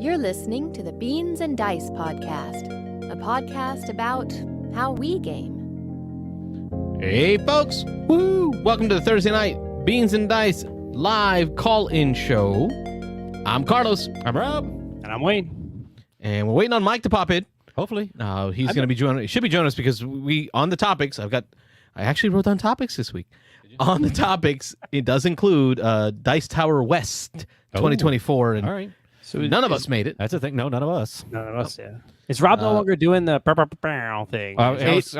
You're listening to the Beans and Dice podcast, a podcast about how we game. Hey, folks. Woo! Welcome to the Thursday night Beans and Dice live call-in show. I'm Carlos. I'm Rob. And I'm Wayne. And we're waiting on Mike to pop in. Hopefully. He's going to be joining. He should be joining us because on the topics, I actually wrote down topics this week. On the topics, it does include Dice Tower West 2024. And all right. So none of us made it. That's the thing. No, none of us. None of us, yeah. Is Rob no longer doing the thing? I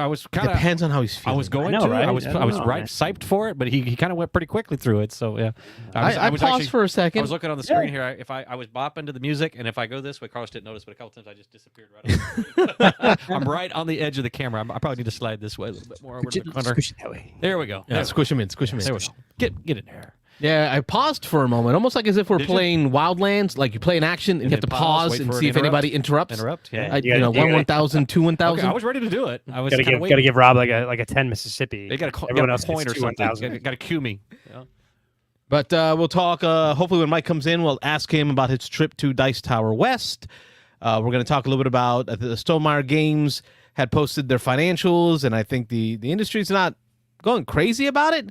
was kind of. Depends on how he's feeling. I was going know, to. right? I was psyped for it, but he kind of went pretty quickly through it. So yeah. I was paused for a second. I was looking on the screen here. If I was bopping to the music, and if I go this way, Carlos didn't notice, but a couple times I just disappeared right. I'm right on the edge of the camera. I probably need to slide this way a little bit more over to the corner. Squish it that way. There we go. Yeah, squish him in. There we go. Get in there. Yeah, I paused for a moment, almost like as if we're playing Wildlands. Like you play an action and you have to pause and see if anybody interrupts. Yeah. Yeah. 1,000, 2,000. Okay, I was ready to do it. I was Gotta give Rob like a 10 Mississippi. They got a Everyone else point or gets something. Got to cue me. Yeah. But we'll talk, hopefully when Mike comes in, we'll ask him about his trip to Dice Tower West. We're going to talk a little bit about the Stonemaier Games had posted their financials, and I think the industry's not going crazy about it,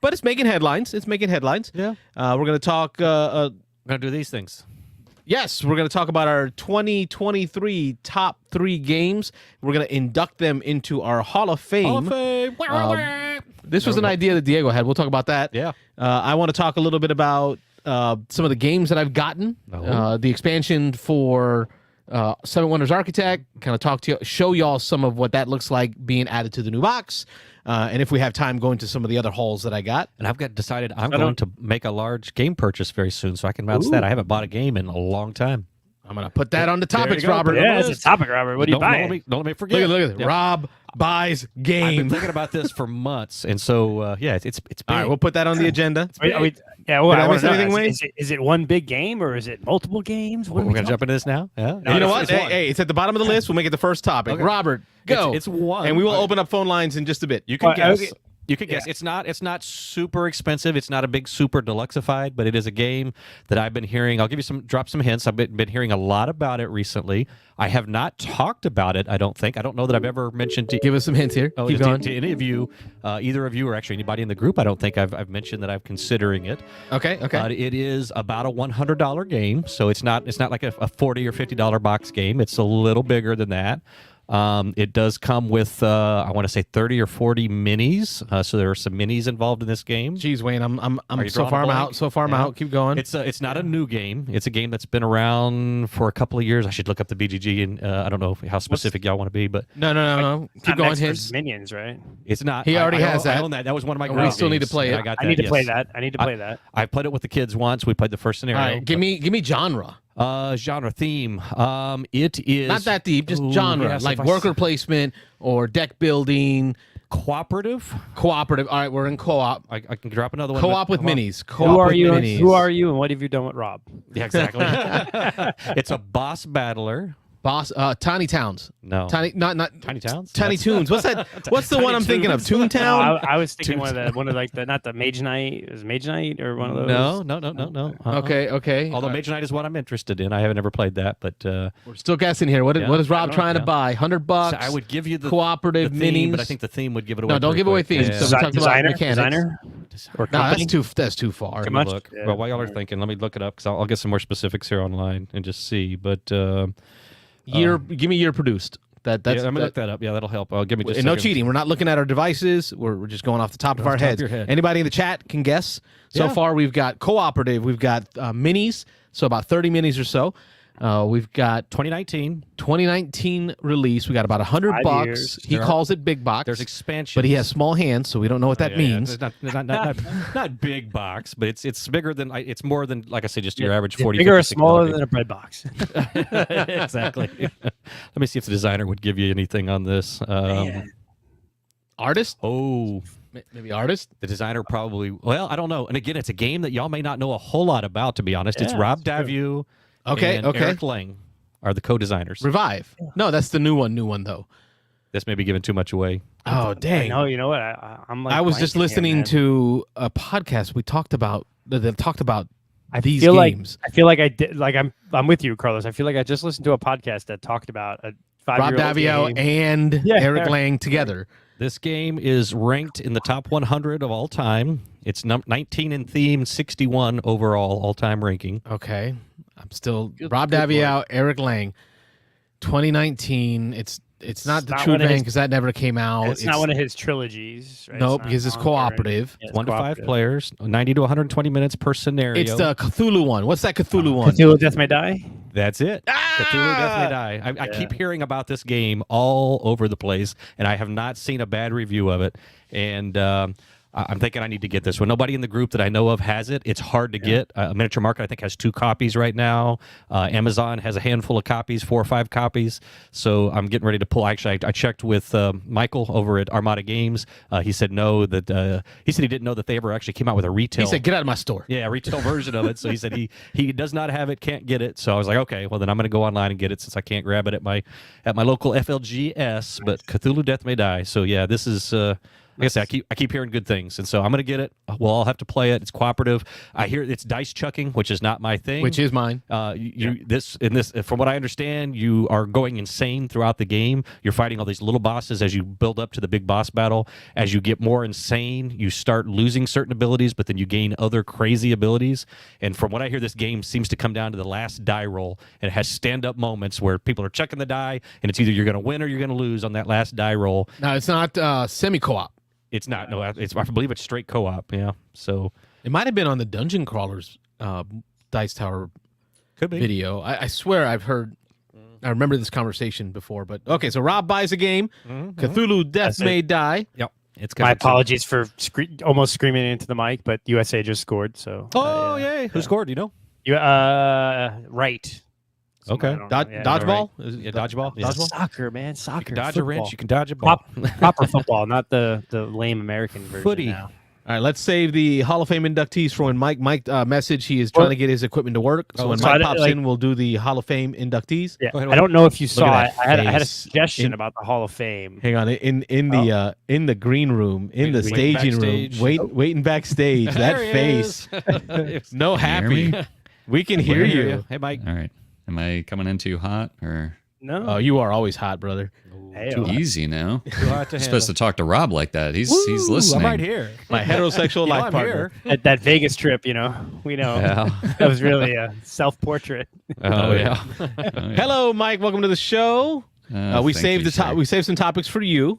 but it's making headlines. Yeah. We're going to talk... We're going to do these things. Yes, we're going to talk about our 2023 top 3 games. We're going to induct them into our Hall of Fame. This was an idea that Diego had. We'll talk about that. Yeah. I want to talk a little bit about some of the games that I've gotten. The expansion for Seven Wonders Architect. Kind of talk to you, show y'all some of what that looks like being added to the new box. And if we have time, going to some of the other halls that I got. And I've decided I'm going to make a large game purchase very soon, so I can announce that. I haven't bought a game in a long time. I'm going to put that on the topics, Robert. Yeah, it's a topic, Robert. What do you buy? Don't let me forget. Look at it. Rob buys game. I've been thinking about this for months, and so it's big. All right, we'll put that on the agenda. Did I miss anything, Wayne? Is it one big game or is it multiple games? We're going to jump into this now? Yeah. No, you know what? Hey, it's at the bottom of the list. We'll make it the first topic. Okay. Robert, go. It's one. And we will open up phone lines in just a bit. You can guess. Okay. You can guess. It's not super expensive. It's not a big super deluxeified, but it is a game that I've been hearing. I'll give you drop some hints. I've been hearing a lot about it recently. I have not talked about it, I don't think. I don't know that I've ever mentioned to... Give us some hints here. Keep going. To any of you, either of you or actually anybody in the group, I don't think I've mentioned that I'm considering it. Okay. It is about a $100 game, so it's not like a $40 or $50 box game. It's a little bigger than that. It does come with, I want to say 30 or 40 minis. So there are some minis involved in this game. Jeez, Wayne, I'm so far I'm out. Keep going. It's not a new game. It's a game that's been around for a couple of years. I should look up the BGG, and I don't know how specific y'all want to be, but no. Keep going. His Minions, right? It's not. He already has that. I own that. That was one of my. We still need to play it. I need to play that. I need to play that. I played it with the kids once. We played the first scenario. All right, give me genre. Genre theme. It is not that deep, just genre, yes, like worker placement or deck building. Cooperative. All right, we're in co-op. I can drop another one. Co-op with minis. Who are you? Who are you? And what have you done with Rob? Yeah, exactly. It's a boss battler. Boss, Tiny Towns. No. Not Tiny Towns? Tiny Toons. What's that? What's the one I'm thinking of? Toontown? No, I was thinking one of like not the Mage Knight. Is Mage Knight or one of those? No. Okay. Although Mage Knight is what I'm interested in. I haven't ever played that, but we're still guessing here. What is Rob trying to buy? $100. So I would give you the cooperative the theme, minis, but I think the theme would give it away. No, don't give away themes. So we talked about mechanics. Designer? No, that's too far. Let me look. Well, while y'all are thinking, let me look it up because I'll get some more specifics here online and just see. But give me year produced. I'm gonna look that up. Yeah, that'll help. Give me just and no cheating. We're not looking at our devices. We're just going off the top of our heads. Anybody in the chat can guess. So far, we've got cooperative. We've got minis. So about 30 minis or so. We've got 2019 release. We got about $100. He calls it big box. There's expansion, but he has small hands, so we don't know what that means. Not big box, but it's bigger than. It's more than, like I said, just your average 40. Bigger or smaller than a bread box. Exactly. Let me see if the designer would give you anything on this. Artist? Oh. Maybe artist? The designer probably. Well, I don't know. And again, it's a game that y'all may not know a whole lot about, to be honest. It's Rob Daviau. Okay. Eric Lang are the co-designers. Revive. No, that's the new one though. This may be giving too much away. Oh, dang. No, you know what? I'm like. I was just listening to a podcast. They talked about these feel games. I feel like I did. Like I'm with you, Carlos. I feel like I just listened to a podcast that talked about a 5-year-old Rob Davio game. and Eric Lang together. This game is ranked in the top 100 of all time. It's 19 in theme, 61 overall all-time ranking. Okay. I'm still Rob Davio, Eric Lang. 2019. It's not the True Bang because that never came out. It's not one of his trilogies. Right? Nope, because it's cooperative. Yeah, it's 1 to 5 players, 90 to 120 minutes per scenario. It's the Cthulhu one. What's that Cthulhu one? Cthulhu Death May Die. That's it. Cthulhu Death May Die. I keep hearing about this game all over the place, and I have not seen a bad review of it. And I'm thinking I need to get this one. Nobody in the group that I know of has it. It's hard to get. Miniature Market, I think, has 2 copies right now. Amazon has a handful of copies, 4 or 5 copies. So I'm getting ready to pull. Actually, I checked with Michael over at Armada Games. He said no. He said he didn't know that they ever actually came out with a retail. He said, "Get out of my store." Yeah, retail version of it. So he said he does not have it, can't get it. So I was like, okay, well then I'm going to go online and get it since I can't grab it at my local FLGS. But Cthulhu Death May Die. So yeah, this is. Like I said, I keep hearing good things, and so I'm going to get it. We'll all have to play it. It's cooperative. I hear it's dice chucking, which is not my thing. Which is mine. From what I understand, you are going insane throughout the game. You're fighting all these little bosses as you build up to the big boss battle. As you get more insane, you start losing certain abilities, but then you gain other crazy abilities. And from what I hear, this game seems to come down to the last die roll, and it has stand-up moments where people are checking the die, and it's either you're going to win or you're going to lose on that last die roll. No, it's not semi-co-op. It's not. No, I believe it's straight co-op. Yeah. So it might have been on the Dungeon Crawlers Dice Tower video. I swear I've heard. I remember this conversation before. But okay, so Rob buys a game. Cthulhu Death May Die. Yep. It's my apologies for almost screaming into the mic, but USA just scored. So. Oh yay! Who scored? Do you know? Right. Okay. Dodgeball? Yeah, dodgeball. Yeah. Dodgeball? Soccer, man. Soccer. You can dodge football. a wrench. You can dodge a ball. Proper football, not the lame American version. Footy. Now. All right, let's save the Hall of Fame inductees for when Mike message. He is trying to get his equipment to work. So when Mike pops in, we'll do the Hall of Fame inductees. Yeah. I don't know if you saw it. I had a suggestion about the Hall of Fame. Hang on, in the green room, in the staging room, waiting backstage. That face, no happy. We can hear you. Hey, Mike. All right. Am I coming in too hot or? No. Oh, you are always hot, brother. Too easy now. You're supposed to talk to Rob like that. He's listening. I'm right here. My heterosexual life partner. At that Vegas trip, we know. Yeah. That was really a self-portrait. Oh yeah. Hello, Mike. Welcome to the show. We saved some topics for you.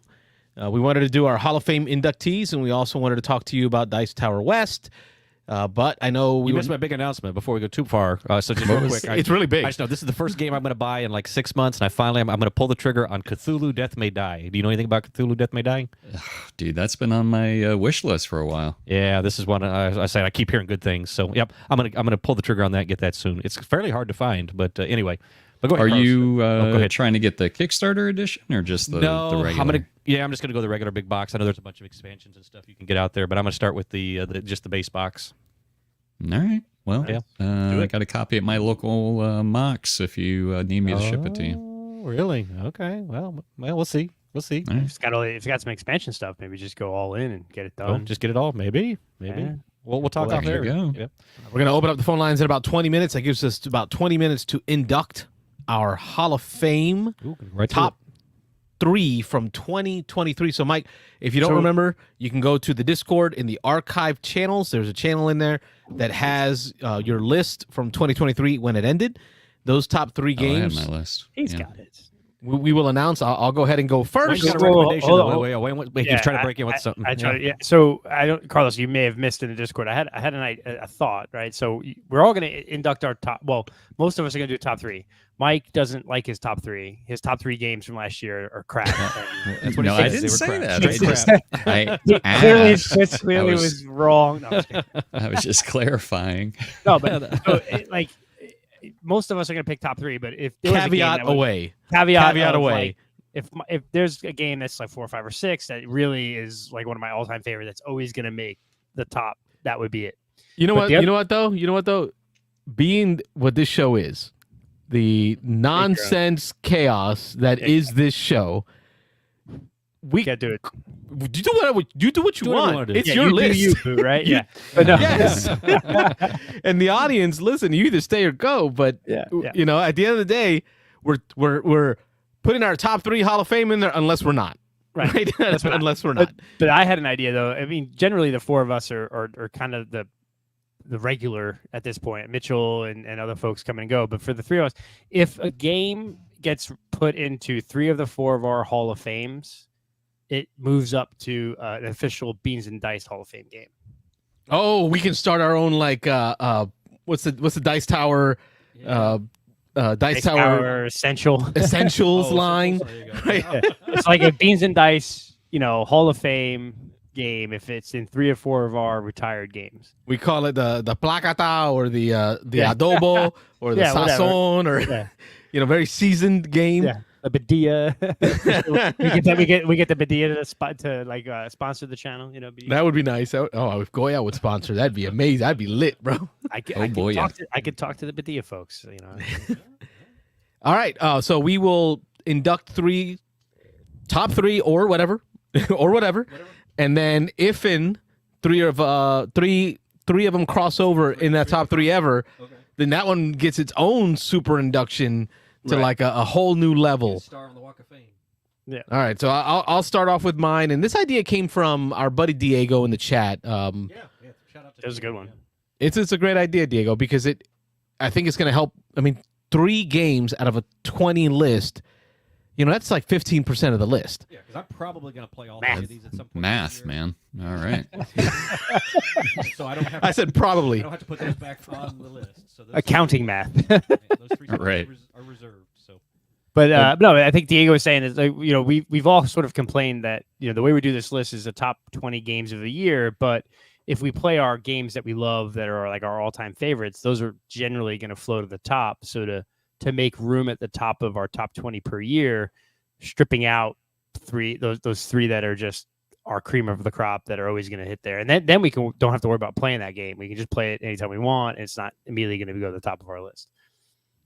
We wanted to do our Hall of Fame inductees, and we also wanted to talk to you about Dice Tower West. But I know you missed my big announcement before we go too far. So just real quick, it's really big. I just know this is the first game I'm going to buy in like 6 months, and I'm going to pull the trigger on Cthulhu Death May Die. Do you know anything about Cthulhu Death May Die? Dude, that's been on my wish list for a while. Yeah, this is one I say I keep hearing good things. So yep, I'm gonna pull the trigger on that and get that soon. It's fairly hard to find, but anyway. But go ahead, Are Carlos. you go ahead. trying to get the Kickstarter edition or just the regular? I'm just gonna go the regular big box. I know there's a bunch of expansions and stuff you can get out there, but I'm gonna start with just the base box. All right. Well, Yeah. I got a copy at my local Mox if you need me to ship it to you. Oh, really? Okay. Well, we'll see. We'll see. All right. If it's got some expansion stuff, maybe just go all in and get it Oh, done. just get it all. Maybe. Yeah. We'll talk Well, off there there. you go. Yeah. We're going to open up the phone lines in about 20 minutes. That gives us about 20 minutes to induct our Hall of Fame Ooh, right to top 3 from 2023. So, Mike, if you don't remember, you can go to the Discord in the archive channels. There's a channel in there that has your list from 2023 when it ended. Those top 3 games. I have my list. He's got it. We will announce. I'll go ahead and go first. Wayne's got a recommendation. Wait, he's trying to break in with something. So Carlos, you may have missed in the Discord. I had a thought, right? So we're all going to induct our top. Well, most of us are going to do top 3. Mike doesn't like his top 3. His top 3 games from last year are crap. That's what he I says. didn't say that. It clearly was wrong. No, I was just clarifying. no but most of us are going to pick top 3. But if there was a game Caveat away. Caveat away. Like, if there's a game that's like 4, 5, or 6 that really is like one of my all-time favorite, that's always going to make the top, that would be it. You know what though? Being what this show is, the nonsense chaos that is this show, we Can't do it. you do what you want. do. It's Yeah, your you list. Do you, Boo, right? Yeah. But no. Yes. And the audience, listen, you either stay or go. But Yeah. you know, at the end of the day, we're putting our top 3 Hall of Fame in there unless we're not. Right. Unless we're not. But I had an idea though. I mean, generally the 4 of us are kind of the regular at this point. Mitchell and other folks come and go. But for the 3 of us, if a game gets put into 3 of the 4 of our Hall of Fames, it moves up to an official Beans and Dice Hall of Fame game. Oh, we can start our own like what's the Dice Tower Dice Tower Essentials line. Right? It's like a Beans and Dice, Hall of Fame game if it's in 3 or 4 of our retired games. We call it the placata or the adobo or the sazon or very seasoned game. Yeah. A Badia. we get the Badia to sponsor the channel. That would be nice. If Goya would sponsor, that'd be amazing. That'd be lit, bro. I could talk to the Badia folks. All right. So we will induct top 3 or whatever, and then if in 3 of them cross over in that top 3 ever, then that one gets its own super induction to like a whole new level. Star on the Walk of Fame. Yeah. All right, so I'll start off with mine, and this idea came from our buddy Diego in the chat. Shout out to It was a good one. It's a great idea, Diego, because I think it's going to help. I mean, 3 games out of a 20 list, that's like 15% of the list. Yeah, because I'm probably going to play all 3 of these at some point. Math, man. All right. So I don't have. I said probably. I don't have to put those back on the list. So Accounting math. those 3 Right. are reserved. So. But no, I think Diego was saying is we've all sort of complained that the way we do this list is the top 20 games of the year, but if we play our games that we love that are like our all-time favorites, those are generally going to flow to the top. So to make room at the top of our top 20 per year, stripping out those 3 that are just our cream of the crop that are always going to hit there, and then we don't have to worry about playing that game. We can just play it anytime we want, and it's not immediately going to go to the top of our list.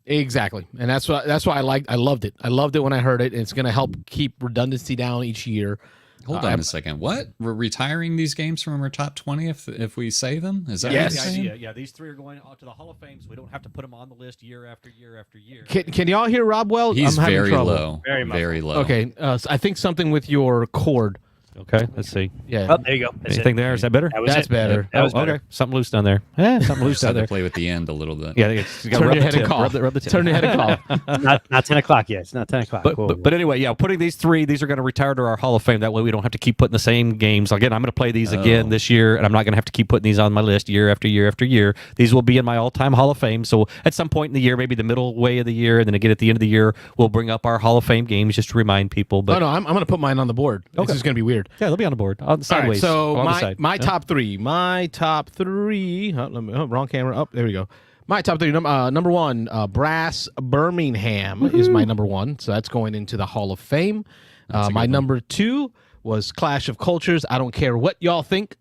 Exactly, and that's why I loved it. I loved it when I heard it. And it's going to help keep redundancy down each year. Hold on a second. What? We're retiring these games from our top 20 if we say them? Is that Yes. what you're saying? Yeah, these 3 are going to the Hall of Fame, so we don't have to put them on the list year after year after year. Can y'all hear Rob well? He's I'm having very trouble. low. Very low. Okay, so I think something with your cord. Okay, let's see. Yeah. Oh, there you go. Anything there? Is that better? That's better. That was better. Okay. Something loose down there. Something loose Just down had to there. play with the end a little bit. Yeah, you got to Turn rub your the head and tip. cough. Rub the tip. Turn your head and cough. Not 10 o'clock yet. It's not 10 o'clock. But anyway, putting these 3, these are going to retire to our Hall of Fame. That way we don't have to keep putting the same games. Again, I'm going to play these again this year, and I'm not going to have to keep putting these on my list year after year after year. These will be in my all-time Hall of Fame. So at some point in the year, maybe the middle way of the year, and then again at the end of the year, we'll bring up our Hall of Fame games just to remind people. But I'm going to put mine on the board. Okay. This is going to be weird. yeah, they'll be on the board, on the All right, sideways. so along the side. my top 3. My top 3. Wrong camera. Oh, there we go. My top 3. Number 1, Brass Birmingham is my number 1. So that's going into the Hall of Fame. My number 2 was Clash of Cultures. I don't care what y'all think.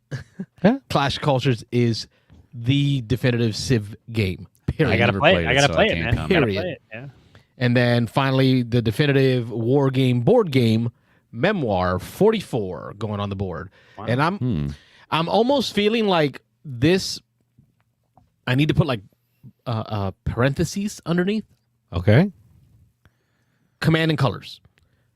Clash of Cultures is the definitive Civ game. Period. I gotta play it. I gotta play it, can't man. comment. I gotta Period. play it. Yeah. And then finally, the definitive war game board game, Memoir 44, going on the board. Wow. And I'm almost feeling like this. I need to put like parentheses underneath Okay. Command and Colors.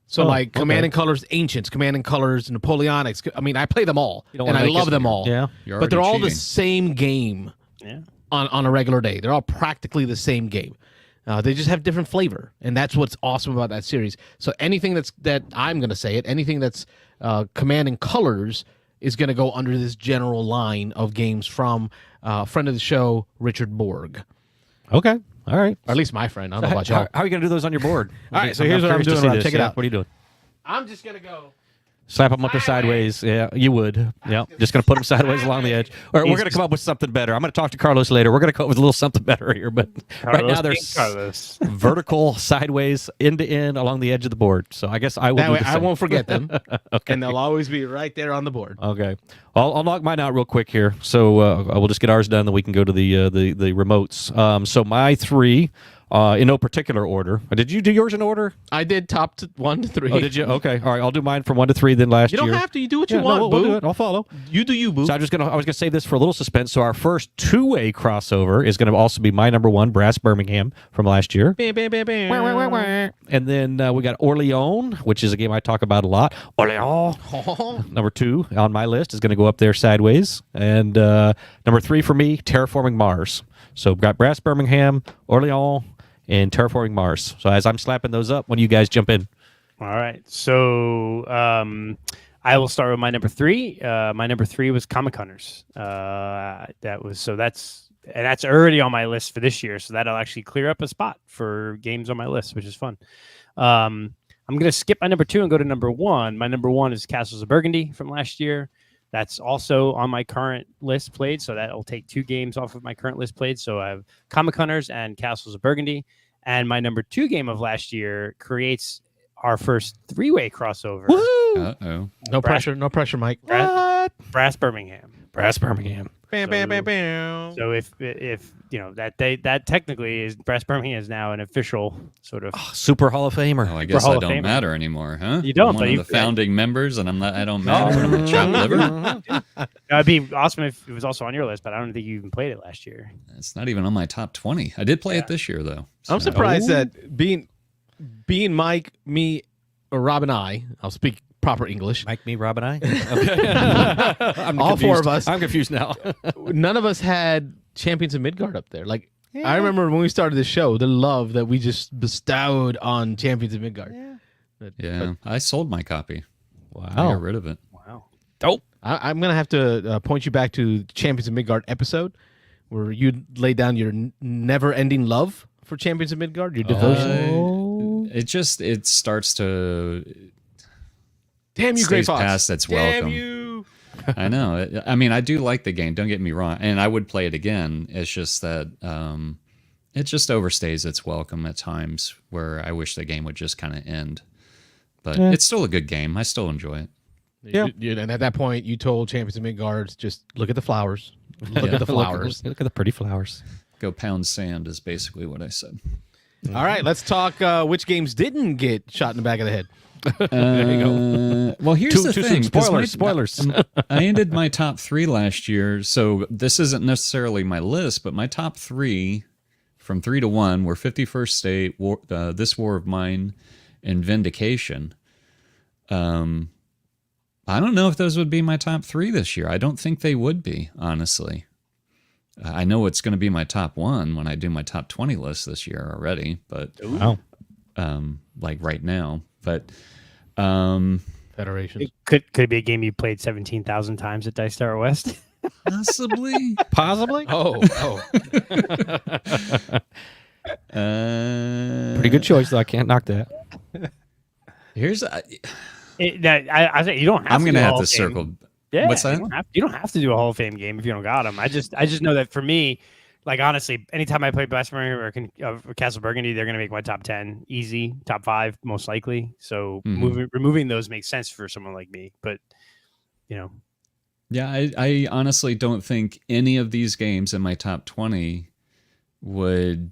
So Command and Colors Ancients, Command and Colors Napoleonics. I mean, I play them all, and I love them all. Yeah. You're But they're all already the cheating. same game Yeah. on a regular day. They're all practically the same game. They just have different flavor, and that's what's awesome about that series. So anything that I'm going to say it, anything that's Command and Colors is going to go under this general line of games from friend of the show, Richard Borg. Okay. All right. Or at least my friend. I don't know about y'all. How are you going to do those on your board? All right, so here's what I'm curious to doing, see Rob. this. Check it Yeah, out. What are you doing? I'm just going to go. Slap them up there sideways. Yeah, you would. Yeah, just going to put them sideways along the edge. Or we're going to come up with something better. I'm going to talk to Carlos later. We're going to come up with a little something better here. But right now they're Carlos. vertical, sideways, end to end along the edge of the board. So I guess I will That do way the I same. won't forget them, Okay. and they'll always be right there on the board. Okay, I'll knock mine out real quick here. So I will just get ours done, then we can go to the remotes. So my 3 in no particular order. Did you do yours in order? I did top 1 to 3. Oh, did you? Okay. All right. I'll do mine from 1 to 3 then last You year. don't have to. You do what you want, no, boo. we'll do it. I'll follow. You do you, boo. So I was gonna save this for a little suspense. So our first two-way crossover is gonna also be my number 1, Brass Birmingham from last year. Bam, bam, bam, bam. And then we got Orleans, which is a game I talk about a lot. Orleans. Number 2 on my list is going to go up there sideways. And number 3 for me, Terraforming Mars. So we've got Brass Birmingham, Orleans, and Terraforming Mars. So as I'm slapping those up, when do you guys jump in? All right. So I will start with my number 3. My number 3 was Comic Hunters. That's already on my list for this year. So that'll actually clear up a spot for games on my list, which is fun. I'm going to skip my number 2 and go to number 1. My number 1 is Castles of Burgundy from last year. That's also on my current list played. So that'll take 2 games off of my current list played. So I have Comic Hunters and Castles of Burgundy. And my number 2 game of last year creates our first 3-way crossover. Woohoo! Uh-oh. No pressure, Mike. Brass Birmingham. Brass Birmingham. Bam, bam, bam, bam. So if that technically is Brass Birmingham is now an official sort of Super Hall of Famer. Oh, I guess Hall I of don't Famer. matter anymore, huh? You don't, I'm but one of you- the founding members, and I don't matter. I'm a chopped liver. It'd be awesome if it was also on your list, but I don't think you even played it last year. It's not even on my top 20. I did play it this year, though. I'm so- surprised that being Mike, me, or Rob and I'll speak proper English. Mike, me, Rob, and I. Okay. I'm All confused. 4 of us. I'm confused now. None of us had Champions of Midgard up there. Like, I remember when we started the show, the love that we just bestowed on Champions of Midgard. Yeah, I sold my copy. I Wow. got rid of it. Wow. Dope. I'm going to have to point you back to the Champions of Midgard episode where you laid down your never-ending love for Champions of Midgard, your devotion. It starts to Damn you, Gray stays Fox. past its Damn welcome. you. I know. I mean, I do like the game. Don't get me wrong, and I would play it again. It's just that it just overstays its welcome at times, where I wish the game would just kind of end. But it's still a good game. I still enjoy it. Yeah. And at that point, you told Champions of Midgard, just look at the flowers. Look at the flowers. Look at the pretty flowers. Go pound sand is basically what I said. All right, let's talk which games didn't get shot in the back of the head. There you go. Well, here's Too the soon. thing. 'cause Spoilers. I ended my top 3 last year, so this isn't necessarily my list, but my top 3 from 3 to 1 were 51st State, This War of Mine, and Vindication. I don't know if those would be my top 3 this year. I don't think they would be, honestly. I know it's going to be my top 1 when I do my top 20 list this year already, but Wow. like right now. But Federation. Could it be a game you played 17,000 times at Dice Tower West? possibly. Possibly. Oh. Pretty good choice, though. I can't knock that. Here's I say you don't have. I'm to gonna do a have Hall to of Fame. circle. Yeah, What's that? You don't have to do a Hall of Fame game if you don't got them. I just know that for me, like honestly, anytime I play Blasphemy or Castle Burgundy, they're gonna make my top 10 easy, top 5 most likely. So removing those makes sense for someone like me. But Yeah, I honestly don't think any of these games in my top 20 would,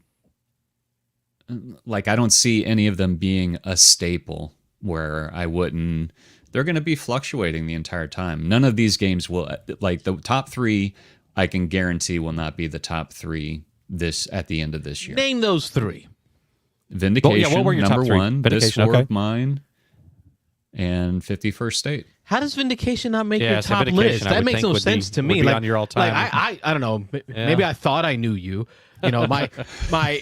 like, I don't see any of them being a staple where I wouldn't. They're going to be fluctuating the entire time. None of these games will, like the top 3, I can guarantee will not be the top 3 at the end of this year. Name those 3. Vindication, what were your number top 3? 1, This Vindication, War okay. of Mine, and 51st State. How does Vindication not make Yeah, your so top Vindication, list? I That would makes think no would sense be- to would me. be Like on your all-time. Like I don't know. Maybe I thought I knew you. You know, my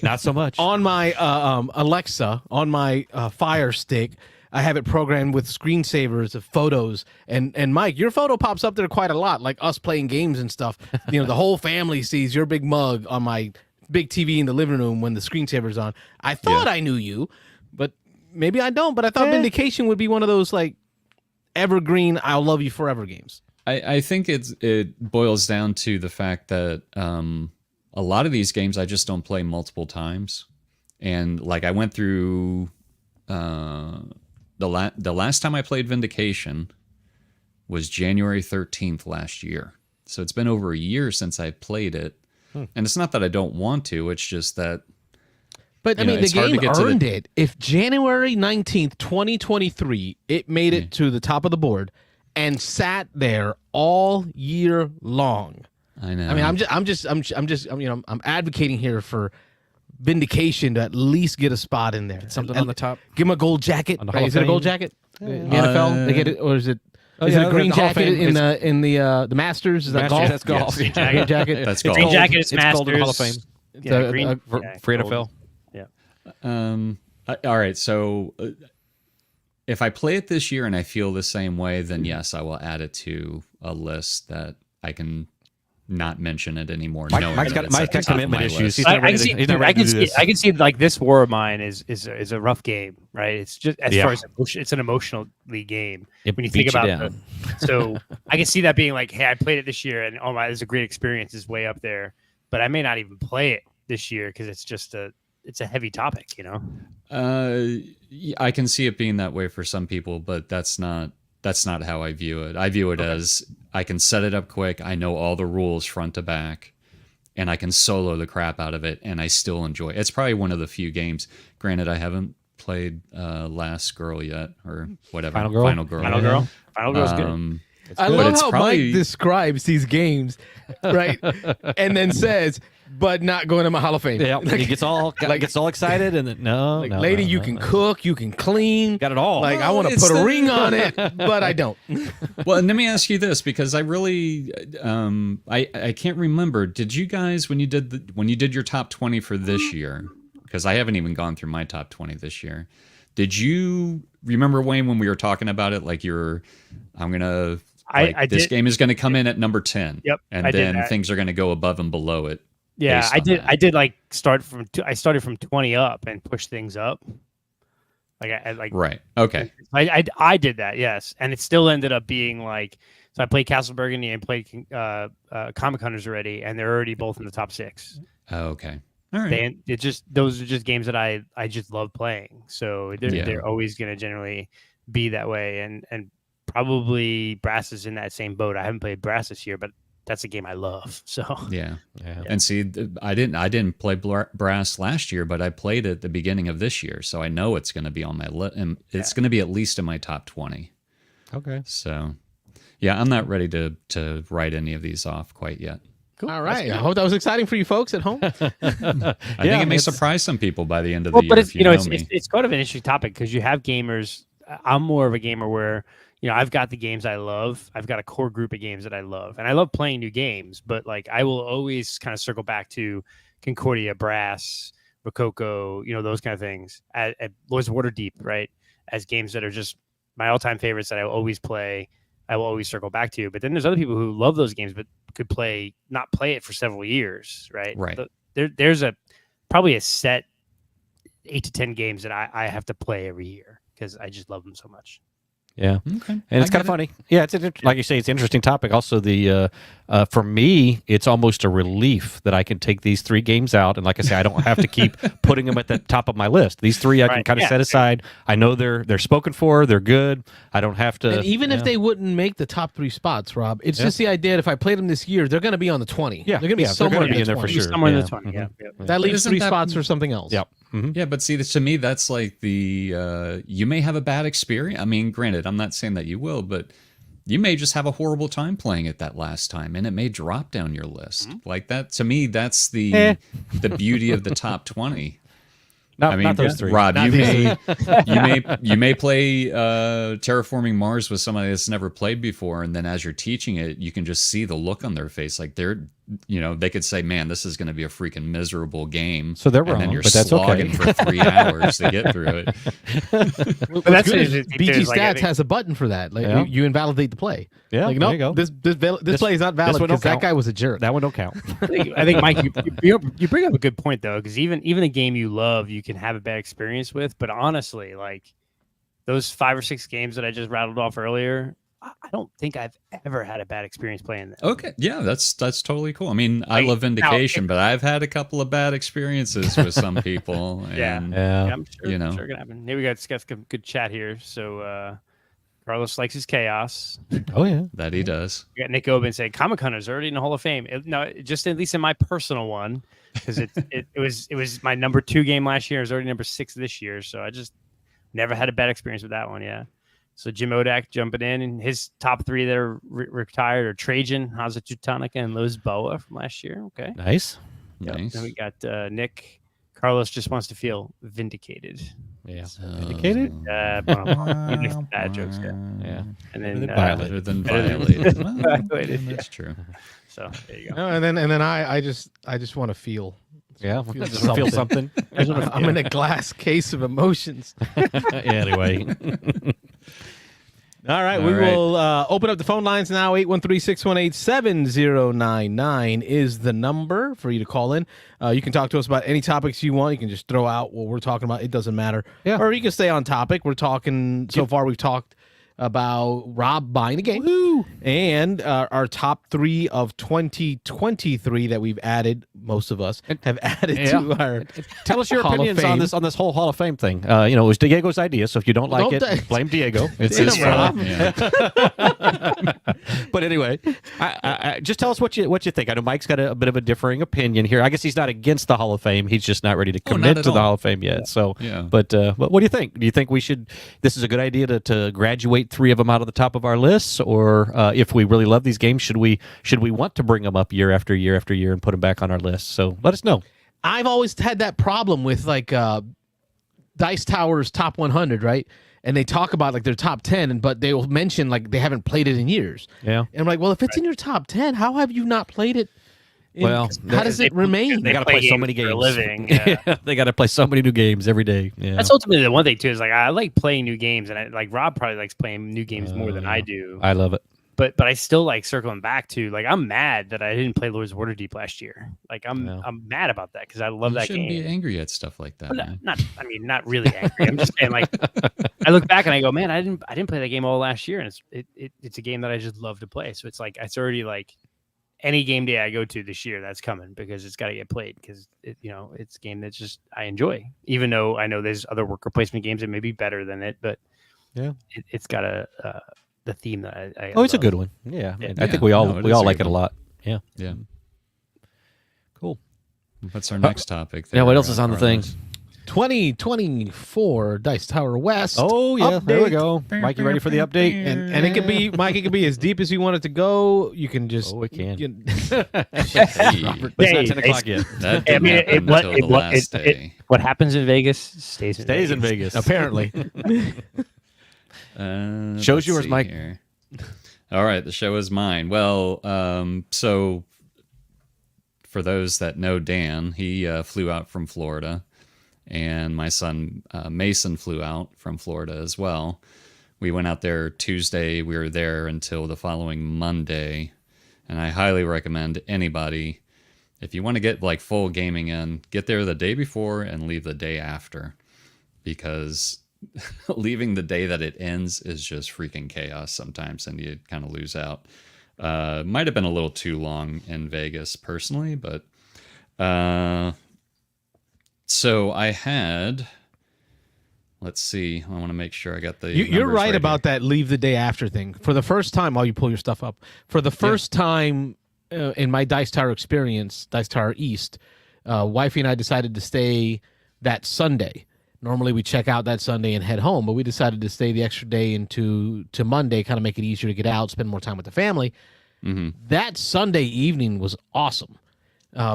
Not so much. on my Alexa, on my Fire Stick, I have it programmed with screensavers of photos. And Mike, your photo pops up there quite a lot, like us playing games and stuff. You know, the whole family sees your big mug on my big TV in the living room when the screensaver's on. I thought I knew you, but maybe I don't. But I thought Vindication would be one of those like evergreen, I'll love you forever games. I think it boils down to the fact that a lot of these games I just don't play multiple times, and like I went through the last time I played Vindication was January 13th last year, so it's been over a year since I played it, and it's not that I don't want to; it's just that But I mean, the it's hard to game get to earned it. If January 19th, 2023, it made it to the top of the board and sat there all year long. I know. I mean, I'm advocating here for vindication to at least get a spot in there. Something on the top. Give him a gold jacket. On the Hall Is of it a gold Fame? jacket? The NFL, they get it, or is it? Oh, Is yeah, it a green the Hall of jacket Fame. in the Masters? Is that golf? That's golf. Yes. Yeah. Green jacket. That's Green golf. jacket is It's gold in the Hall of Masters. Fame. Yeah, green. For gold. NFL. All right. So if I play it this year and I feel the same way, then yes, I will add it to a list that I can not mention it anymore. Mike's got commitment issues. He's not ready to do this. I can see like this War of Mine is a rough game, right? It's just as far as it's an emotionally game It when you think beats you about down. so I can see that being like, hey, I played it this year and oh my, this is a great experience. It's way up there, but I may not even play it this year because it's just it's a heavy topic, you know. I can see it being that way for some people, but that's not how I view it. I view it as I can set it up quick. I know all the rules front to back, and I can solo the crap out of it, and I still enjoy it. It's probably one of the few games. Granted, I haven't played Last Girl yet, or whatever. Final Girl. Final Girl's good. I But love it's how probably- Mike describes these games, right? And then says, "But not going to my Hall of Fame." Yeah, he gets all excited, and then no, Like, no, lady, no, you no, can no. cook, you can clean. Got it all. Like, I want to it's put a the- ring on it, but I don't. Well, and let me ask you this, because I really, I can't remember. Did you guys, when you did your top 20 for this year, because I haven't even gone through my top 20 this year, did you remember, Wayne, when we were talking about it? Like I this did. game is going to come in at number 10. Yep, And I did then that. things are going to go above and below it. Yeah, based I on did. that. I did like I started from 20 up and pushed things up. Like I like Right. Okay. I did that, yes, and it still ended up being like so. I played Castle Burgundy and played Comic Hunters already, and they're already both in the top 6. Okay. All right. Those are just games that I just love playing. So they're always going to generally be that way, and probably Brass is in that same boat. I haven't played Brass this year, but that's a game I love. So Yeah. Yeah. And see, I didn't play Brass last year, but I played it at the beginning of this year, so I know it's going to be on my list, and it's going to be at least in my top 20. Okay. So, yeah, I'm not ready to write any of these off quite yet. Cool. All right. I hope that was exciting for you folks at home. I think it may surprise some people by the end of well, the year. but it's if you know it's kind of an interesting topic because you have gamers. I'm more of a gamer where I've got the games I love. I've got a core group of games that I love, and I love playing new games. But like, I will always kind of circle back to Concordia, Brass, Rococo, those kind of things. At Lords of Waterdeep, right? As games that are just my all-time favorites that I will always play. I will always circle back to. But then there's other people who love those games, but could not play it for several years, right? Right. There's probably a set 8 to 10 games that I have to play every year because I just love them so much. Yeah. Okay. And it's kind of funny. Yeah, it's like you say, it's an interesting topic. Also, for me, it's almost a relief that I can take these 3 games out, and like I say, I don't have to keep putting them at the top of my list. These 3 I can kind of set aside. I know they're spoken for. They're good. I don't have to. And even if they wouldn't make the top 3 spots, Rob, it's just the idea that if I played them this year, they're going to be on the 20. Yeah, they're going to be somewhere gonna be in there 20. for sure. Somewhere in Yeah. the 20. Yeah. That leaves isn't 3 that- spots for something else. Yep. Mm-hmm. Yeah, but see, to me, that's like you may have a bad experience. I mean, granted, I'm not saying that you will, but you may just have a horrible time playing it that last time, and it may drop down your list. Like that, to me, that's the beauty of the top 20. Not those 3. Rob, you may play Terraforming Mars with somebody that's never played before, and then as you're teaching it, you can just see the look on their face, like they could say, "Man, this is going to be a freaking miserable game." So they're and then wrong, you're but that's slogging okay. for 3 hours to get through it. But that's good it. is If BG there's, like, I Stats think- has a button for that. Like Yeah. you invalidate the play. Yeah, Like, there no, you go. this play is not valid one don't because that count. guy was a jerk. That one don't count. I think Mike, you bring up a good point though, because even a game you love, you can have a bad experience with. But honestly, like those 5 or 6 games that I just rattled off earlier, I don't think I've ever had a bad experience playing them. Okay, yeah, that's totally cool. I mean, I Like, love Vindication, but I've had a couple of bad experiences with some people. Yeah. And, Yeah. I'm sure, you know. sure gonna happen. Hey, we got some good chat here. So Carlos likes his chaos. Oh yeah. That he does. We got Nick Oben saying Comic Hunter's already in the Hall of Fame. No, just at least in my personal one, because it was my number 2 game last year. It was already number 6 this year. So I just never had a bad experience with that one. Yeah. So Jim Odak jumping in, and his top 3 that are retired are Trajan, Haza Teutonica, and Lowe's Boa from last year. Okay. Nice. Yep. Nice. Then we got Nick. Carlos just wants to feel vindicated. Yeah. Vindicated? He makes bad jokes. Yeah. And then Better than violated. Well, Violated, that's true. So there you go. No, and then I just want to feel. Yeah. Feel Just feel something. I'm in a glass case of emotions. Anyway. All right, All we right. will open up the phone lines now. 813-618-7099 is the number for you to call in. You can talk to us about any topics you want. You can just throw out what we're talking about. It doesn't matter. Yeah. Or you can stay on topic. We're talking, so far we've talked about Rob buying a game. Woo-hoo! And our top 3 of 2023 that we've added, most of us have added to our Tell us your Hall of opinions Fame. on this whole Hall of Fame thing. It was Diego's idea, so if you don't like blame Diego. It's Damn, his fault. Rob. Yeah. But anyway, I just tell us what you think. I know Mike's got a bit of a differing opinion here. I guess he's not against the Hall of Fame. He's just not ready to commit at to the all. Hall of Fame yet. So, Yeah. But what do you think? Do you think this is a good idea to graduate 3 of them out of the top of our lists, or if we really love these games, should we want to bring them up year after year after year and put them back on our list? So let us know. I've always had that problem with like Dice Tower's top 100, right? And they talk about like their top 10, but they will mention like they haven't played it in years. Yeah. And I'm like, well, if it's in your top 10, how have you not played it? Well, how does it remain? They got to play so many for games a living. Yeah. They got to play so many new games every day. Yeah. That's ultimately the one thing too. Is like I like playing new games, and like Rob probably likes playing new games more than I do. I love it. But I still like circling back to like I'm mad that I didn't play Lords of Waterdeep last year. Like I'm mad about that because I love You that shouldn't game. be angry at stuff like that. Well, man. not really angry. I'm just saying like I look back and I go, man, I didn't play that game all last year, and it's a game that I just love to play. So it's like it's already like any game day I go to this year that's coming because it's got to get played because it's a game that's just I enjoy, even though I know there's other worker placement games that may be better than it, but Yeah. it's got the theme that I Oh, it's a love. good one. Yeah. Yeah. I think we all No, it we is all a like good it a one. lot. Yeah. Yeah. Cool. What's our next topic? Yeah, what else is on the thing? Carlos? 2024 Dice Tower West. Oh yeah, there we update. go. Mike, you ready for the update? And it can be, Mike, it can be as deep as you want it to go. You can just. Oh, it can. Hey, But it's not 10 o'clock yet. that I mean, didn't happen until the last day. what happens in Vegas stays in Stays in Vegas. Vegas. Apparently. Show's Let's yours, see Mike. here. All right, the show is mine. Well, so for those that know Dan, he flew out from Florida, and my son Mason flew out from Florida as well. We went out there Tuesday. We were there until the following Monday, and I highly recommend anybody, if you want to get like full gaming in, get there the day before and leave the day after, because leaving the day that it ends is just freaking chaos sometimes, and you kind of lose out. Might have been a little too long in Vegas personally, but so I had, let's see, I want to make sure I got the You're numbers right about here. that leave the day after thing. For the first time, while you pull your stuff up, for the first time in my Dice Tower experience, Dice Tower East, wifey and I decided to stay that Sunday. Normally we check out that Sunday and head home, but we decided to stay the extra day into Monday, kind of make it easier to get out, spend more time with the family. Mm-hmm. That Sunday evening was awesome.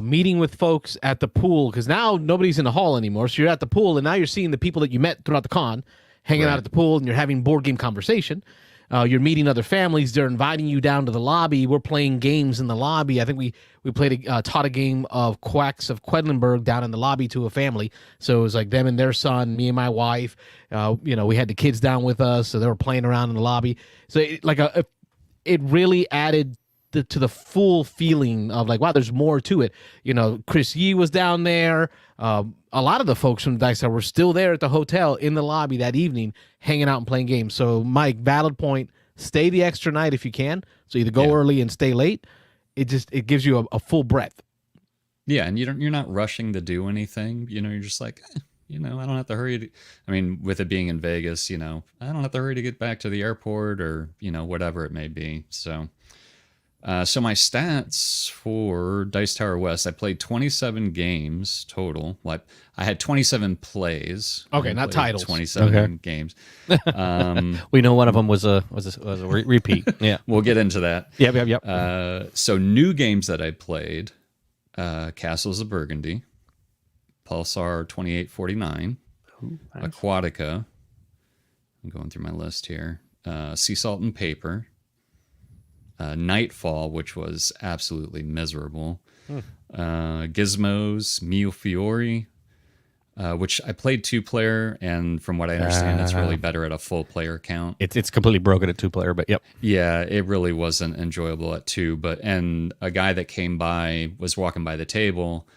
Meeting with folks at the pool, because now nobody's in the hall anymore. So you're at the pool, and now you're seeing the people that you met throughout the con, hanging out at the pool, and you're having board game conversation. You're meeting other families. They're inviting you down to the lobby. We're playing games in the lobby. I think we played taught a game of Quacks of Quedlinburg down in the lobby to a family. So it was like them and their son, me and my wife. We had the kids down with us, so they were playing around in the lobby. So it really added to the full feeling of like, wow, there's more to it. Chris Yee was down there. A lot of the folks from Dice Tower were still there at the hotel in the lobby that evening, hanging out and playing games. So, Mike, valid point. Stay the extra night if you can. So either go early and stay late. It gives you a full breadth. Yeah, and you're not rushing to do anything. You're just like, I don't have to hurry. I mean, with it being in Vegas, I don't have to hurry to get back to the airport or, whatever it may be. So, so my stats for Dice Tower West, I played 27 games total. Well, I had 27 plays. Okay, not titles. 27 games. We know one of them was a repeat. Yeah, we'll get into that. Yep. So new games that I played: Castles of Burgundy, Pulsar 2849, nice. Aquatica. I'm going through my list here. Sea Salt and Paper. Nightfall, which was absolutely miserable. Gizmos, Mio Fiori, which I played 2-player, and from what I understand, it's really better at a full player count. It's completely broken at 2-player, but yep. Yeah, it really wasn't enjoyable at 2. And a guy that came by was walking by the table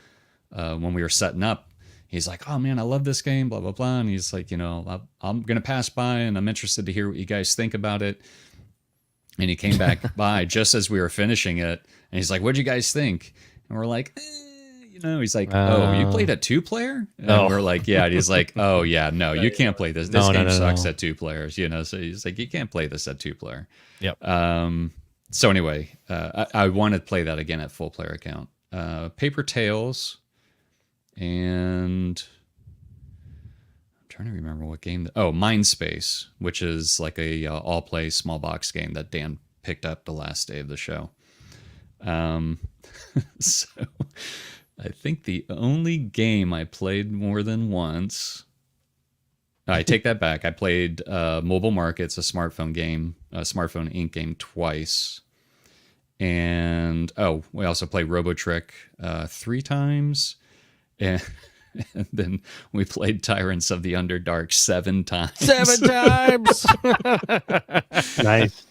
when we were setting up. He's like, "Oh man, I love this game, blah blah blah." And he's like, I'm gonna pass by, and I'm interested to hear what you guys think about it. And he came back by just as we were finishing it, and he's like, "What'd you guys think?" And we're like, He's like, "Oh, you played a 2-player?" And we're like, "Yeah." And he's like, "Oh yeah, no, you can't play this. This game sucks at 2 players." So he's like, "You can't play this at 2-player." Yep. So anyway, I want to play that again at full player count. Paper Tales, and I'm trying to remember what game. Mindspace, which is like a all-play small box game that Dan picked up the last day of the show. So I think the only game I played more than once. I take that back. I played Mobile Markets, a smartphone game, a smartphone Inc. game twice. And we also played RoboTrick 3 times. And then we played Tyrants of the Underdark 7 times. 7 times. Nice.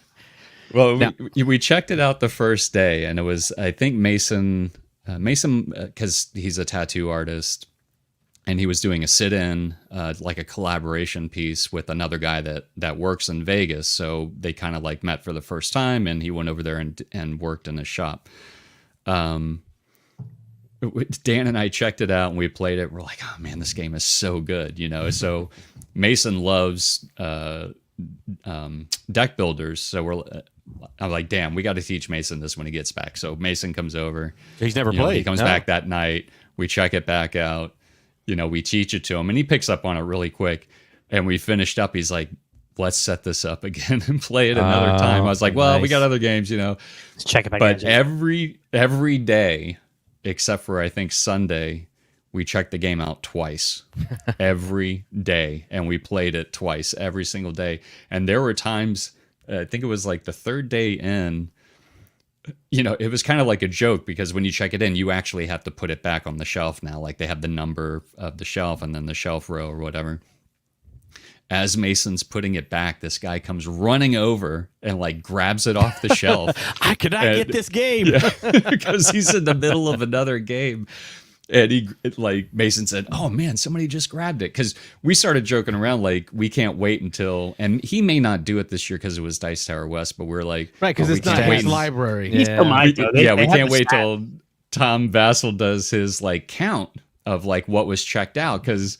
Well, we checked it out the first day, and it was, I think, Mason, because he's a tattoo artist, and he was doing a sit-in, like a collaboration piece with another guy that works in Vegas. So they kind of like met for the first time, and he went over there and worked in his shop. Dan and I checked it out, and we played it. We're like, "Oh man, this game is so good," So Mason loves deck builders, so I'm like, "Damn, we got to teach Mason this when he gets back." So Mason comes over. He's never played. He comes back that night. We check it back out. We teach it to him, and he picks up on it really quick. And we finished up. He's like, "Let's set this up again and play it another time." I was like, "Well, we got other games, Let's check it back. But every day, except for I think Sunday, we checked the game out twice. Every day, and we played it twice every single day. And there were times, I think it was like the 3rd day in, it was kind of like a joke, because when you check it in, you actually have to put it back on the shelf now. Like they have the number of the shelf and then the shelf row or whatever. As Mason's putting it back, this guy comes running over and like grabs it off the shelf. I could not get this game. Because he's in the middle of another game. And Mason said, "Oh man, somebody just grabbed it." Because we started joking around, like, we can't wait until, and he may not do it this year because it was Dice Tower West, but we're like, right, because it's not his library. He still might, though. We can't wait till Tom Vassell does his like count of like what was checked out. Because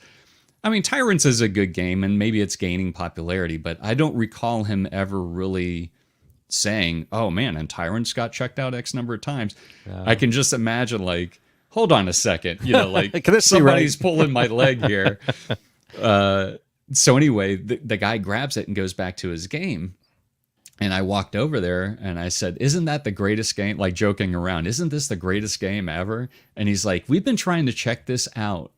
I mean, Tyrants is a good game, and maybe it's gaining popularity, but I don't recall him ever really saying, "Oh man, and Tyrants got checked out X number of times." I can just imagine like, hold on a second, like somebody's pulling my leg here. So anyway, the guy grabs it and goes back to his game. And I walked over there and I said, "Isn't that the greatest game?" Like joking around, "Isn't this the greatest game ever?" And he's like, "We've been trying to check this out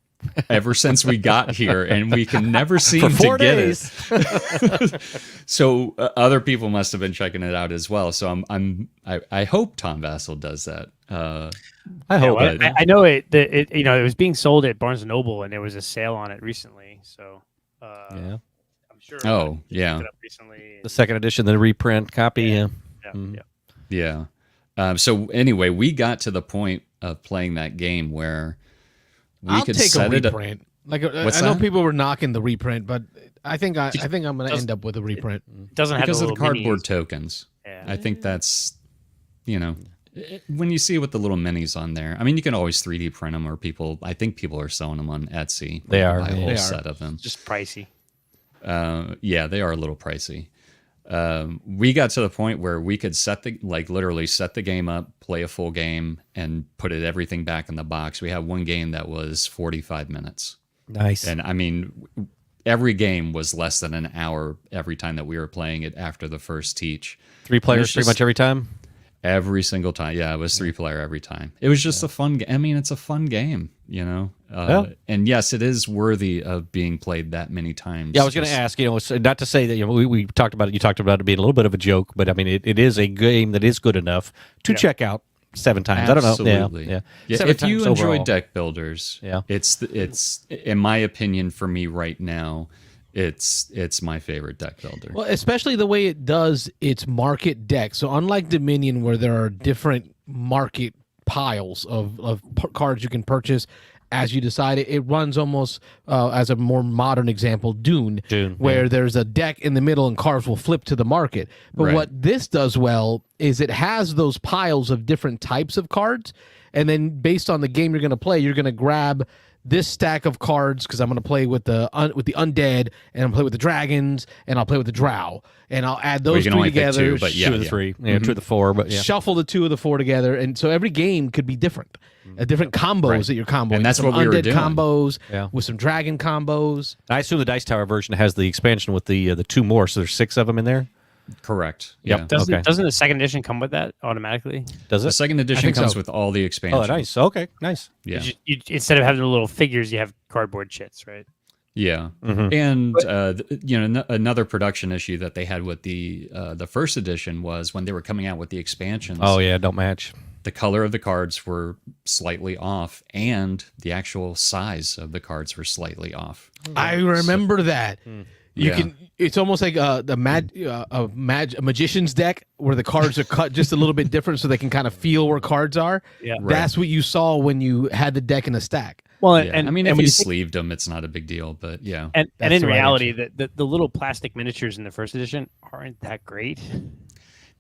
ever since we got here, and we can never seem to get it." So other people must have been checking it out as well. So I hope Tom Vassell does that. I hope. I know it was being sold at Barnes and Noble, and there was a sale on it recently. So I'm sure. Oh yeah. It up recently. The second edition, the reprint copy. Yeah. So anyway, we got to the point of playing that game where we could take set a it up. reprint. Like I know people were knocking the reprint, but I think I'm going to end up with a reprint. It doesn't have because the of the little cardboard minis. tokens. Yeah. I think that's When you see with the little minis on there, I mean, you can always 3D print them, or I think people are selling them on Etsy. They are. Buy a whole They are. set of them. Just pricey. Yeah, they are a little pricey. We got to the point where we could literally set the game up, play a full game, and put everything back in the box. We had one game that was 45 minutes. Nice. And I mean, every game was less than an hour every time that we were playing it after the first teach. 3 players pretty much every time? Every single time. Yeah, it was 3-player every time. It was just a fun game. I mean, it's a fun game, you know? And yes, it is worthy of being played that many times. Yeah, I was going to ask, not to say that, we talked about it, you talked about it being a little bit of a joke, but I mean, it is a game that is good enough to check out 7 times. Absolutely. I don't know. Yeah. Yeah, 7 if you times enjoy overall. deck builders, it's in my opinion, for me right now, it's my favorite deck builder. Well, especially the way it does its market deck. So unlike Dominion, where there are different market piles of cards you can purchase as you decide, it runs almost as a more modern example, Dune, where there's a deck in the middle and cards will flip to the market. But what this does well is it has those piles of different types of cards, and then based on the game you're going to play, you're going to grab this stack of cards because I'm going to play with the undead, and I'm play with the dragons, and I'll play with the drow, and I'll add those 3 together. 2, but 2 of the 3, 2 of the 4, but shuffle the 2 of the 4 together, and so every game could be different. Different combos that you're comboing. And that's some what we were undead doing. Combos Yeah. with some dragon combos. I assume the Dice Tower version has the expansion with the 2 more, so there's 6 of them in there. Correct. Yep. Yeah. Doesn't the second edition come with that automatically? Does The it? second edition think comes so. with all the expansions. Oh, nice. Okay, nice. Yeah. You instead of having the little figures, you have cardboard chits, right? Yeah, and another production issue that they had with the first edition was when they were coming out with the expansions. Oh yeah, don't match. The color of the cards were slightly off, and the actual size of the cards were slightly off. I remember that. You Yeah. can. It's almost like a magician's deck where the cards are cut just a little bit different, so they can kind of feel where cards are. Yeah. That's what you saw when you had the deck in a stack. Well, Yeah. and I mean, and if when you you think- sleeved them, it's not a big deal. But yeah, and That's in the right reality, the little plastic miniatures in the first edition aren't that great.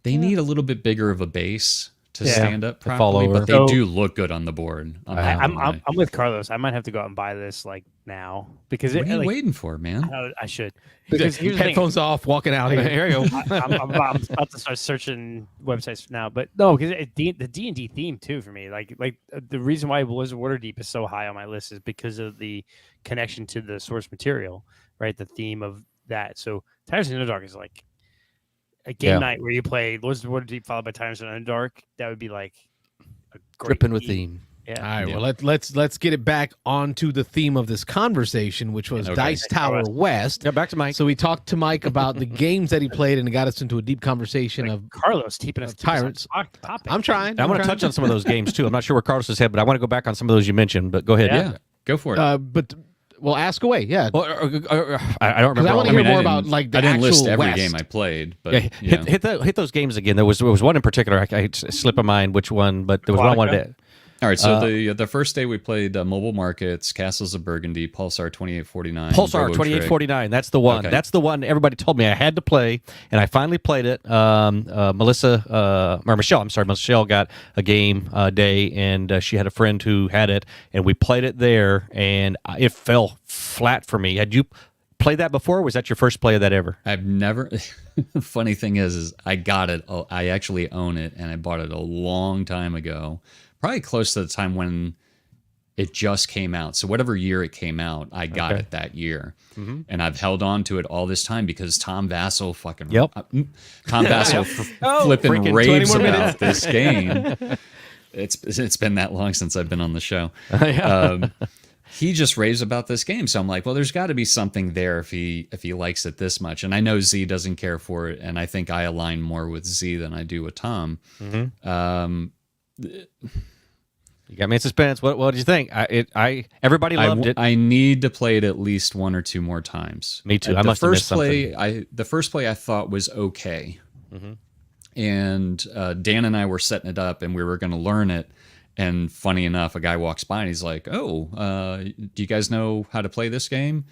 they need a little bit bigger of a base to stand up to fall properly, over. but they So- do look good on the board. I'm with Carlos. I might have to go out and buy this like now because What are you waiting for, man? I should. Because here's the thing. Headphones off, walking out here. Here you go. I'm about to start searching websites now, but no, because the D&D theme too for me, like the reason why Blizzard Waterdeep is so high on my list is because of the connection to the source material, right? The theme of that. So Tyrants in the Underdark is like a game night where you play Blizzard Waterdeep followed by Tyrants in the Underdark. That would be like a great Dripping with theme. Yeah. All right, Yeah. well let's get it back onto the theme of this conversation, which was Okay. Dice Tower West. Yeah, back to Mike. So we talked to Mike about the games that he played, and it got us into a deep conversation of. Carlos keeping us Tyrants. topic. I'm trying. I want to touch on some of those games too. I'm not sure where Carlos is head, but I want to go back on some of those you mentioned. But go ahead. Yeah, go for it. But well, ask away. Yeah, Well, I don't because I remember. want to all hear of them. more about like the I didn't actual list every West. game I played, but Yeah, yeah. hit those games again. There was one in particular. I slip of mind which one, but there was one I wanted to. All right, so the first day we played Mobile Markets, Castles of Burgundy, Pulsar 2849. Pulsar Robo 2849. That's the one. Okay. That's the one everybody told me I had to play, and I finally played it. Michelle got a game day, and she had a friend who had it, and we played it there, and it fell flat for me. Had you played that before? Or was that your first play of that ever? I've never. Funny thing is I got it. I actually own it, and I bought it a long time ago, probably close to the time when it just came out. So whatever year it came out, I got it that year, and I've held on to it all this time because Tom Vassell fucking Tom Vassell flipping freaking raves 20 more about this game. It's been that long since I've been on the show. He just raves about this game, so I'm like, well, there's got to be something there if he likes it this much. And I know Z doesn't care for it, and I think I align more with Z than I do with Tom. You got me in suspense. What did you think? Everybody loved it. I need to play it at least one or two more times. Me too. I must have missed something. The first play I thought was okay, and Dan and I were setting it up, and we were going to learn it. And funny enough, a guy walks by and he's like, "Oh, do you guys know how to play this game?"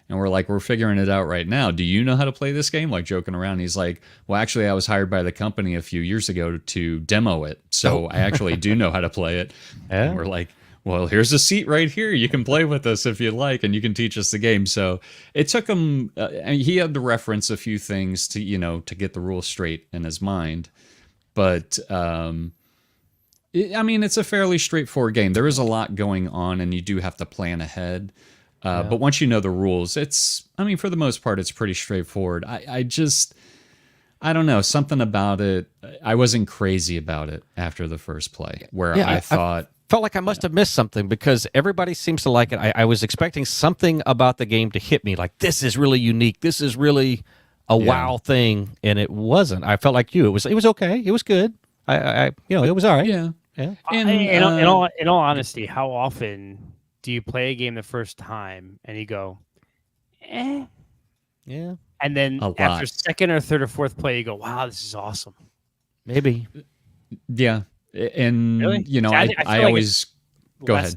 And we're like, we're figuring it out right now. Do you know how to play this game? Like joking around. And he's like, well, actually, I was hired by the company a few years ago to demo it. So I actually do know how to play it. Yeah. And we're like, well, here's a seat right here. You can play with us if you like, and you can teach us the game. So it took him, he had to reference a few things to get the rules straight in his mind. But, it's a fairly straightforward game. There is a lot going on, and you do have to plan ahead. But once you know the rules, for the most part, it's pretty straightforward. I don't know, something about it. I wasn't crazy about it after the first play, where I thought... felt like I must have missed something because everybody seems to like it. I was expecting something about the game to hit me, like this is really unique. This is really a wow thing, and it wasn't. I felt like you. It was okay. It was good. It was all right. Yeah. Yeah. And in all honesty, how often do you play a game the first time and you go, eh? Yeah. And then after second or third or fourth play, you go, wow, this is awesome. Maybe. Yeah. And, really? I always go ahead.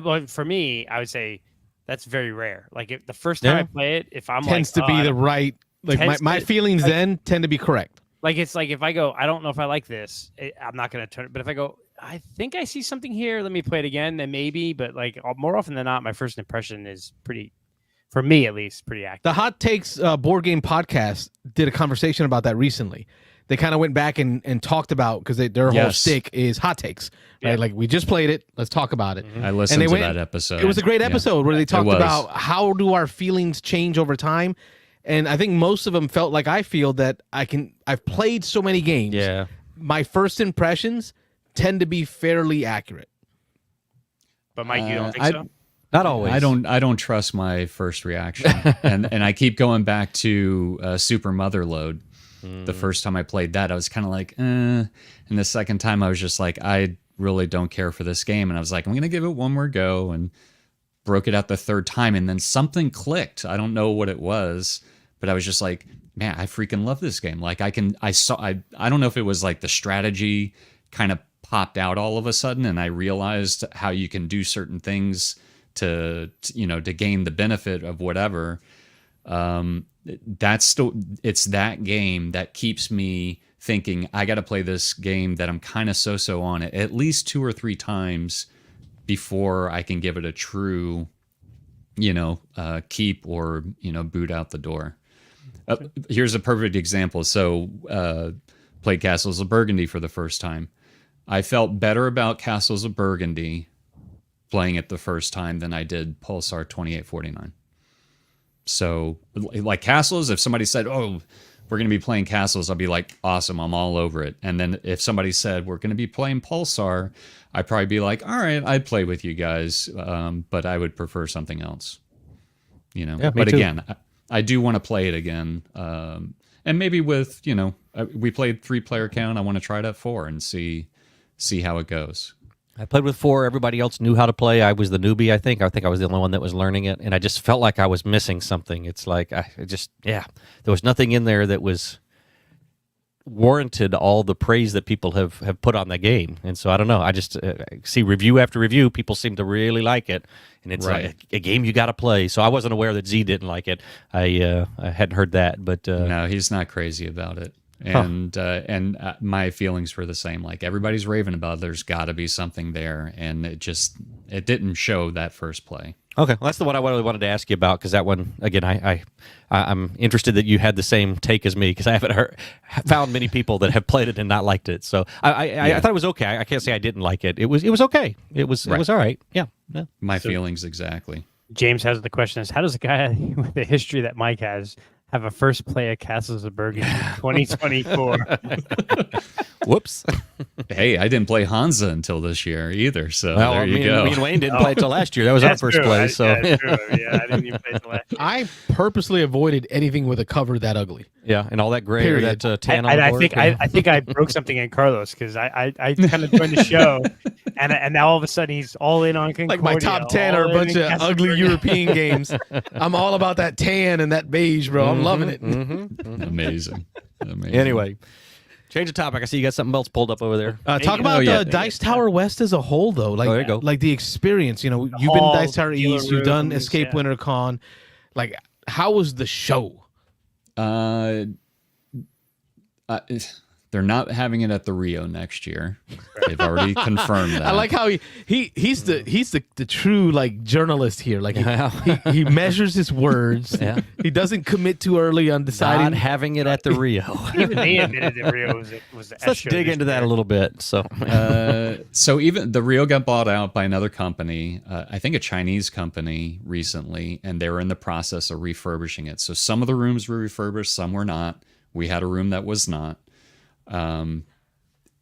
Well, for me, I would say that's very rare. Like if the first time I play it, if I'm tends to be the right, like my feelings then tend to be correct. Like it's like if I go, I don't know if I like this, I'm not going to turn it. But if I go, I think I see something here, let me play it again, then maybe. But like more often than not, my first impression is pretty, for me at least, pretty accurate. The Hot Takes board game podcast did a conversation about that recently. They kind of went back and talked about, because their whole stick is hot takes. Right? Yeah. Like, we just played it. Let's talk about it. Mm-hmm. I listened to that episode. It was a great episode where they talked about how do our feelings change over time. And I think most of them felt like I feel that I've played so many games. Yeah. My first impressions tend to be fairly accurate. But Mike, you don't think so? Not always. I don't trust my first reaction. and I keep going back to Super Motherload. The first time I played that, I was kind of like, And the second time, I was just like, I really don't care for this game. And I was like, I'm going to give it one more go, and broke it out the third time. And then something clicked. I don't know what it was, but I was just like, man, I freaking love this game. Like I don't know if it was like the strategy kind of popped out all of a sudden, and I realized how you can do certain things to gain the benefit of whatever. It's that game that keeps me thinking I got to play this game that I'm kind of so on it at least 2 or 3 times before I can give it a true, keep or, boot out the door. Here's a perfect example. So, played Castles of Burgundy for the first time. I felt better about Castles of Burgundy playing it the first time than I did Pulsar 2849. So, like Castles, if somebody said, oh, we're going to be playing Castles, I'll be like, awesome, I'm all over it. And then if somebody said, we're going to be playing Pulsar, I'd probably be like, all right, I'd play with you guys, but I would prefer something else. Yeah, but again, I do want to play it again. And maybe with, we played 3-player count. I want to try it at 4 and see how it goes. I played with 4. Everybody else knew how to play. I was the newbie, I think. I think I was the only one that was learning it. And I just felt like I was missing something. It's like, there was nothing in there that was warranted all the praise that people have put on the game. And so I don't know. I just see review after review. People seem to really like it. And it's like a game you got to play. So I wasn't aware that Z didn't like it. I hadn't heard that. But no, he's not crazy about it. And my feelings were the same. Like everybody's raving about it. There's got to be something there, and it didn't show that first play. Okay, well, that's the one I really wanted to ask you about, because that one again, I'm interested that you had the same take as me, because I haven't found many people that have played it and not liked it. So I thought it was okay. I can't say I didn't like it. It was okay. It was all right. Yeah. My feelings exactly. James has the question: is how does a guy with the history that Mike has have a first play at Castles of Burgundy 2024? Whoops. Hey, I didn't play Hansa until this year either, so there you go. Me and Wayne didn't play until last year. That was our first play. I didn't even play until last year. I purposely avoided anything with a cover that ugly. Yeah, and all that gray or that tan on the board. I think I broke something in Carlos, because I kind of joined the show, and now all of a sudden he's all in on Concordia. Like my top 10 are a bunch of ugly European games. I'm all about that tan and that beige, bro. I'm loving it. Amazing. Anyway, change the topic. I see you got something else pulled up over there. Talk about Dice Tower West as a whole, though. Like, there you go. Like the experience. You've been to Dice Tower East. You've done Escape Winter Con. Like, how was the show? They're not having it at the Rio next year. They've already confirmed that. I like how he's the true like journalist here. Like he measures his words. Yeah. He doesn't commit too early on deciding. Not having it at the Rio. Even they admitted that Rio was the Let's dig into that a little bit. So, so even the Rio got bought out by another company, I think a Chinese company recently, and they were in the process of refurbishing it. So some of the rooms were refurbished, some were not. We had a room that was not.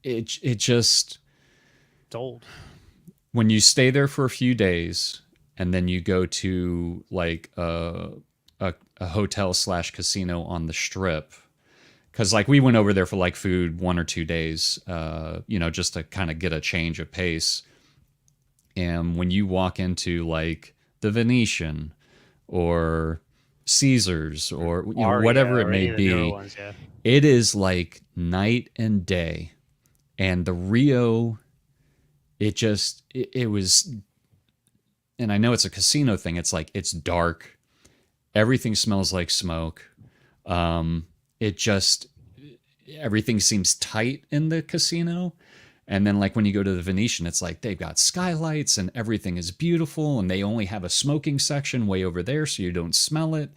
It just, it's old. When you stay there for a few days and then you go to like a hotel / casino on the strip, because like we went over there for like food 1 or 2 days, just to kind of get a change of pace. And when you walk into like the Venetian or Caesars or whatever it may be, it is like night and day. And the Rio, it was, and I know it's a casino thing. It's like, it's dark. Everything smells like smoke. Everything seems tight in the casino. And then like when you go to the Venetian, it's like they've got skylights and everything is beautiful. And they only have a smoking section way over there so you don't smell it.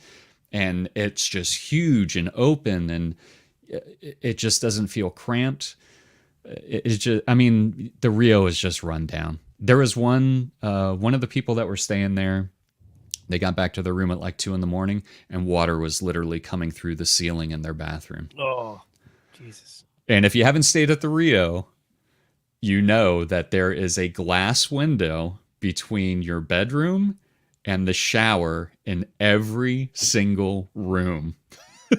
And it's just huge and open, and it just doesn't feel cramped. It's just, I mean, the Rio is just run down. There was one of the people that were staying there. They got back to their room at like 2 a.m, and water was literally coming through the ceiling in their bathroom. Oh, Jesus. And if you haven't stayed at the Rio, you know that there is a glass window between your bedroom and the shower in every single room.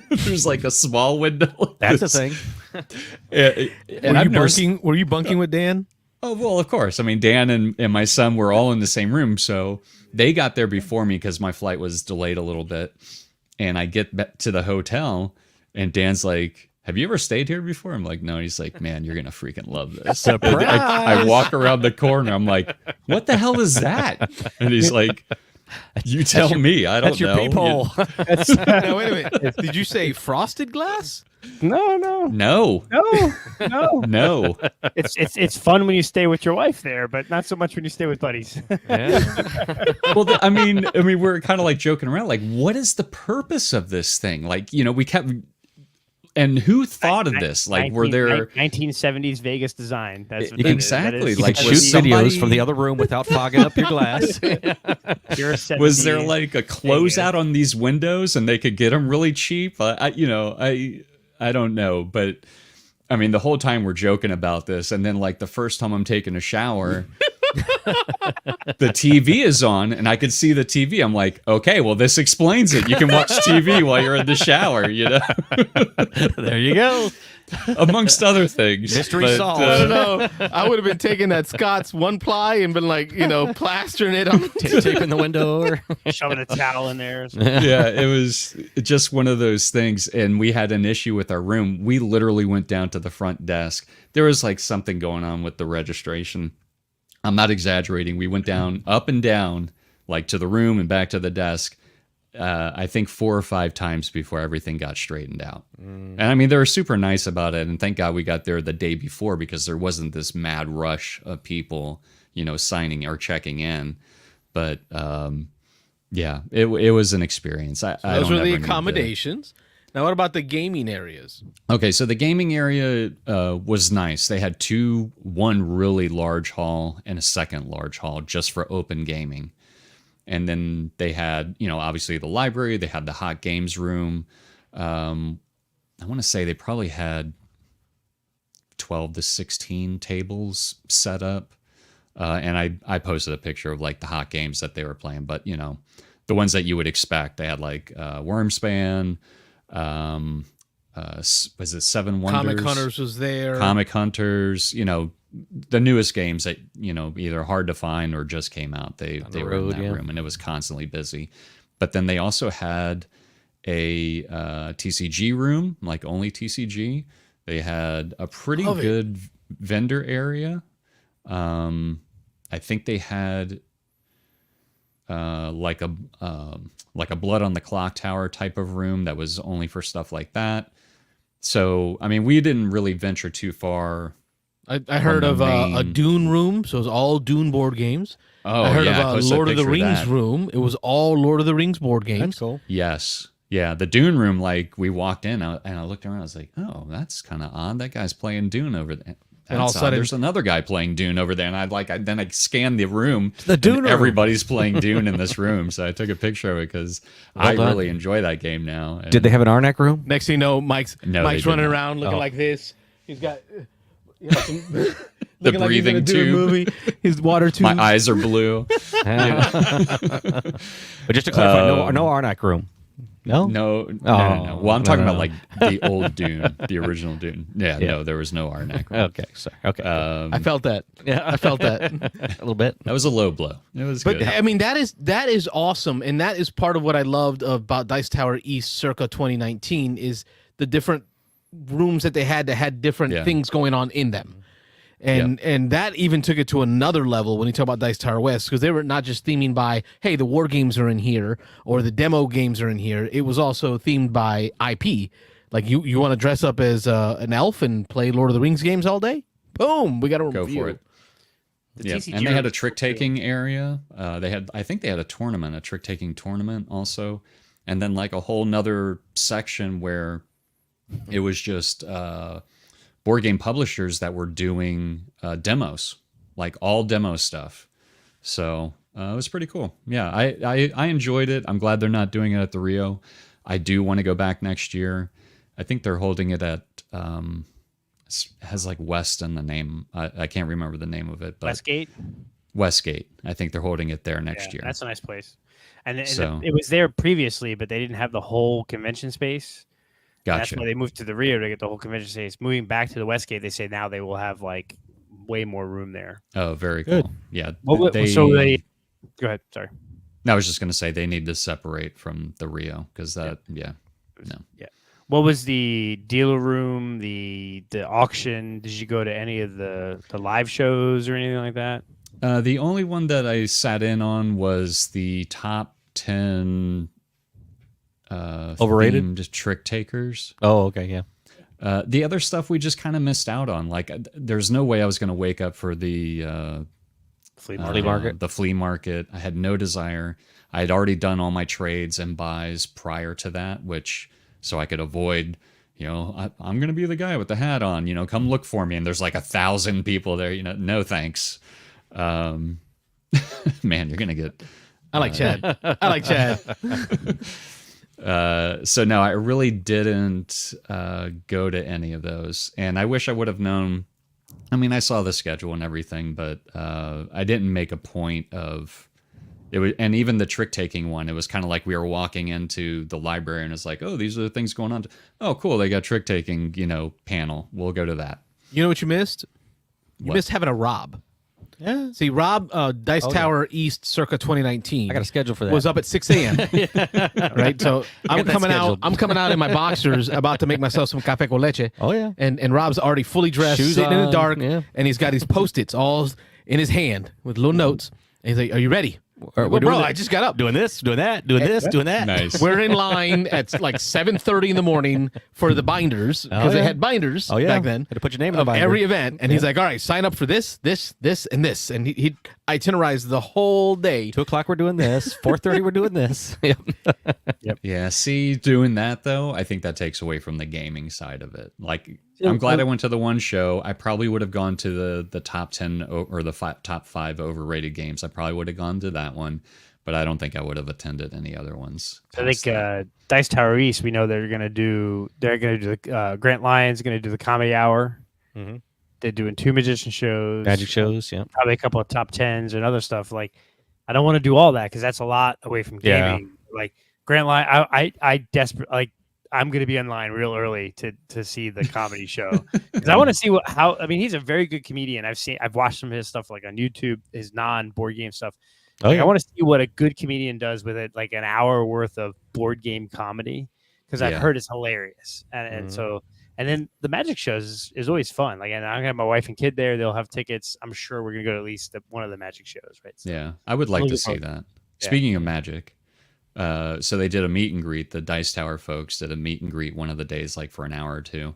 There's like a small window. That's a thing. Were you bunking with Dan? Oh, well, of course. I mean, Dan and my son were all in the same room. So they got there before me because my flight was delayed a little bit. And I get back to the hotel and Dan's like, have you ever stayed here before? I'm like, no. He's like, man, you're going to freaking love this. Surprise! I walk around the corner. I'm like, what the hell is that? And he's like, you tell me. I don't know. That's your peephole. No, wait a minute. Did you say frosted glass? No. No. It's fun when you stay with your wife there, but not so much when you stay with buddies. Yeah. Well, I mean, we're kind of like joking around. Like, what is the purpose of this thing? Like, we kept. And who thought of this? Like, were there 1970s Vegas design? That's what exactly. Like, shoot videos from the other room without fogging up your glass. Was there like a closeout on these windows, and they could get them really cheap? I don't know, but I mean, the whole time we're joking about this, and then like the first time I'm taking a shower. The TV is on and I could see the TV. I'm like, okay, well, this explains it. You can watch TV while you're in the shower, There you go. Amongst other things. Mystery solved. I don't know. I would have been taking that Scott's 1-ply and been like, plastering it on. Taping the window over. Shoving a towel in there. Yeah, it was just one of those things. And we had an issue with our room. We literally went down to the front desk. There was like something going on with the registration. I'm not exaggerating. We went down, up and down, like to the room and back to the desk, I think 4 or 5 times before everything got straightened out. And I mean, they were super nice about it. And thank God we got there the day before because there wasn't this mad rush of people, signing or checking in. But yeah, it was an experience. Those were the accommodations. Now, what about the gaming areas? Okay, so the gaming area was nice. They had one really large hall and a second large hall just for open gaming. And then they had, obviously the library. They had the hot games room. I want to say they probably had 12 to 16 tables set up. And I posted a picture of like the hot games that they were playing. But, the ones that you would expect. They had like Wormspan. Was it 7 Wonders? Comic Hunters was there. Comic Hunters, the newest games that, either hard to find or just came out. They were in that room and it was constantly busy. But then they also had a TCG room, like only TCG. They had a pretty good vendor area. I think they had like a Blood on the Clock Tower type of room that was only for stuff like that. So I mean, we didn't really venture too far. I heard of a Dune room, so it was all Dune board games. Oh, I heard yeah, of a Lord of the Rings room. It was all Lord of the Rings board games. That's cool. Yes. Yeah, the Dune room, like we walked in and I looked around, I was like, oh, that's kind of odd. That guy's playing Dune over there. And all of a sudden, there's another guy playing Dune over there. And then I scanned the room. The Dune room. Everybody's playing Dune in this room. So I took a picture of it because I really enjoy that game now. And Did they have an Arnak room? Next thing you know, Mike's running around looking Oh. like this. He's got the looking like he's breathing gonna do a tube? movie. His water tube. My eyes are blue. But just to clarify, no Arnak room. No? No. Well, I'm talking about like the old Dune, the original Dune. Yeah, no, there was no Arnak room. Okay, sorry. Okay. I felt that. Yeah, I felt that. a little bit. That was a low blow. It was But good. I mean, that is awesome, and that is part of what I loved about Dice Tower East circa 2019 is the different rooms that had different things going on in them. And that even took it to another level when you talk about Dice Tower West, because they were not just theming by, hey, the war games are in here or the demo games are in here. It was also themed by IP. Like you want to dress up as an elf and play Lord of the Rings games all day? Boom, we got to Go for it. Yeah, and they had a trick taking area. I think they had a trick taking tournament also, and then like a whole nother section where it was just board game publishers that were doing demos, like all demo stuff. So it was pretty cool. Yeah, I enjoyed it. I'm glad they're not doing it at the Rio. I do want to go back next year. I think they're holding it at has like West in the name. I can't remember the name of it, but Westgate. I think they're holding it there next year. That's a nice place. And it was there previously, but they didn't have the whole convention space. Gotcha. That's why they moved to the Rio to get the whole convention space. Moving back to the Westgate, they say now they will have like way more room there. Oh, very cool. Yeah. Go ahead. Sorry. No, I was just going to say they need to separate from the Rio because no. What was the dealer room, the auction? Did you go to any of the live shows or anything like that? The only one that I sat in on was the top 10 overrated themed trick takers. Oh, okay, yeah. The other stuff we just kind of missed out on. Like, there's no way I was going to wake up for the flea market. The flea market. I had no desire. I had already done all my trades and buys prior to that, so I could avoid. I'm going to be the guy with the hat on. Come look for me. And there's like 1,000 people there. No thanks. Man, you're going to get. I like Chad. So no, I really didn't go to any of those, and I wish I would have known. I mean, I saw the schedule and everything, but I didn't make a point of it. And even the trick taking one, it was kind of like we were walking into the library, and it's like, oh, these are the things going on. Oh, cool, they got trick taking, panel. We'll go to that. You know what you missed? You missed having a Rob. Yeah. See, Rob, Dice Tower East circa 2019. I got a schedule for that. Was up at 6 a.m. Right? So I'm coming out in my boxers, about to make myself some café con leche. Oh, yeah. And Rob's already fully dressed, Shoes sitting in the on, dark, yeah. and he's got his Post-its all in his hand with little notes. And he's like, "Are you ready?" We're Well, doing bro, it. I just got up. Doing this, doing that, doing this, doing that. Nice. We're in line at like 7:30 in the morning for the binders because they had binders back then. Had to put your name in the Of binder. every event, and he's like, "All right, sign up for this, and this," and he itinerized the whole day. 2:00 we're doing this. 4:30 we're doing this. Yep. Yeah, see, doing that though, I think that takes away from the gaming side of it. Like, I'm glad I went to the one show. I probably would have gone to the top 10 or the top 5 overrated games. I probably would have gone to that one, but I don't think I would have attended any other ones. I think Dice Tower East, we know they're going to do the Grant Lyon's going to do the Comedy Hour. Mm-hmm. They're doing 2 magician shows, Magic shows, yeah. probably a couple of top 10s and other stuff. Like, I don't want to do all that because that's a lot away from gaming. Like Grant Lyon, I desperate like. I'm going to be in line real early to see the comedy show because I want to see he's a very good comedian. I've watched some of his stuff like on YouTube, his non-board game stuff. Oh, yeah. I want to see what a good comedian does with it, like an hour worth of board game comedy, because I've heard it's hilarious. And then the magic shows is always fun. Like, and I'm gonna have my wife and kid there. They'll have tickets. I'm sure we're gonna go to at least one of the magic shows, right? So, yeah, I would like to see that. Speaking of magic, so they did a meet and greet. The Dice Tower folks did a meet and greet one of the days, like for an hour or two.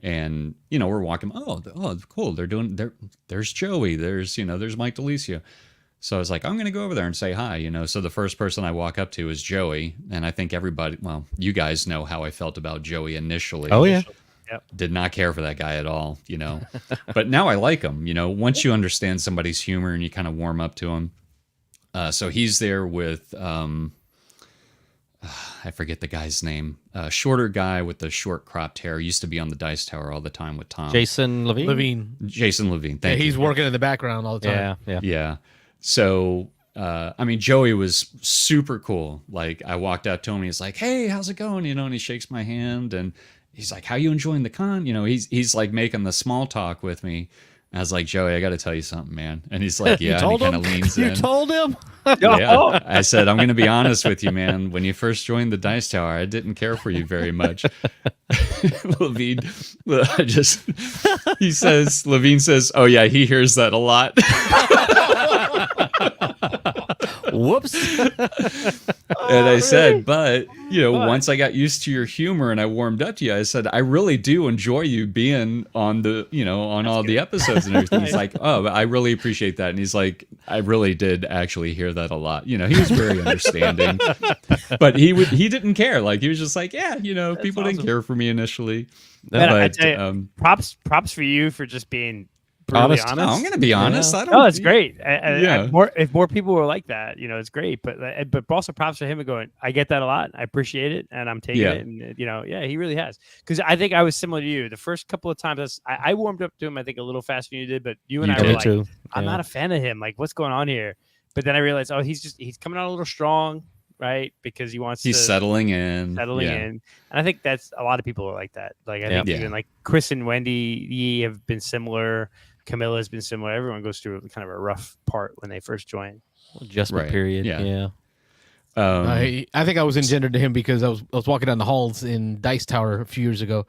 And, we're walking, oh, cool. There's Joey. There's Mike DeLisio. So I was like, I'm going to go over there and say hi, So the first person I walk up to is Joey. And I think everybody, well, you guys know how I felt about Joey initially. Oh, yeah. Yep. Did not care for that guy at all, But now I like him, Once you understand somebody's humor and you kind of warm up to him. So he's there with, I forget the guy's name. Shorter guy with the short cropped hair. Used to be on the Dice Tower all the time with Tom. Jason Levine. Jason Levine. Thank you. He's working in the background all the time. Yeah. So, Joey was super cool. Like, I walked up to him and he's like, hey, how's it going? And he shakes my hand and he's like, how you enjoying the con? He's like making the small talk with me. I was like, Joey, I got to tell you something, man. And he's like, yeah. And he kind of leans in. You told him? Yeah. I said, I'm going to be honest with you, man. When you first joined the Dice Tower, I didn't care for you very much. Levine says, oh yeah, he hears that a lot. Whoops. And I said, but, once I got used to your humor and I warmed up to you, I said, I really do enjoy you being on the, on all the episodes and everything. He's like, oh, I really appreciate that. And he's like, I really did actually hear that a lot. He was very understanding, but he didn't care. Like, he was just like, yeah, people didn't care for me initially. Man, But I tell you, props for you for just being brutally honest. No, I'm going to be honest. Yeah. I don't. Oh, it's great. Yeah. If more people were like that, it's great. But also props for him and going, I get that a lot. I appreciate it, and I'm taking it. And he really has. Because I think I was similar to you. The first couple of times I warmed up to him, I think a little faster than you did. But you and I were like, too. I'm not a fan of him. Like, what's going on here? But then I realized, he's coming out a little strong, right? Because he's settling in. And I think that's a lot of people are like that. Like, I think even like Chris and Wendy have been similar. Camilla has been similar. Everyone goes through kind of a rough part when they first join. Adjustment period. Yeah. I think I was engendered to him because I was walking down the halls in Dice Tower a few years ago,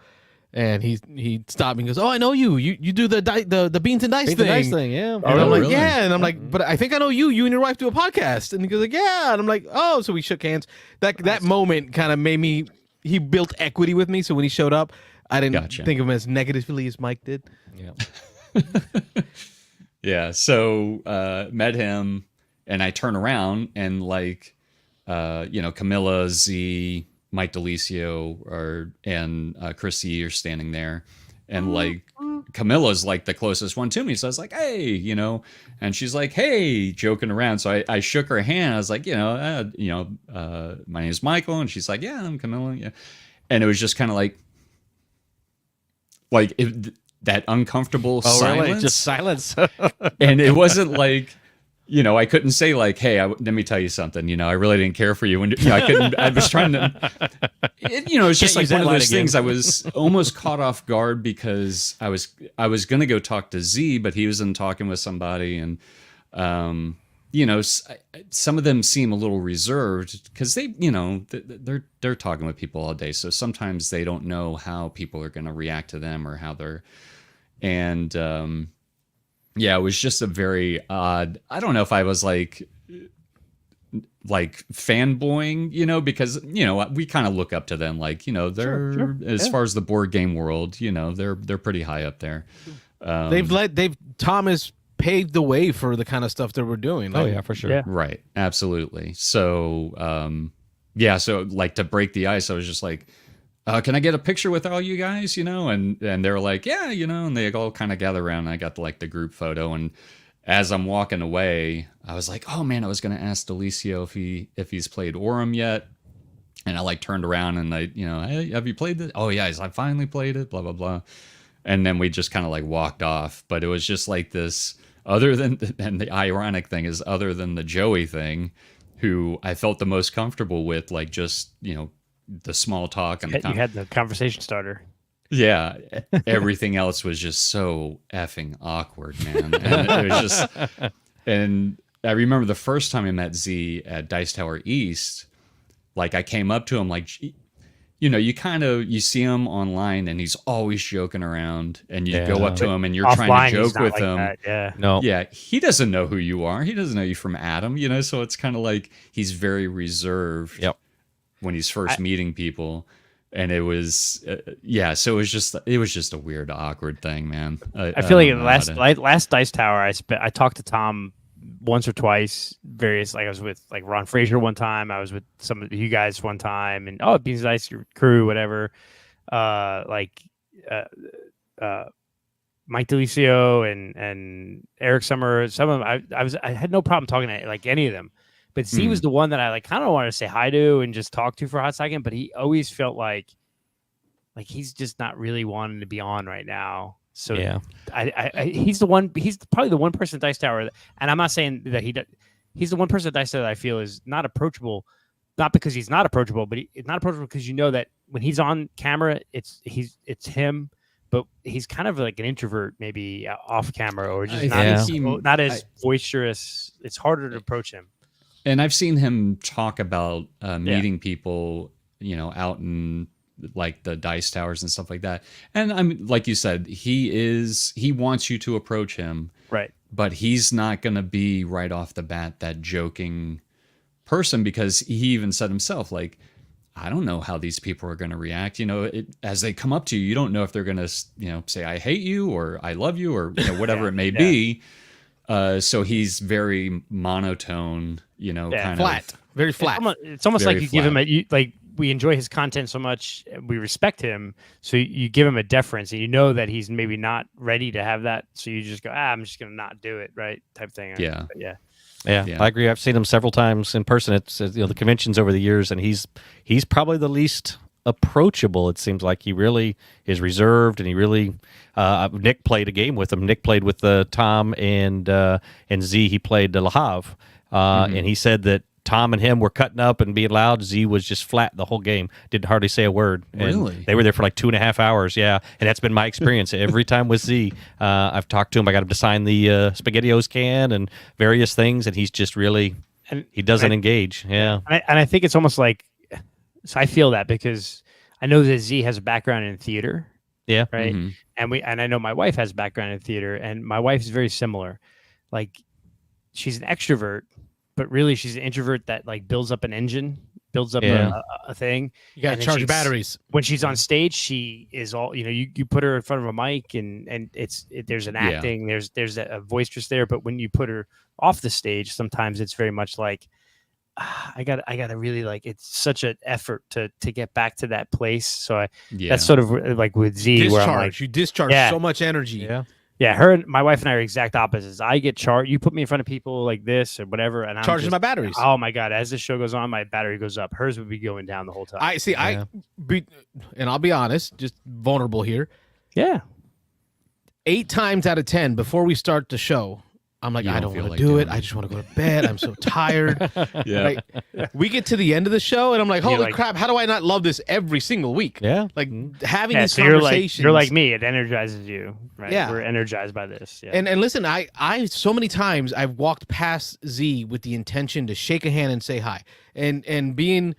and he stopped me and goes, "Oh, I know you. You do the beans and dice thing." Yeah. And I'm like, really? "Yeah," and I'm like, "But I think I know you. You and your wife do a podcast." And he goes like, "Yeah," and I'm like, "Oh," so we shook hands. That moment kind of made me. He built equity with me, so when he showed up, I didn't think of him as negatively as Mike did. Yeah. Yeah. So met him, and I turn around and like, Camilla, Z, Mike DeLisio, and Chrissy are standing there, and like Camilla's like the closest one to me. So I was like, hey, and she's like, hey, joking around. So I shook her hand. I was like, my name is Michael, and she's like, yeah, I'm Camilla. Yeah, and it was just kind of like that uncomfortable silence. Really? Just silence. And it wasn't like, I couldn't say like, hey, let me tell you something. I really didn't care for you. And I couldn't, I was trying to, it's just like one of those things. I was almost caught off guard because I was going to go talk to Z, but he was in talking with somebody. And, some of them seem a little reserved because they're talking with people all day. So sometimes they don't know how people are going to react to them or how they're, and, it was just a very odd. I don't know if I was like fanboying, because we kind of look up to them, like they're as far as the board game world, they're pretty high up there. Thomas paved the way for the kind of stuff that we're doing. Oh yeah, for sure. Yeah. Right, absolutely. So so like to break the ice, I was just like, can I get a picture with all you guys, and they were like, yeah, and they all kind of gather around, and I got like the group photo. And as I'm walking away, I was like, oh man, I was going to ask DeLisio if he's played Orem yet. And I like turned around and hey, have you played this? Oh yeah, I finally played it, blah, blah, blah. And then we just kind of like walked off, but it was just like this, and the ironic thing is, other than the Joey thing, who I felt the most comfortable with, like just, the small talk and you had the conversation starter. Yeah, everything else was just so effing awkward, man. And it was just, and I remember the first time I met Z at Dice Tower East, like I came up to him like, you see him online and he's always joking around, and you go up to him and you're Offline, trying to he's joke not with like him. that, yeah. No. Yeah, he doesn't know who you are. He doesn't know you from Adam, so it's kind of like he's very reserved when he's first meeting people. And it was, so it was just a weird, awkward thing, man. I feel like last Dice Tower, I talked to Tom once or twice. I was with like Ron Frazier one time. I was with some of you guys one time, and Beans Dice crew, whatever. Mike Delisio and Eric Summer. Some of them, I had no problem talking to like any of them. But Z was the one that I like kind of wanted to say hi to and just talk to for a hot second. But he always felt like he's just not really wanting to be on right now. So he's probably the one person at Dice Tower, and I'm not saying that he's the one person at Dice Tower that I feel is not approachable, not because he's not approachable, but he's not approachable because that when he's on camera, it's him, but he's kind of like an introvert, maybe off camera, or just not as boisterous. It's harder to approach him. And I've seen him talk about meeting people, out in like the Dice Towers and stuff like that. And I'm like you said, he wants you to approach him, right? But he's not going to be right off the bat that joking person, because he even said himself, like, I don't know how these people are going to react. As they come up to you, you don't know if they're going to, say I hate you or I love you or whatever it may be. So he's very monotone, kind of flat, very flat. It's almost like you give him we enjoy his content so much, we respect him, so you give him a deference, and you know that he's maybe not ready to have that, so you just go, I'm just gonna not do it, right? Type thing. Yeah. I agree. I've seen him several times in person. It's the conventions over the years, and he's probably the least approachable. It seems like he really is reserved, and he really Nick played a game with him. Nick played with Tom and Z. He played Le Havre, and he said that Tom and him were cutting up and being loud. Z was just flat the whole game, didn't hardly say a word. And really? They were there for like 2.5 hours. Yeah, and that's been my experience every time with Z. I've talked to him. I got him to sign the SpaghettiOs can and various things, and he's just really he doesn't engage. Yeah, and I think it's almost like, so I feel that because I know that Z has a background in theater. Yeah. Right. Mm-hmm. And I know my wife has a background in theater, and my wife is very similar. Like, she's an extrovert, but really she's an introvert that like builds up an engine, builds up a thing. You got to charge batteries. When she's on stage, she is all, you put her in front of a mic and there's an acting, there's a voice there. But when you put her off the stage, sometimes it's very much like, I gotta really, like, it's such an effort to get back to that place. So that's sort of like with Z, where I'm like, you discharge so much energy. Yeah, her and my wife and I are exact opposites. I get charged. You put me in front of people like this or whatever, and I'm charging my batteries. Oh my god! As the show goes on, my battery goes up. Hers would be going down the whole time. And I'll be honest, just vulnerable here. Yeah. 8 times out of 10, before we start the show, I'm like, I don't want to do it. I just want to go to bed. I'm so tired. Yeah. We get to the end of the show, and I'm like, holy crap, how do I not love this every single week? Yeah. Like, having these so conversations. You're like me. It energizes you, right? Yeah. We're energized by this. Yeah. And listen, I so many times I've walked past Z with the intention to shake a hand and say hi. And being,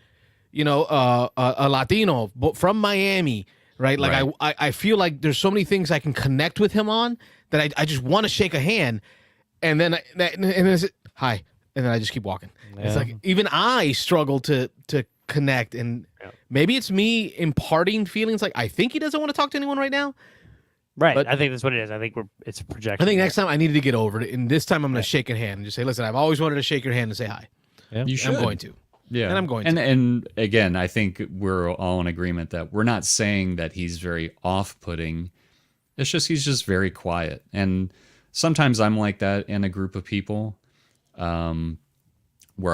a Latino from Miami, right? Like, I feel like there's so many things I can connect with him on that I just want to shake a hand. And then it's hi, and then I just keep walking. Yeah. It's like even I struggle to connect, and maybe it's me imparting feelings like I think he doesn't want to talk to anyone right now. Right, but I think that's what it is. I think it's a projection. I think next time I needed to get over it, and this time I'm going to shake a hand and just say, "Listen, I've always wanted to shake your hand and say hi." Yeah. You should. I'm going to. Yeah, and I'm going to. And again, I think we're all in agreement that we're not saying that he's very off-putting. It's just he's just very quiet. And sometimes I'm like that in a group of people, where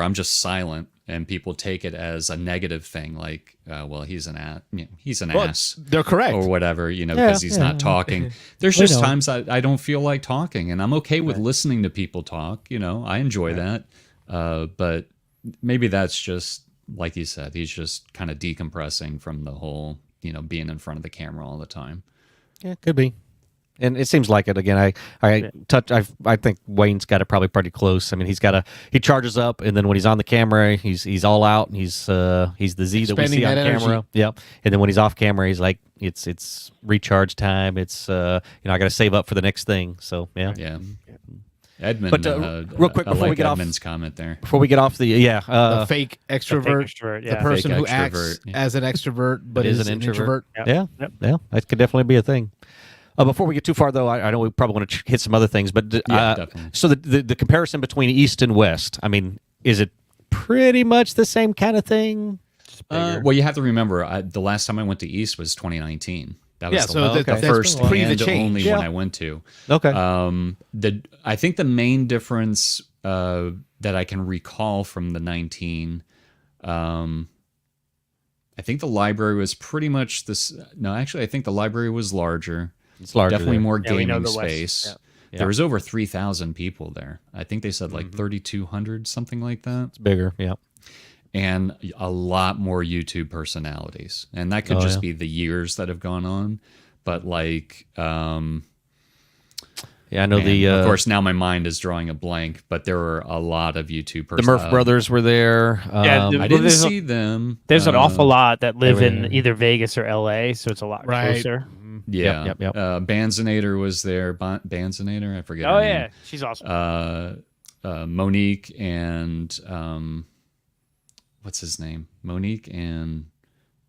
I'm just silent, and people take it as a negative thing, like, well, he's an ass. They're correct, or whatever, because he's not talking. There's just times I don't feel like talking, and I'm okay with listening to people talk. I enjoy that, but maybe that's just like you said. He's just kind of decompressing from the whole, being in front of the camera all the time. Yeah, could be. And it seems like it again. I think Wayne's got it probably pretty close. I mean, he charges up, and then when he's on the camera, he's all out, and he's the Z that we see on camera. Yeah. And then when he's off camera, he's like, it's recharge time. It's I got to save up for the next thing. So yeah. Yeah. Edmund, but real quick before we get Edmund's comment there. Before we get off the fake extrovert, yeah. the person who acts as an extrovert but is an introvert. Yeah, that could definitely be a thing. Before we get too far, though, I know we probably want to hit some other things, but so the comparison between East and West, I mean, is it pretty much the same kind of thing? Well, you have to remember, the last time I went to East was 2019. That was the first and only one I went to. Okay. I think the main difference that I can recall from the 19, I think the library was pretty much this. No, actually, I think the library was larger. It's larger. Definitely more gaming space. Yeah. There was over 3,000 people there. I think they said like 3,200, something like that. It's bigger, yeah. And a lot more YouTube personalities. And that could just be the years that have gone on. But like... I know of course, now my mind is drawing a blank, but there were a lot of YouTube personalities. The Murph brothers were there. I didn't see them. There's an awful lot that live in either Vegas or LA, so it's a lot closer. Yeah. Yep. Banzinator was there. Banzinator? I forget her name. She's awesome. Monique and... what's his name? Monique and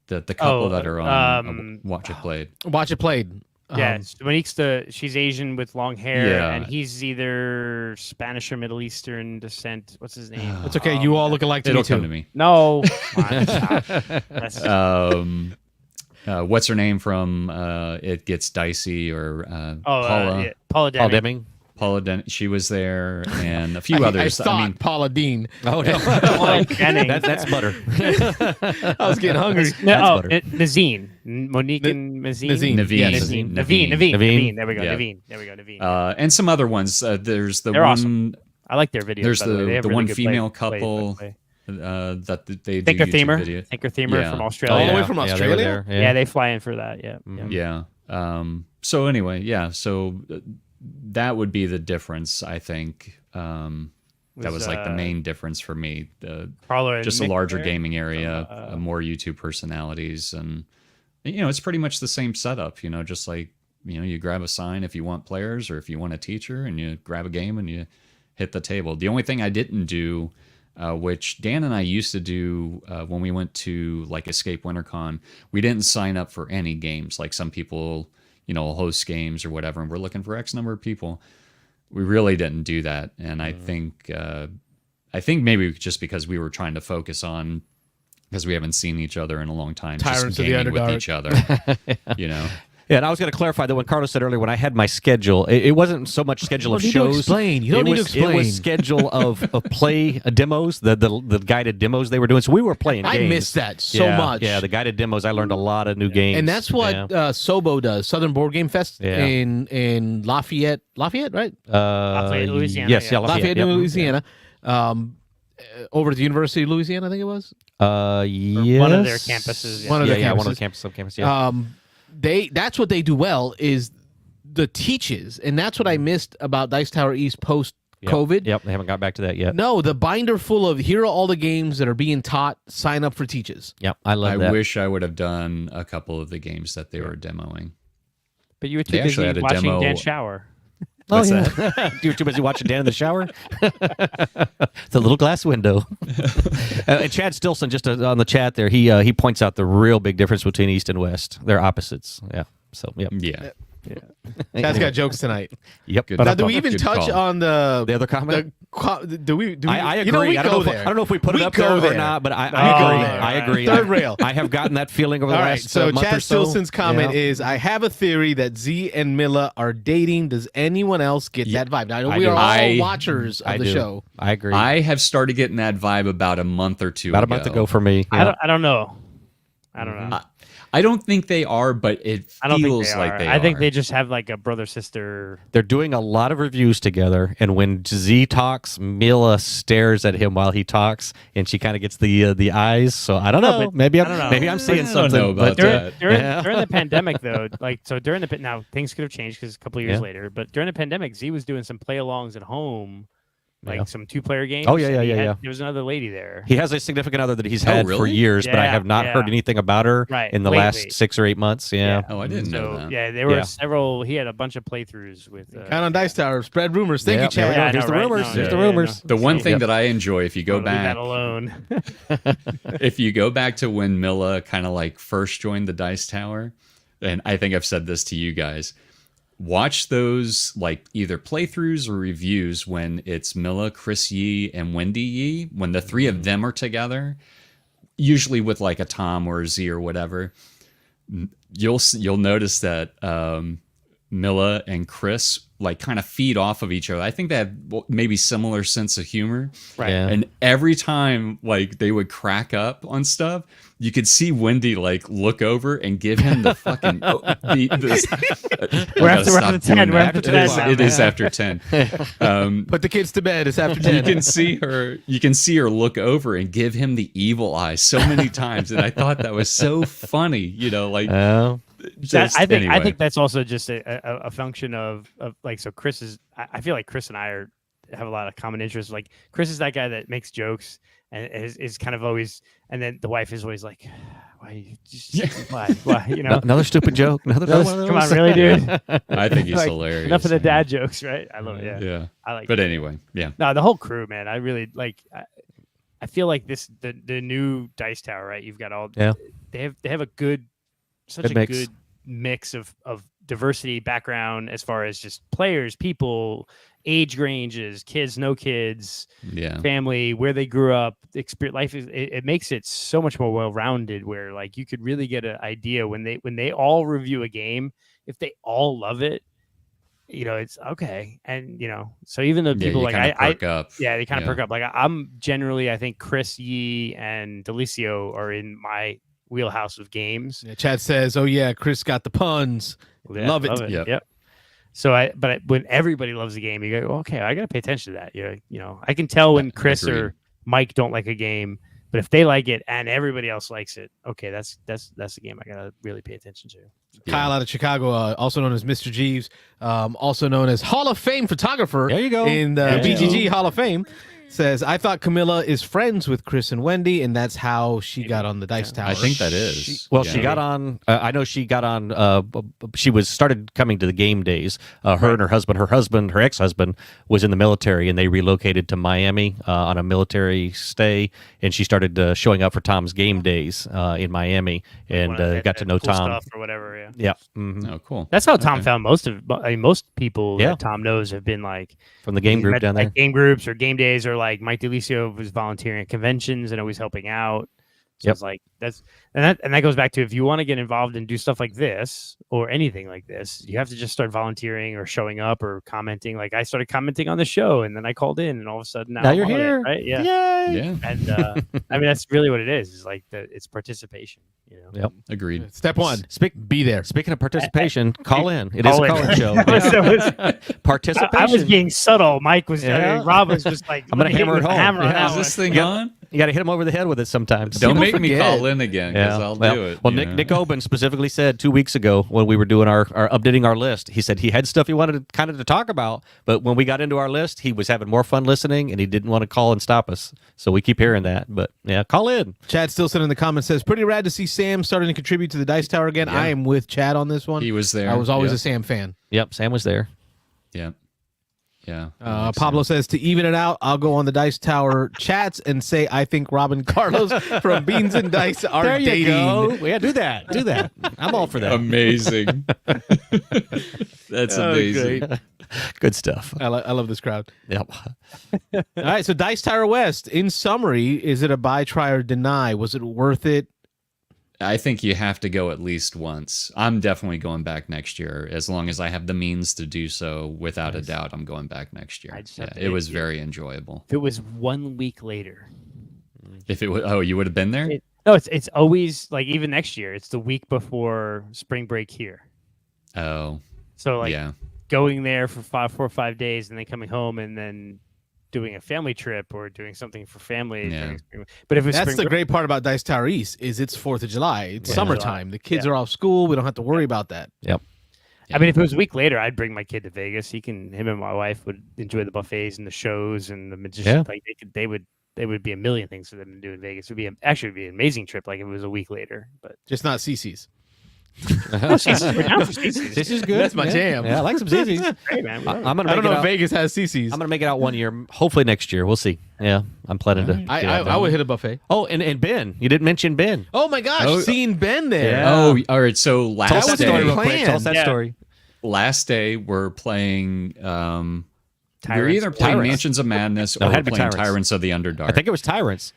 the couple that are on Watch It Played. Watch It Played. Yeah, Monique's she's Asian with long hair, and he's either Spanish or Middle Eastern descent. What's his name? It's okay. You all look alike to me, too. It'll come to me. No. What's her name from It Gets Dicey or Paula Deming? Paula Denning, she was there, and a few others. I thought Paula Dean. Oh, no. That's butter. I was getting hungry. Nazine. Monique and Nazine. Naveen. There we go. Naveen. And some other ones. There's the They're one. Awesome. I like their videos. There's the one good female couple that they Tinker do Themer. YouTube videos. Tinker Themer from Australia. All the way from Australia? Yeah, they fly in for that. Yeah. Yeah. So anyway, so that would be the difference, I think. That was like the main difference for me. Just a larger gaming area, more YouTube personalities, and it's pretty much the same setup. Just like you grab a sign if you want players or if you want a teacher, and you grab a game and you hit the table. The only thing I didn't do, which Dan and I used to do when we went to like Escape WinterCon, we didn't sign up for any games like some people. Host games or whatever, and we're looking for X number of people. We really didn't do that, and I think maybe just because we were trying to focus on, because we haven't seen each other in a long time, Tyrants just gaming with each other. Yeah, and I was going to clarify that when Carlos said earlier, when I had my schedule, it wasn't so much schedule of shows. You don't need to explain. It was schedule of play demos, the guided demos they were doing. So we were playing games. I missed that so much. Yeah, the guided demos. I learned a lot of new games. And that's what Sobo does, Southern Board Game Fest in Lafayette, right? Lafayette, Louisiana. Yes, Lafayette, Louisiana. Over at the University of Louisiana, I think it was. Yes. One of their campuses. One of their campuses. One of the sub-campuses, yeah. That's what they do well is the teaches, and that's what I missed about Dice Tower East post COVID. Yep, they haven't got back to that yet. No, the binder full of here are all the games that are being taught. Sign up for teaches. Yep, I love that. I wish I would have done a couple of the games that they were demoing. But you were too busy watching Dan shower. What's that? You were too busy watching Dan in the shower? The little glass window. And Chad Stilson, just on the chat there, he points out the real big difference between East and West. They're opposites. Yeah. So, yep. Yeah. Chad's got jokes tonight. Yep. Now, do we even touch on the other comment? Do we? I agree. I don't know if we put it up there or not, but I agree. I agree. Third rail. I have gotten that feeling over the last month or so. Chad Stilson's comment is, I have a theory that Z and Mila are dating. Does anyone else get that vibe? Now, I know we are all watchers of the show. I agree. I have started getting that vibe about a month or two ago. About a month ago for me. I don't know. I don't think they are, but it I don't think feels they like are. they I are. think they just have like a brother sister. They're doing a lot of reviews together, and when Z talks, Mila stares at him while he talks, and she kind of gets the eyes. So I don't know. but Maybe I don't know. maybe I'm seeing I don't something. know about but that. During the pandemic, though, like so during the now things could have changed because a couple of years later. But during the pandemic, Z was doing some play-alongs at home, like some 2-player games. Oh, yeah. There was another lady there. He has a significant other that he's had for really? years, but I Yeah, have not heard anything about her in the lately. last 6 or 8 months. Yeah. Oh, I didn't know that. Yeah, there were several. He had a bunch of playthroughs with. Count on Dice Tower. Spread rumors. Thank you, There we Chad. go. I Here's know, the right? rumors. No, Here's yeah, the yeah, rumors. The one thing that I enjoy, if you go Leave that back, alone. if you go back to when Mila kind of like first joined the Dice Tower, and I think I've said this to you guys, watch those like either playthroughs or reviews when it's Mila, Chris Yee, and Wendy Yee, when the three of them are together, usually with like a Tom or a Z or whatever. You'll notice that Mila and Chris like kind of feed off of each other. I think they have maybe similar sense of humor. Right. Yeah. And every time like they would crack up on stuff, you could see Wendy like look over and give him the fucking We're after 10. We're after 10 now, It is man. after 10. Put the kids to bed. It's after 10. You can see her look over and give him the evil eye so many times, and I thought that was so funny. You know, like I think anyway. that's also just a function of like, so Chris is. I feel like Chris and I have a lot of common interests. Like Chris is that guy that makes jokes and is kind of always, and then the wife is always like, why, you know, Another stupid joke. Another come on, really, dude. I think he's Like, hilarious. Enough of the man. dad jokes, right? I love it. Yeah, Yeah. I like. But it. anyway, yeah. No, the whole crew, man. I really like. I feel like the new Dice Tower, right? You've got all. Yeah. They have a such Good a mix. good mix of diversity, background, as far as just players, people, age ranges, kids, no kids, Yeah. family, where they grew up, experience life. It makes it so much more well rounded. Where like you could really get an idea when they all review a game, if they all love it. You know, it's okay. And, you know, so even the people like I perk up. yeah, they kind of perk up. Like I'm generally, I think Chris Yee and Delicio are in my wheelhouse of games. Yeah, Chad says, "Oh yeah, Chris got the puns. Yeah, Love it." Yep. So when everybody loves a game, you go, okay, I got to pay attention to that. You know, I can tell when Chris Agreed. or Mike don't like a game, but if they like it and everybody else likes it, okay, that's the game I got to really pay attention to. Kyle out of Chicago, also known as Mr. Jeeves, also known as Hall of Fame photographer. There you go. In the Yeah. BGG Hall of Fame, says, "I thought Camilla is friends with Chris and Wendy, and that's how she got on the Dice Tower." I think that is. She got on. I know she got on. She started coming to the game days. Her and her husband, her ex-husband, was in the military, and they relocated to Miami on a military stay. And she started showing up for Tom's game days in Miami, and got to know cool Tom. stuff or whatever. Yeah. Yeah, mhm. Oh, cool. That's how Tom found most people Yeah. that Tom knows have been like From the game group met, down there. like game groups or game days, or like Mike Delicio was volunteering at conventions and always helping out. So it's like that goes back to, if you want to get involved and do stuff like this or anything like this, you have to just start volunteering or showing up or commenting. Like I started commenting on the show, and then I called in, and all of a sudden now you're I'm on it, here. right? Yeah. Yay! Yeah. And I mean that's really what it is. Is like it's participation. You know. Yep. Agreed. Step one: be there. Speaking of participation, call in. It is Call a in. call-in show. I Participation. was being subtle. Mike was. Yeah. Rob was just like, I'm gonna hammer it home. Hammer on Yeah. that Is one. this thing Yeah. on? You got to hit him over the head with it sometimes. Don't People make me forget. call in again, because I'll do it. Well, you know? Nick Oben specifically said 2 weeks ago when we were doing our updating our list, he said he had stuff he wanted to kind of to talk about, but when we got into our list, he was having more fun listening, and he didn't want to call and stop us. So we keep hearing that. But yeah, call in. Chad Stilson in the comments says, "Pretty rad to see Sam starting to contribute to the Dice Tower again." Yeah. I am with Chad on this one. He was there. I was always Yeah. a Sam fan. Yep, Sam was there. Yeah. Yeah. Pablo says, "To even it out, I'll go on the Dice Tower chats and say I think Rob and Carlos from Beans and Dice are There you dating." go. Yeah, do that. Do that. I'm all for that. Amazing. That's amazing. great. Good stuff. I love this crowd. Yep. All right, so Dice Tower West. In summary, is it a buy, try, or deny? Was it worth it? I think you have to go at least once. I'm definitely going back next year, as long as I have the means to do so. Without a doubt, I'm going back next year. I just Yeah, have to- it was very enjoyable. If it was 1 week later. If it was, you would have been there. No, it's always like even next year. It's the week before spring break here. Oh, So like yeah. going there for 4 or 5 days and then coming home and then doing a family trip or doing something for family. Yeah. But if it's That's spring the break, great part about Dice Tower East is it's 4th of July. It's Yeah. summertime. The kids are off school. We don't have to worry about that. I mean, if it was a week later, I'd bring my kid to Vegas. Him and my wife would enjoy the buffets and the shows and the magician. Yeah. Like they would be a million things for them to do in Vegas. It would be actually be an amazing trip. Like if it was a week later, but Just not CC's. we're down for CC's. This is good. That's my jam. Yeah, I like some CC's. Great, man. I'm gonna I make don't it know if out. Vegas has CC's. I'm gonna make it out one year. Hopefully next year. We'll see. Yeah, I'm planning to. I would hit a buffet. Oh, and Ben, you didn't mention Ben. Oh my gosh, Oh, seen Ben there. Yeah. Oh, all right. So Tell last us that story day, real quick. Tell us that Yeah. story. last day we're playing. We were Tyrants. either playing Tyrants. Mansions of Madness No, or it we're had to be playing Tyrants. Tyrants of the Underdark. I think it was Tyrants.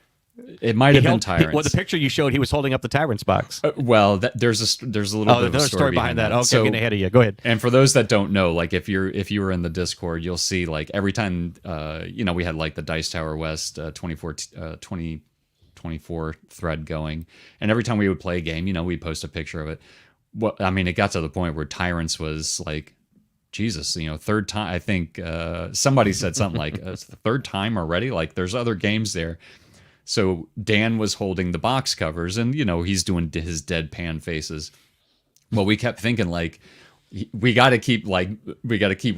it might have been Tyrants. Well, the picture you showed, he was holding up the Tyrants box. Well, there's a little bit of a there's story behind that. Okay, So, I'm getting ahead of you. Go ahead. and for those that don't know, like if you were in the Discord, you'll see like every time we had like the Dice Tower West 2024 thread going, and every time we would play a game, we'd post a picture of it. Well, I mean, it got to the point where Tyrants was like, Jesus, third time. I think somebody said something like, it's the third time already. Like there's other games there. So Dan was holding the box covers and, he's doing his deadpan faces. Well, we kept thinking like, we got to keep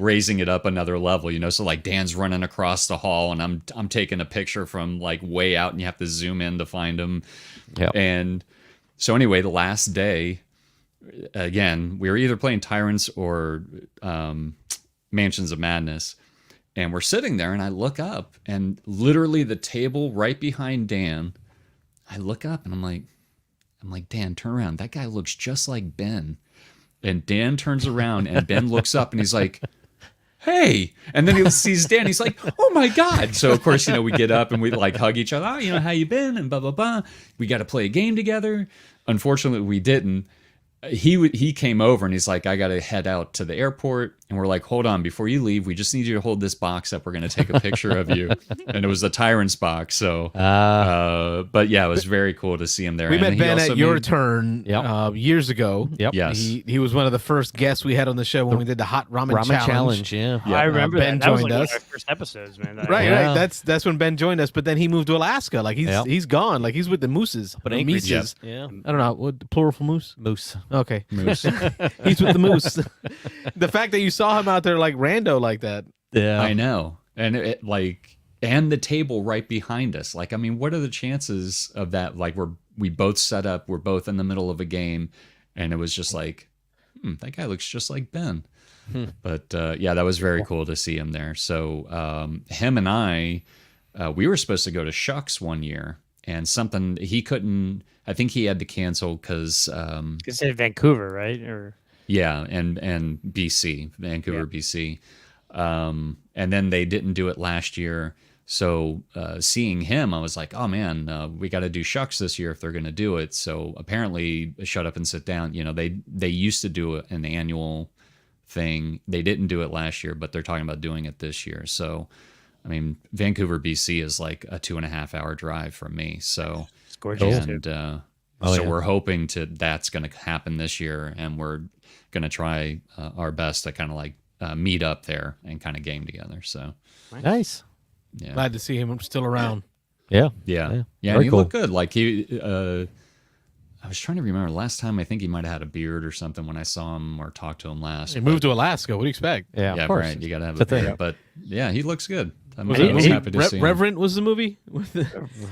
raising it up another level, So like Dan's running across the hall and I'm taking a picture from like way out and you have to zoom in to find him. Yeah. And so anyway, the last day, again, we were either playing Tyrants or Mansions of Madness. And we're sitting there and I look up and literally the table right behind Dan, I look up and I'm like, Dan, turn around. That guy looks just like Ben. And Dan turns around and Ben looks up and he's like, hey. And then he sees Dan. He's like, oh my God. So of course, we get up and we like hug each other. Oh, how you been? And blah, blah, blah. We got to play a game together. Unfortunately, we didn't. He came over and he's like, I got to head out to the airport. And we're like, hold on, before you leave, we just need you to hold this box up. We're going to take a picture of you. And it was the Tyrants box. So, but yeah, it was very cool to see him there. We And met he Ben also at your made- turn years ago. Yep. Yes. He was one of the first guests we had on the show when we did the hot ramen challenge. Yeah. Yeah. I remember Ben that. That was joined like one us. of our first episodes, man. Right, Yeah. right. That's when Ben joined us. But then he moved to Alaska. Like he's gone. Like he's with the mooses. But Or Anchorage, Mises. yeah. I don't know what plural for moose. Moose. Okay, Moose. he's with the moose. The fact that you saw him out there like rando like that. Yeah. I know. And and the table right behind us. Like, I mean, what are the chances of that? Like we both set up, we're both in the middle of a game, and it was just like, that guy looks just like Ben. But yeah, that was very cool to see him there. So him and I, we were supposed to go to Shucks one year, and something he couldn't. I think he had to cancel because It's in Vancouver, right? Or yeah, and BC, Vancouver, BC. And then they didn't do it last year. So seeing him, I was like, oh man, we got to do Shucks this year if they're going to do it. So apparently, Shut Up and Sit Down, they used to do an annual thing. They didn't do it last year, but they're talking about doing it this year. So, I mean, Vancouver, BC is like a 2.5-hour drive from me. So it's gorgeous. and too. we're hoping that's going to happen this year, and we're going to try our best to kind of like meet up there and kind of game together. So Nice. yeah, Glad to see him still around. Yeah. yeah, Yeah. and Very he cool. looked good. Like he, I was trying to remember last time. I think he might have had a beard or something when I saw him or talked to him last. He moved to Alaska. What do you expect? Yeah. Yeah, Of course. right. You got to have It's a a thing. beard, but yeah, he looks good. I Was was it- happy to see him. Reverend was the movie with the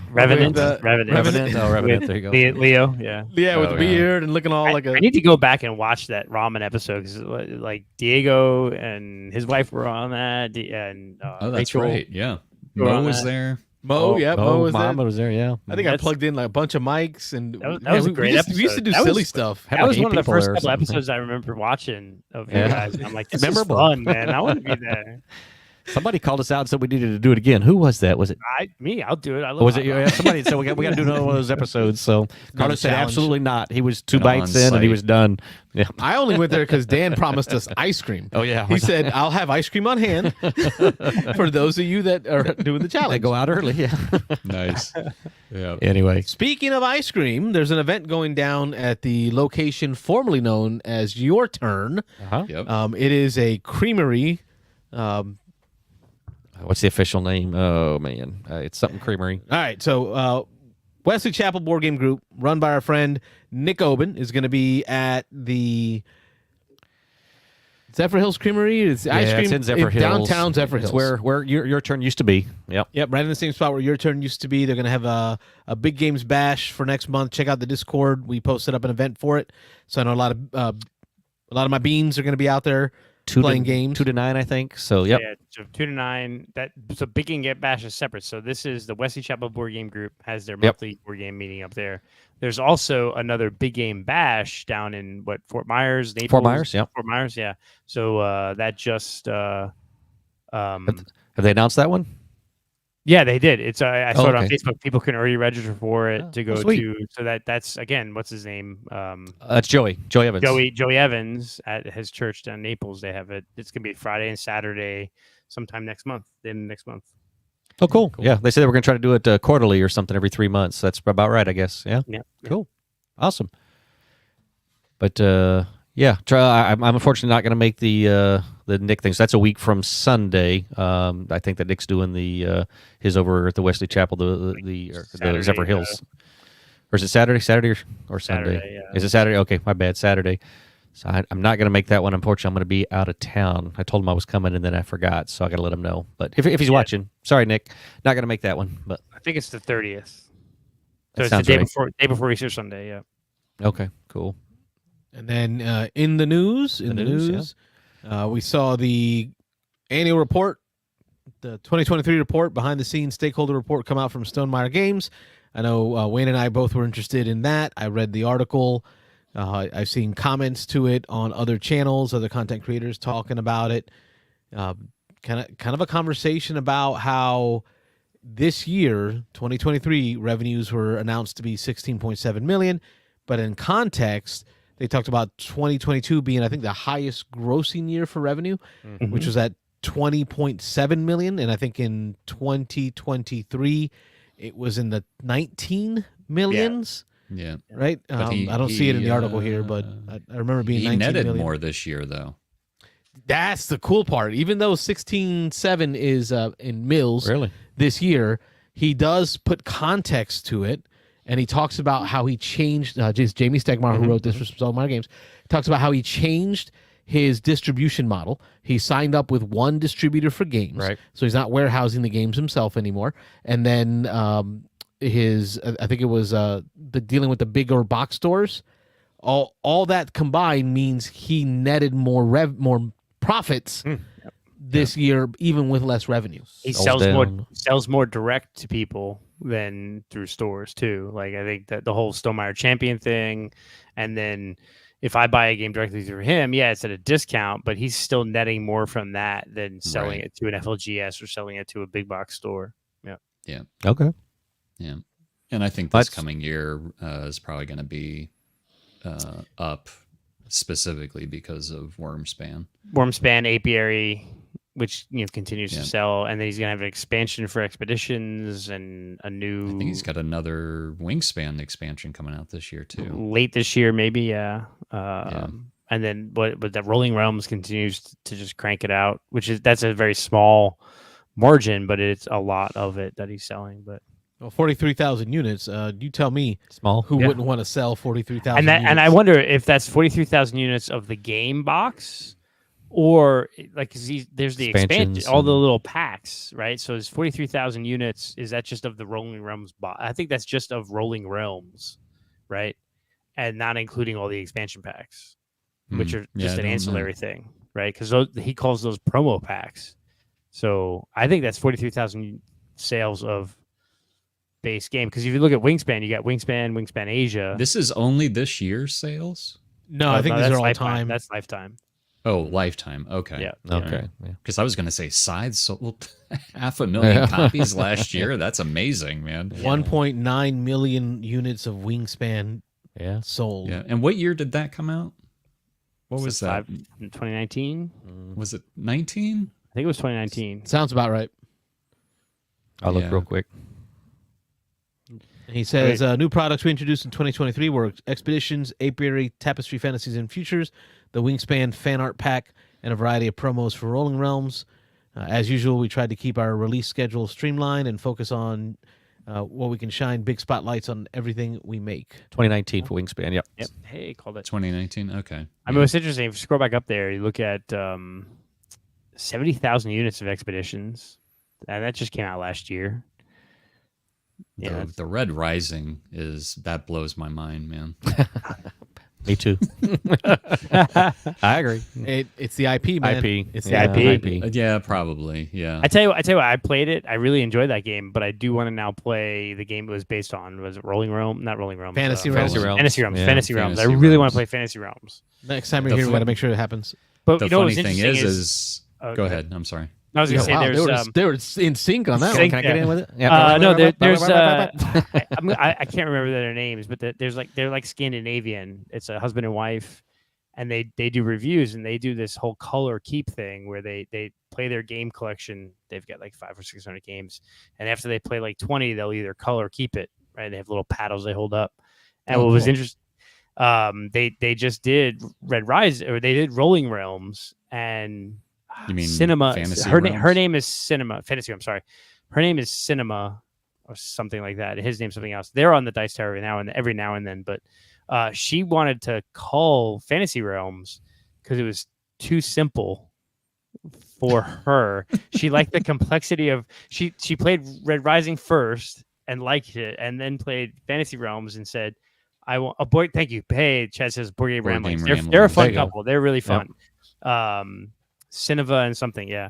Revenant. with the- Revenant. Oh, Revenant. There you go. Leo. Yeah. yeah, with Oh, the yeah. beard and looking all like a. I need to go back and watch that ramen episode because like Diego and his wife were on that, and Oh, that's Rachel. right. Yeah, You were Mo on was that. there. Mo, yeah, Mo was there. Muhammad was there. Yeah. I think I That's- plugged in like a bunch of mics and That was man, a we great used to- We used to episode. do That silly was- stuff. Had That like was 8 one of the people first there or couple something. episodes I remember watching of you Yeah. guys. And I'm like, this Memorable. is fun, man. I want to be there. Somebody called us out and said we needed to do it again. Who was that? Was it? I'll do it. I love Was it? hot Yeah, rods. somebody said we got to do another one of those episodes. So Carlos said challenge. absolutely not. He was 2 Get bites on in and he site. was done. Yeah. I only went there because Dan promised us ice cream. Oh yeah. He said, "I'll have ice cream on hand for those of you that are doing the they challenge." go out early. Yeah. Nice. Yeah. Anyway. Speaking of ice cream, there's an event going down at the location formerly known as Your Turn. Uh-huh. Yep. It is a creamery. What's the official name? Oh man, it's something creamery. All right, so Wesley Chapel Board Game Group, run by our friend Nick Oben, is going to be at the Zephyr Hills Creamery. It's ice cream it's in Zephyr Hills. downtown Zephyr Hills. It's where your turn used to be. Yep. Yep, right in the same spot where Your Turn used to be. They're going to have a big games bash for next month. Check out the Discord. We posted up an event for it, so I know a lot of my beans are going to be out there playing games. 2 to 9, I think. So yep. Yeah, so 2 to 9. So Big Game Get Bash is separate. So this is the Wesley Chapel Board Game Group has their monthly board game meeting up there. There's also another Big Game Bash down in Fort Myers, Naples. Fort Myers. Yep. Fort Myers, yeah. So that just Have they announced that one? yeah, they did. It's I saw it on okay. Facebook. People can already register for it to go sweet. to. So that's again, what's his name? That's Joey Evans. Joey Evans at his church down in Naples. They have it. It's gonna be Friday and Saturday, sometime next month. Oh, cool. Yeah, they said they were going to try to do it quarterly or something every 3 months. That's about right, I guess. Yeah. Yeah. Cool. Awesome. But yeah, I'm unfortunately not going to make the Nick thing. So that's a week from Sunday. I think that Nick's doing the his over at the Wesley Chapel, the Zephyr Hills. Or is it Saturday? Saturday or Sunday? Saturday, yeah. Is it Saturday? Okay, my bad. Saturday. So I'm not going to make that one. Unfortunately, I'm going to be out of town. I told him I was coming, and then I forgot, so I got to let him know. But if he's watching, sorry, Nick, not going to make that one. But I think it's the 30th. So That it's the sounds day right. before Easter Sunday. Yeah. Okay, cool. And then in the news, we saw the annual report, the 2023 report, behind the scenes stakeholder report, come out from Stonemaier Games. I know Wayne and I both were interested in that. I read the article. I've seen comments to it on other channels, other content creators talking about it. Kind of a conversation about how this year, 2023, revenues were announced to be 16.7 million, but in context, they talked about 2022 being, I think, the highest grossing year for revenue, which was at 20.7 million, and I think in 2023 it was in the 19 millions. Yeah. Right? But I don't see it in the article here, but I remember being He 19 netted million. more this year, though. That's the cool part. Even though 16.7 is in mils Really? this year, he does put context to it, and he talks about how he changed. Jamie Stegmaier, who wrote this for Stonemaier Games, talks about how he changed his distribution model. He signed up with one distributor for games, Right. so he's not warehousing the games himself anymore. And then I think it was the dealing with the bigger box stores. All that combined means he netted more profits this year, even with less revenue. He Sells sells more direct to people than through stores too. Like I think that the whole Stonemaier Champion thing, and then if I buy a game directly through him, yeah, it's at a discount, but he's still netting more from that than selling it to an FLGS or selling it to a big box store. Yeah. Okay. Yeah. And I think this coming year is probably going to be up specifically because of Wormspan. Wormspan, Apiary, which continues to Yeah. sell, and then he's gonna have an expansion for Expeditions and a new. I think he's got another Wingspan expansion coming out this year too. late this year, maybe. Yeah. And then but that Rolling Realms continues to just crank it out, that's a very small margin, but it's a lot of it that he's selling. But 43,000 units. You tell me, Small. who wouldn't want to sell 43,000? and I wonder if that's 43,000 units of the game box, or like 'cause there's the Expansions expansion, all the and- little packs, right? So is 43,000 units? Is that just of the Rolling Realms box? I think that's just of Rolling Realms, right? And not including all the expansion packs, which are Yeah, just I an don't know. ancillary thing, right? Because he calls those promo packs. So I think that's 43,000 sales of base game. Because if you look at Wingspan, you got Wingspan Asia. This is only this year's sales? No, I think these that's are all lifetime. time. That's lifetime. Oh, lifetime. Okay. Yeah. Okay. Yeah. Because I was going to say Scythe sold 500,000 copies last year. That's amazing, man. 1.9 million units of Wingspan Yeah. sold. Yeah. And what year did that come out? What was that? 2019. Was it 19? I think it was 2019. Sounds about right. I'll look Yeah. real quick. He says new products we introduced in 2023 were Expeditions, Apiary, Tapestry, Fantasies, and Futures, the Wingspan fan art pack, and a variety of promos for Rolling Realms. As usual, we tried to keep our release schedule streamlined and focus on what we can shine big spotlights on everything we make. 2019 for Wingspan. Yep. Yep. Hey, called it. 2019. Okay. I mean, what's interesting, if you scroll back up there, you look at 70,000 units of Expeditions. And that just came out last year. Yeah. The Red Rising that blows my mind, man. Me too. I agree. It's the IP, man. IP. It's the IP. Yeah, probably. Yeah. I tell you what, I played it. I really enjoyed that game, but I do want to now play the game it was based on. Was it Rolling Realm? Not Rolling Realms. Fantasy Realms. Fantasy Realms. Fantasy Realms. I Fantasy really want Realms. to play Fantasy Realms. Next time you're here, we got to make sure it happens. But The you know funny what's thing interesting is go ahead. I'm sorry. I was going to say They were in sync on that one. Can I get in with it? no, there's I can't remember their names, but they're like Scandinavian. It's a husband and wife, and they do reviews, and they do this whole color keep thing where they play their game collection. They've got like 500 or 600 games, and after they play like 20, they'll either color keep it. Right? They have little paddles they hold up. And what was interesting, they just did Red Rise, or they did Rolling Realms, and You mean Cinema. Fantasy Her Realms? name is Cinema. Fantasy. I'm sorry. Her name is Cinema, or something like that. His name's something else. They're on the Dice Tower every now and then. But she wanted to call Fantasy Realms because it was too simple for her. She liked the complexity of. She played Red Rising first and liked it, and then played Fantasy Realms and said, "I want a boy." Thank you. Hey, Chad says Board Game Board Ramblings. Game They're a Ramblings. fun There you go. couple. They're really fun. Cineva and something, yeah.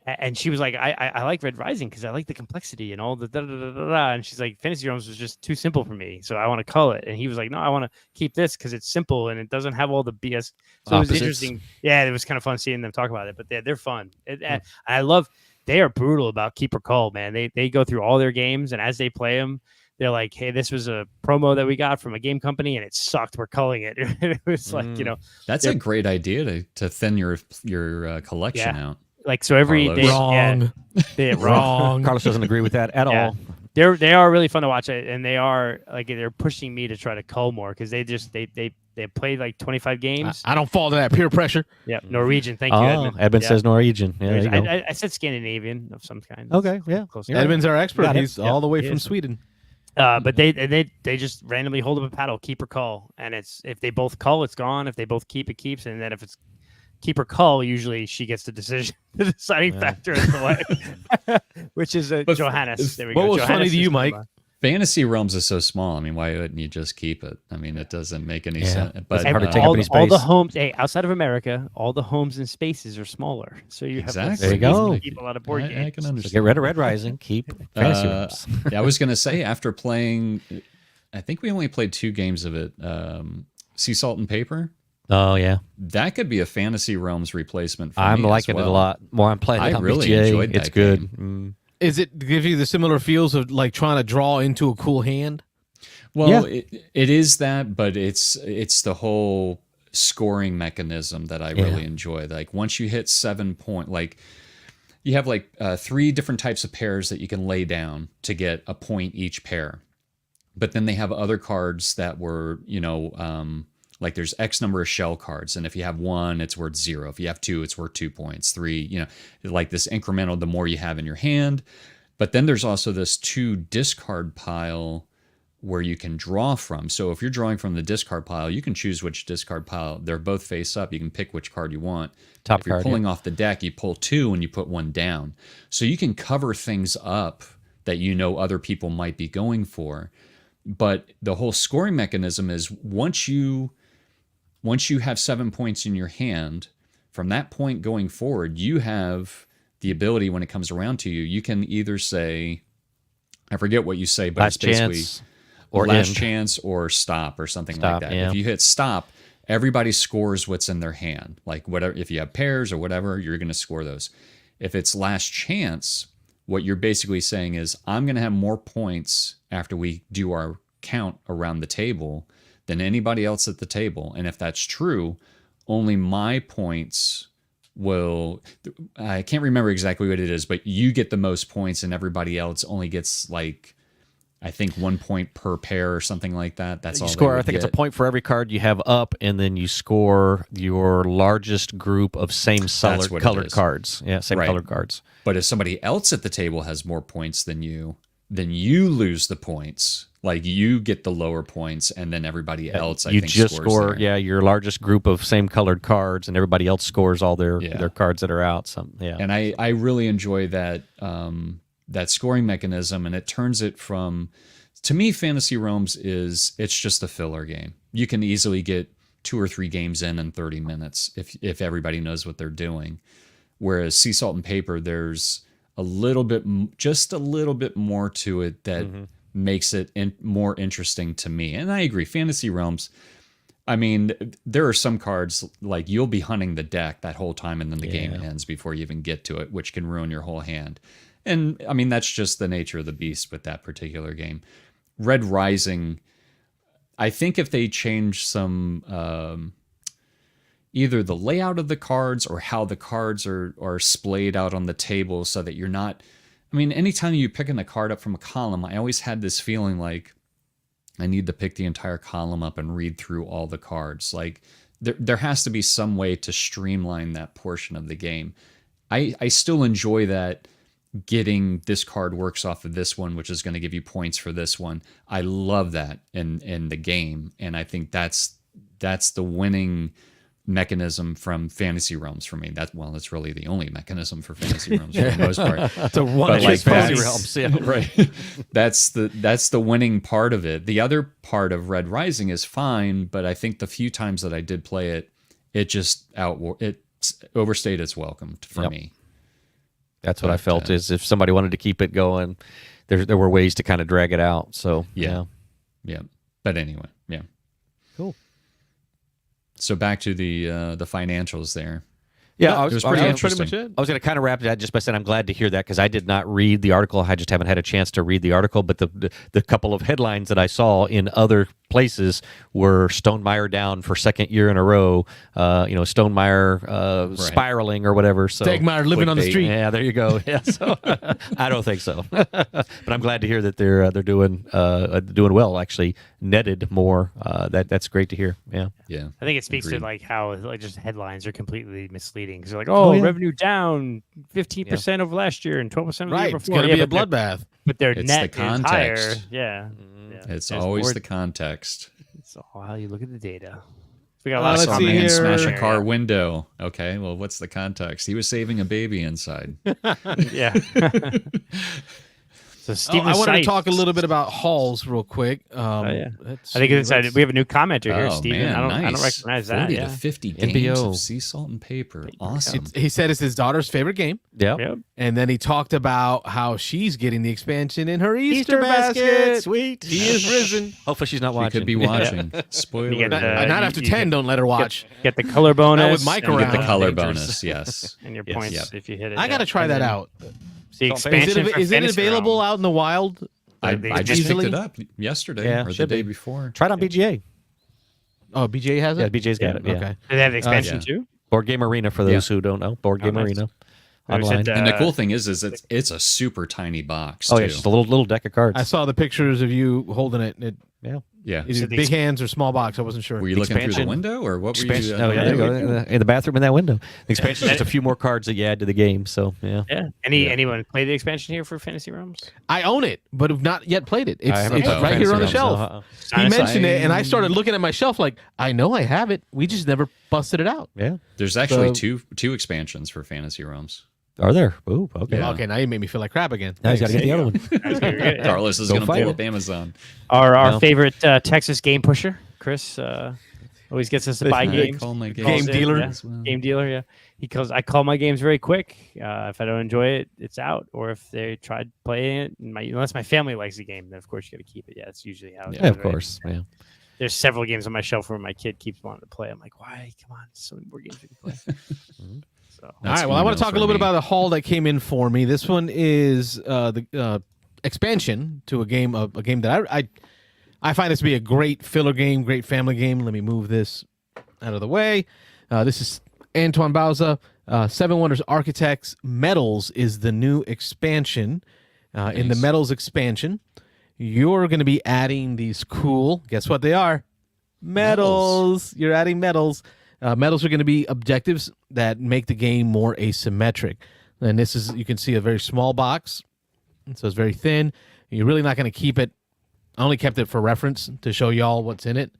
And she was like, I like Red Rising because I like the complexity and all the da da da da da. And she's like, Fantasy Realms was just too simple for me, so I want to call it. And he was like, no, I want to keep this because it's simple and it doesn't have all the BS. So it was Opposites. interesting. Yeah, it was kind of fun seeing them talk about it. But they're fun. And I love. They are brutal about keep or call, man. They go through all their games, and as they play them, they're like, hey, this was a promo that we got from a game company and it sucked. We're culling it. It was like, That's a great idea to thin your collection out. like, so every Carlos. day. Wrong. Yeah, Wrong. Carlos doesn't agree with that at Yeah. all. They are really fun to watch, and they are like they're pushing me to try to cull more because they played like 25 games. I don't fall to that peer pressure. Yeah, Norwegian. Thank you, Oh, Edmund. Edmund Yeah. says Norwegian. Yeah, there you go. I said Scandinavian of some kind. Okay, yeah. Close You're enough. Edmund's our expert. Got it. He's all the way he from is. Sweden. But they just randomly hold up a paddle, keep or call, and it's if they both call, it's gone. If they both keep, it keeps, and then if it's keep or call, usually she gets the decision, the deciding factor in the way, which is But Johannes. There we what go. was funny Johannes to you, is Mike? Fantasy Realms is so small. I mean, why wouldn't you just keep it? I mean, it doesn't make any sense. But hard to take up all, any all the space. homes, outside of America, all the homes and spaces are smaller, so you have less Exactly. There you space go. to keep a lot of board I games. can So understand. get rid of Red Rising. Keep Fantasy Realms. Yeah, I was going to say, after playing, I think we only played 2 games of it. Sea Salt and Paper. Oh yeah, That could be a Fantasy Realms replacement. For I'm me liking as it a well. lot. More I'm playing it I on really BGA. enjoyed It's that good. Mm. Is it give you the similar feels of like trying to draw into a cool hand? Well, it is that, but it's the whole scoring mechanism that I really enjoy. Like once you hit 7 point, like you have like 3 different types of pairs that you can lay down to get a point each pair. But then they have other cards that were, like there's X number of shell cards. And if you have 1, it's worth 0. If you have 2, it's worth 2 points. 3, like this incremental, the more you have in your hand. But then there's also this 2 discard pile where you can draw from. So if you're drawing from the discard pile, you can choose which discard pile. They're both face up. You can pick which card you want. Top if you're card, pulling off the deck, you pull 2 and you put 1 down. So you can cover things up that other people might be going for. But the whole scoring mechanism is once you have 7 points in your hand, from that point going forward, you have the ability when it comes around to you, you can either say, I forget what you say, but Last it's basically chance or last end. chance or stop or something Stop, like that. yeah. If you hit stop, everybody scores what's in their hand. Like whatever, if you have pairs or whatever, you're going to score those. If it's last chance, what you're basically saying is, I'm going to have more points after we do our count around the table than anybody else at the table. And if that's true, only my points will, I can't remember exactly what it is, but you get the most points and everybody else only gets like, I think 1 point per pair or something like that. That's you all score. I they think would it's a get. point for every card you have up, and then you score your largest group of same what it colored is. cards. Yeah, same Right. colored cards. But if somebody else at the table has more points than you, then you lose the points. Like you get the lower points, and then everybody else, I you think, just scores score. there. Yeah, your largest group of same colored cards, and everybody else scores all their Yeah. their cards that are out. Some yeah. And I really enjoy that that scoring mechanism, and it turns it from, to me, Fantasy Realms it's just a filler game. You can easily get 2 or 3 games in 30 minutes if everybody knows what they're doing. Whereas Sea Salt and Paper, there's a little bit, just a little bit more to it that makes it more interesting to me. And I agree, Fantasy Realms, I mean, there are some cards like you'll be hunting the deck that whole time, and then the game ends before you even get to it, which can ruin your whole hand. And I mean, that's just the nature of the beast with that particular game. Red Rising, I think if they change some, either the layout of the cards or how the cards are splayed out on the table so that you're not, I mean, anytime you picking a card up from a column, I always had this feeling like I need to pick the entire column up and read through all the cards. Like there has to be some way to streamline that portion of the game. I still enjoy that, getting this card works off of this one, which is going to give you points for this one. I love that in the game, and I think that's the winning mechanism from Fantasy Realms for me. That's really the only mechanism for Fantasy Realms for the most part. It's a one But like Fantasy that's- Realms, yeah. right. That's the winning part of it. The other part of Red Rising is fine, but I think the few times that I did play it, it overstayed its welcome for me. That's what I felt. Is if somebody wanted to keep it going, there were ways to kind of drag it out. So Yeah. But anyway, yeah. Cool. So back to the financials there. Yeah, I it was I pretty was- interesting. Pretty much it. I was going to kind of wrap that just by saying I'm glad to hear that, because I did not read the article. I just haven't had a chance to read the article. But the couple of headlines that I saw in other places were Stonemaier down for second year in a row. Stonemaier spiraling or whatever. So Stegmaier living on the Clickbait. street. yeah, there you go. Yeah, so I don't think so, but I'm glad to hear that they're doing well. Actually, netted more. That's great to hear. Yeah. Yeah. I think it speaks Agreed. to like how like just headlines are completely misleading because they're like, oh, yeah. revenue down 15% over last year and 12% of the Right. year It's before. going to be a but their- bloodbath. But their It's net the is higher. context. Yeah. It's There's always more- the context. It's how you look at the data. We got a Uh, lot I of let's saw a see man here. smash a Yeah. car window. Okay, well, what's the context? He was saving a baby inside. Yeah. So Oh, Stephen I wanted to Seitz- talk a little bit about halls real quick. yeah. Let's I think see, it's inside. let's- We have a new commenter here, Oh, Stephen. man, I don't nice. recognize that. 40 Yeah. to 50 games NBO. of Sea Salt and Paper. Awesome. He said it's his daughter's favorite game. Yeah. Yep. And then he talked about how she's getting the expansion in her Easter, basket. Sweet. He is risen. Hopefully she's not She watching. could be watching. Spoiler. You get Not, the- not you- after you 10, get- don't let her watch. Get the color bonus. with Mike and Get the around. color Dangerous. bonus, yes. and your Yes. points Yep. if you hit it. I got to yeah. try And that then out. The So expansion for Is it Fantasy available Realms. out in the wild? I They just picked easily- it up yesterday Yeah, or the should day be. before. Try it on BGA. Oh, BJ has Yeah, it? BJ's got it. Yeah. Okay. Do they have the expansion yeah. too? Board Game Arena for those who don't know. Board Game nice. Arena I always online. said, And the cool thing is it's a super tiny box Oh too. yeah, just a little deck of cards. I saw the pictures of you holding it. And Yeah. is So it the big ex- hands or small box? I wasn't sure. Were you looking through the expansion- window or what were Expansion. you? Oh yeah, there you go. In the bathroom in that window. The expansion is just a few more cards that you add to the game. So yeah. Yeah. Anyone play the expansion here for Fantasy Realms? I own it, but have not yet played it. It's, I haven't it's played right here on the Fantasy Realms, shelf. no, He Honestly, mentioned it, and I started looking at my shelf like, I know I have it. We just never busted it out. Yeah. There's actually So- two expansions for Fantasy Realms. Are there? Ooh, okay. Yeah. Okay, now you made me feel like crap again. Now he's got to get the other one. That's very good. Carlos is Go going to fight pull it. up Amazon. Our No. favorite Texas game pusher, Chris, always gets us to buy I games. call my Game Calls in, dealer. yeah. as well. Game dealer, yeah. I call my games very quick. If I don't enjoy it, it's out. Or if they tried playing it, unless my family likes the game, then of course you got to keep it. Yeah, that's usually how it Yeah, goes, of right? course. Yeah. there's several games on my shelf where my kid keeps wanting to play. I'm like, why? Come on, so many more games we can play. So all right. Well, I want to talk a little bit about the haul that came in for me. This one is the expansion to a game that I find this to be a great filler game, great family game. Let me move this out of the way. This is Antoine Bauza, Seven Wonders Architects. Metals is the new expansion. Nice. In the Metals expansion, you're going to be adding these cool, guess what they are? Metals. You're adding metals. Metals are going to be objectives that make the game more asymmetric. And this is, you can see a very small box, so it's very thin. You're really not going to keep it. I only kept it for reference to show y'all what's in it.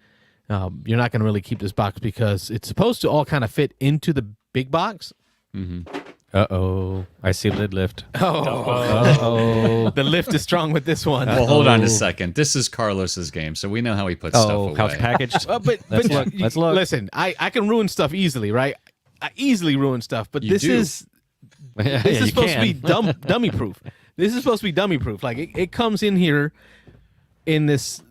You're not going to really keep this box because it's supposed to all kind of fit into the big box. Mm-hmm. Uh-oh. I see lid lift. Oh. The lift is strong with this one. Well, hold on a second. This is Carlos's game, so we know how he puts stuff away. How it's packaged. Let's look. Listen, I can ruin stuff easily, right? I easily ruin stuff, but this is supposed to be dummy proof. This is supposed to be dummy proof. Like it comes in here in this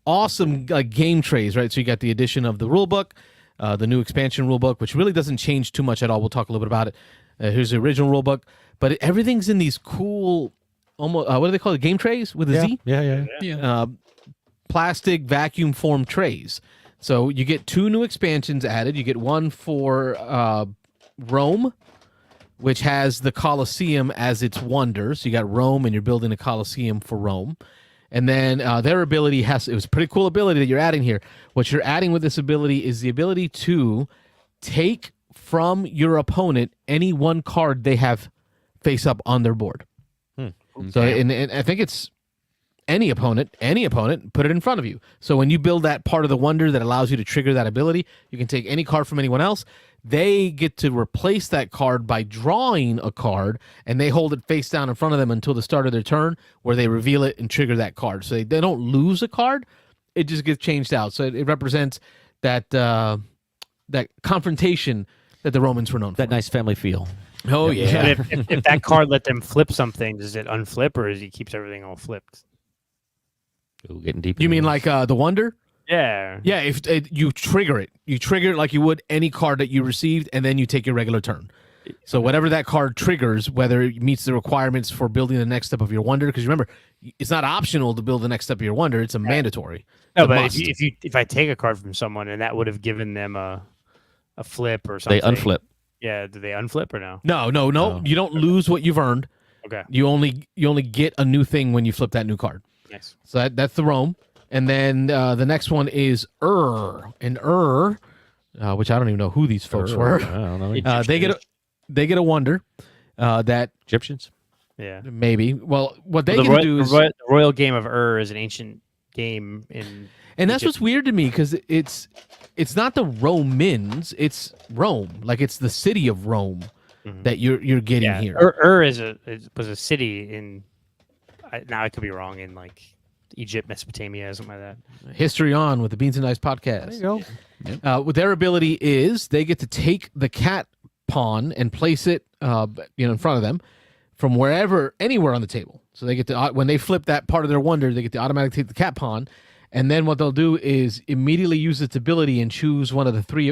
awesome game trays, right? So you got the addition of the rule book, the new expansion rule book, which really doesn't change too much at all. We'll talk a little bit about it. Here's the original rule book, but everything's in these cool, almost what do they call it? Game trays with a Z? Yeah. Plastic vacuum form trays. So you get 2 new expansions added. You get one for Rome, which has the Colosseum as its wonder. So you got Rome, and you're building a Colosseum for Rome. And then their ability it was a pretty cool ability that you're adding here. What you're adding with this ability is the ability to take from your opponent any one card they have face up on their board. So and I think it's any opponent, put it in front of you. So when you build that part of the wonder that allows you to trigger that ability, you can take any card from anyone else. They get to replace that card by drawing a card, and they hold it face down in front of them until the start of their turn, where they reveal it and trigger that card. So they don't lose a card; it just gets changed out. So it represents that that confrontation that the Romans were known for. That nice family feel. Oh yeah. If that card let them flip something, does it unflip, or is he keeps everything all flipped? Ooh, getting deep. You mean like the wonder? Yeah. Yeah, if you trigger it like you would any card that you received, and then you take your regular turn. So whatever that card triggers, whether it meets the requirements for building the next step of your wonder, because remember, it's not optional to build the next step of your wonder; it's a mandatory. No, but if I take a card from someone and that would have given them a flip or something, they unflip. Yeah, do they unflip or no? No. You don't lose what you've earned. Okay. You only get a new thing when you flip that new card. Nice. So that's the Rome. And then the next one is and which I don't even know who these folks were. I don't know. They get a wonder that Egyptians. Yeah, maybe. Well, what they the can do is the royal game of is an ancient game in. And that's what's weird to me, because it's not the Romans, it's Rome. Like it's the city of Rome that you're getting here. Was a city in. Now I could be wrong, in like Egypt, Mesopotamia, something like that. History on with the Beans and Dice podcast. There you go. Yeah. What their ability is, they get to take the cat pawn and place it, in front of them, from anywhere on the table. So they get to, when they flip that part of their wonder, they get to automatically take the cat pawn, and then what they'll do is immediately use its ability and choose one of the three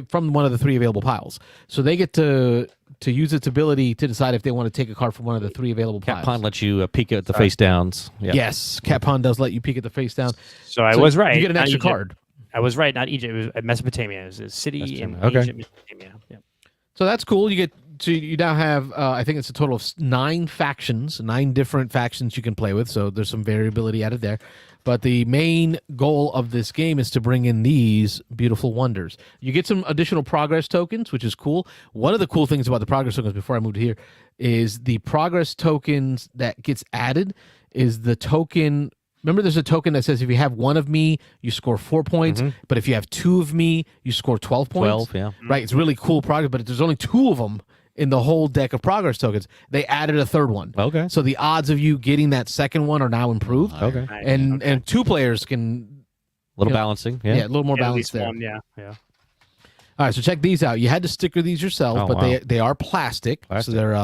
available piles. So they get to use its ability to decide if they want to take a card from one of the 3 available piles. Cat pawn lets you peek at the face downs. Yep. Yes, cat pawn does let you peek at the face down. So I was right. You get an extra Egypt. card. I was right. Not Egypt. It was Mesopotamia. It was a city in Egypt, Mesopotamia. Yeah. So that's cool. You now have, I think it's a total of 9 factions, 9 different factions you can play with. So there's some variability added there. But the main goal of this game is to bring in these beautiful wonders. You get some additional progress tokens, which is cool. One of the cool things about the progress tokens, before I moved here, is the progress tokens that gets added is the token. Remember, there's a token that says if you have 1 of me, you score 4 points. But if you have 2 of me, you score 12 points. 12, yeah. Right. It's really cool progress, but there's only 2 of them in the whole deck of progress tokens. They added a 3rd one. Okay. So the odds of you getting that 2nd one are now improved. Okay. And 2 players can... A little balancing. Yeah. Yeah, a little more balance there. One, yeah. All right, so check these out. You had to sticker these yourself, but they are plastic. So they're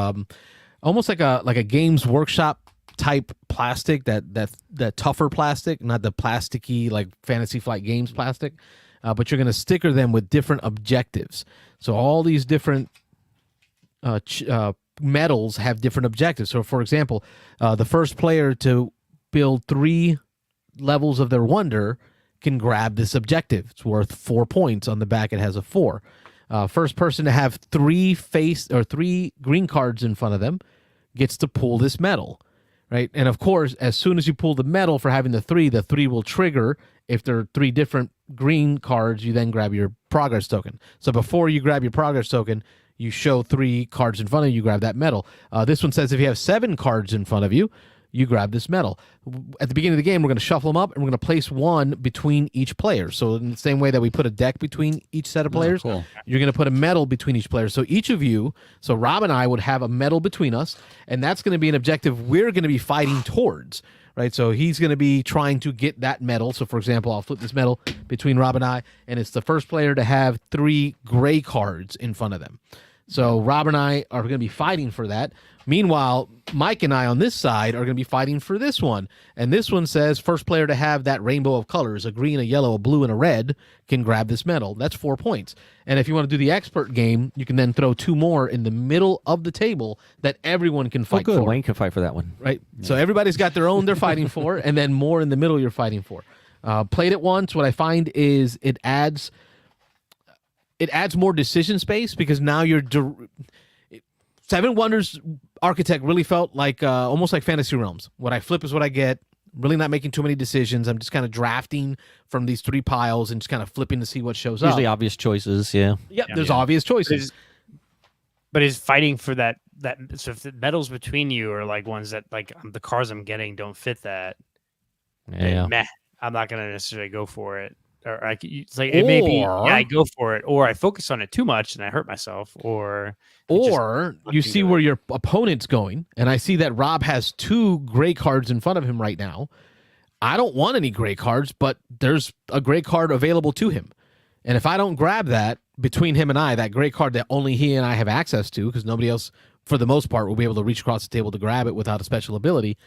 almost like a Games Workshop type plastic, that tougher plastic, not the plasticky like Fantasy Flight Games plastic, but you're going to sticker them with different objectives. So all these different metals have different objectives. So, for example, the first player to build 3 levels of their wonder can grab this objective. It's worth 4 points. On the back, it has a 4. First person to have 3 green cards in front of them gets to pull this medal, right? And of course, as soon as you pull the medal for having the 3 will trigger. If there are 3 different green cards, you then grab your progress token. So before you grab your progress token, you show 3 cards in front of you, you grab that medal. This one says if you have 7 cards in front of you, you grab this medal. At the beginning of the game, we're going to shuffle them up, and we're going to place one between each player. So in the same way that we put a deck between each set of players, cool. You're going to put a medal between each player. So each of you, so Rob and I would have a medal between us, and that's going to be an objective we're going to be fighting towards, right? So he's going to be trying to get that medal. So, for example, I'll flip this medal between Rob and I, and it's the first player to have 3 gray cards in front of them. So Rob and I are going to be fighting for that. Meanwhile, Mike and I on this side are going to be fighting for this one. And this one says first player to have that rainbow of colors, a green, a yellow, a blue, and a red, can grab this medal. That's 4 points. And if you want to do the expert game, you can then throw 2 more in the middle of the table that everyone can fight good. for. Wayne can fight for that one. Right? Yeah. So everybody's got their own they're fighting for, and then more in the middle you're fighting for. Played it once. What I find is it adds more decision space because now you're... Seven Wonders Architect really felt like almost like Fantasy Realms. What I flip is what I get. Really not making too many decisions. I'm just kind of drafting from these 3 piles and just kind of flipping to see what shows up. Usually obvious choices, yeah. Yep, there's obvious choices. But is fighting for that so if the medals between you are like ones that like the cards I'm getting don't fit that, Yeah. meh, I'm not going to necessarily go for it. Or it's like it may be I go for it, or I focus on it too much and I hurt myself, or you see where your opponent's going, and I see that Rob has 2 gray cards in front of him right now. I don't want any gray cards, but there's a gray card available to him, and if I don't grab that between him and I, that gray card that only he and I have access to, because nobody else, for the most part, will be able to reach across the table to grab it without a special ability.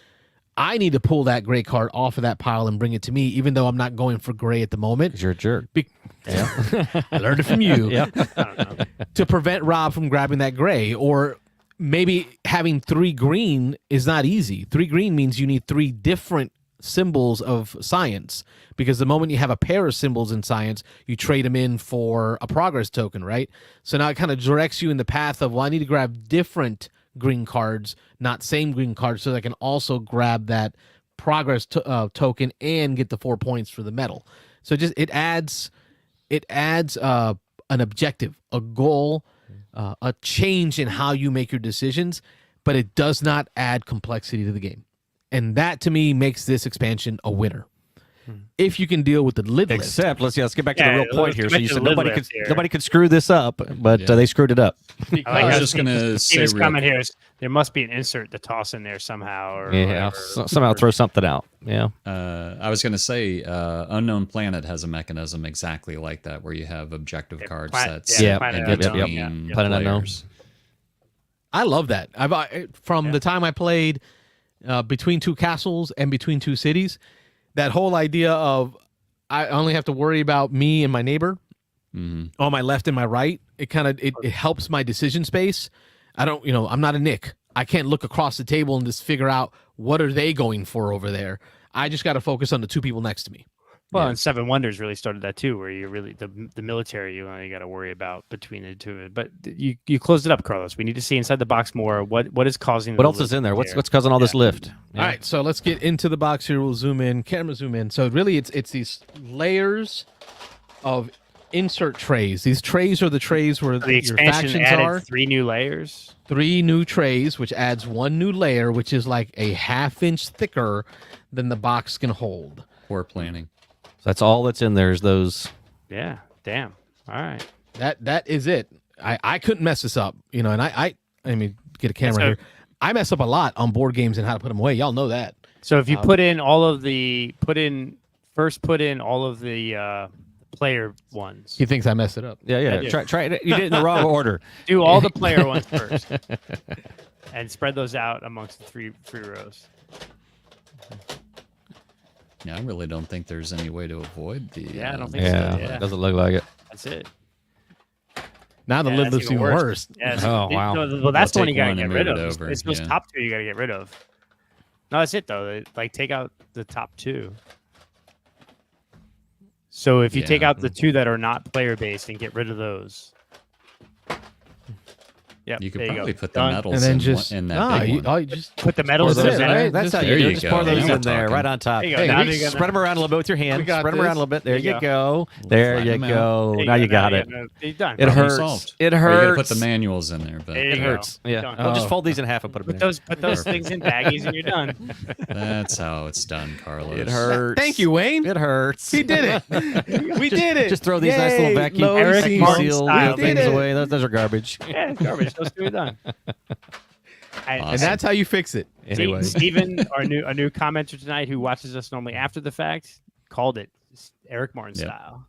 I need to pull that gray card off of that pile and bring it to me, even though I'm not going for gray at the moment. Because you're a jerk. I learned it from you. Yeah. To prevent Rob from grabbing that gray. Or maybe having 3 green is not easy. 3 green means you need 3 different symbols of science. Because the moment you have a pair of symbols in science, you trade them in for a progress token, right? So now it kind of directs you in the path of, well, I need to grab different green cards, not same green cards, so that I can also grab that progress token and get the 4 points for the medal. So just it adds an objective, a goal, a change in how you make your decisions, but it does not add complexity to the game. And that to me makes this expansion a winner. If you can deal with the lid list. Except, let's get back to the real point here. So you said nobody could screw this up, but Yeah. They screwed it up. I was just going to say Steve's comment here is there must be an insert to toss in there somehow, or Yeah, whatever. somehow throw something out. Yeah. I was going to say Unknown Planet has a mechanism exactly like that, where you have objective cards that sit Planet in Unknown, between Planet Unknown. players. I love that. From the time I played Between Two Castles and Between Two Cities, that whole idea of I only have to worry about me and my neighbor on my left and my right. It kind of it helps my decision space. I don't, I'm not a Nick. I can't look across the table and just figure out what are they going for over there. I just got to focus on the 2 people next to me. Well, and Seven Wonders really started that too, where you really the military you only got to worry about between the 2 of it. But you closed it up, Carlos. We need to see inside the box more. What is causing? What else is in there? What's causing all this lift? Yeah. All right, so let's get into the box here. We'll zoom in, camera zoom in. So really, it's these layers of insert trays. These trays are the trays where the your expansion factions added are. 3 new layers. 3 new trays, which adds 1 new layer, which is like a 1/2 inch thicker than the box can hold. Poor planning. So that's all that's in there is those. Yeah. Damn. All right. That is it. I couldn't mess this up, and I mean, get a camera here. I mess up a lot on board games and how to put them away. Y'all know that. So if you put in all of the player ones. He thinks I messed it up. Yeah. Try it. You did it in the wrong order. Do all the player ones first, and spread those out amongst the three rows. Yeah, I really don't think there's any way to avoid the. Yeah, I don't think Yeah, so. Yeah, doesn't look like it. that's it. Now the Yeah, lid that's looks even worse. Yeah, Oh, wow. Well, that's the We'll one you take gotta one get and rid move of. it over, It's those yeah. top two you gotta get rid of. No, that's it though. Like take out the top two. So if you take Yeah. out the two that are not player based and get rid of those. Yep, You could there probably go. put the Done. metals And then in, just in that big one. you just Put the metals in That's the it, center. right? That's how There you do you it. Just go. pour those Now we're in there, talking. right on top. There you go. Hey, Now we you're gonna- Spread them around a little bit with your hands. We got Spread them around a this. little bit. There There you you go. There Flatten you them out. go. There Now you got it. You're done. It Problem hurts. solved. It Well, you gotta put hurts. the manuals in there, but There It you hurts. go. Yeah. Done. Well, just Oh. fold these in half and put them in. Put those things in baggies and you're done. that's how it's done, Carlos. It hurts. Thank you, Wayne. It hurts. He did it. We did it. Just throw these nice little Yay, vacuum, low Eric vacuum Martin seal style. things Did it. away. Those are garbage. Yeah, it's garbage. Those two are done. And that's how you fix it. Anyway. Steven, a new commenter tonight who watches us normally after the fact, called it Eric Martin Yep. style.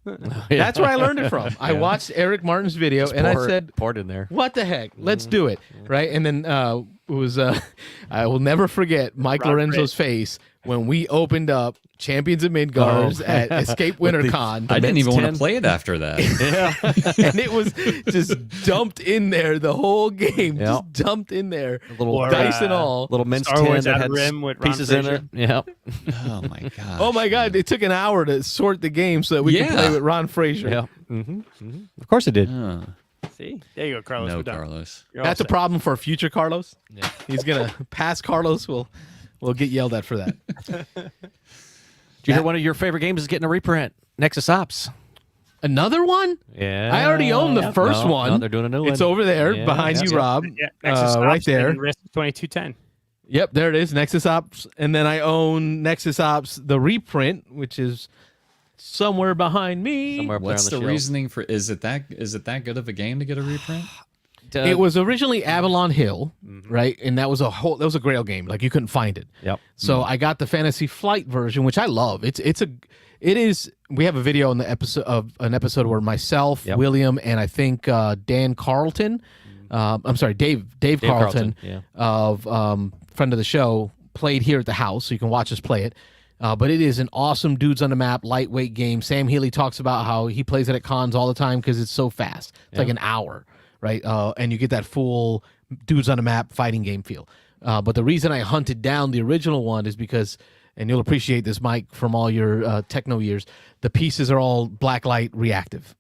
That's where I learned it from. I watched Eric Martin's video and I said, pour it in there. what the heck? Let's do it. Right. And then it was, I will never forget Mike Rob Lorenzo's face when we opened up Champions of Midgars at Escape WinterCon. I didn't even want 10. to play it after that. And it was just dumped in there the whole game. Yep. Just dumped in there. Little Or, Dice and all. little mince Star tin Wars that Outer had Rim with Ron pieces in Fraser. it. Yep. Oh my god. Oh my God. It took an hour to sort the game so that we could Yeah. play with Ron Fraser. Yep. Of course it did. See? There you go, Carlos. No, We're done. Carlos. You're all That's a set. problem for future Carlos. Yeah. He's going to pass Carlos. We'll get yelled at for that. Did you hear one of your favorite games is getting a reprint? Nexus Ops. Another one? Yeah. I already own the first No, one. No, they're doing a new one. It's over there Yeah, behind yeah. you, Rob. Yeah, Nexus right Ops there. and Risk 2210. Yep, there it is. Nexus Ops. And then I own Nexus Ops, the reprint, which is somewhere behind me. Somewhere up there What's on the the shelf. reasoning for? Is it that good of a game to get a reprint? It was originally Avalon Hill, right? And that was a Grail game. Like you couldn't find it. Yep. So I got the Fantasy Flight version, which I love. It is. We have a video in the episode where myself, Yep. William, and I think Dan Carlton, I'm sorry, Dave Carlton, yeah. of friend of the show, played here at the house, so you can watch us play it. But it is an awesome dudes on the map, lightweight game. Sam Healy talks about how he plays it at cons all the time because it's so fast. It's like an hour, right? And you get that full dudes on the map fighting game feel. But the reason I hunted down the original one is because, and you'll appreciate this, Mike, from all your techno years, the pieces are all blacklight reactive.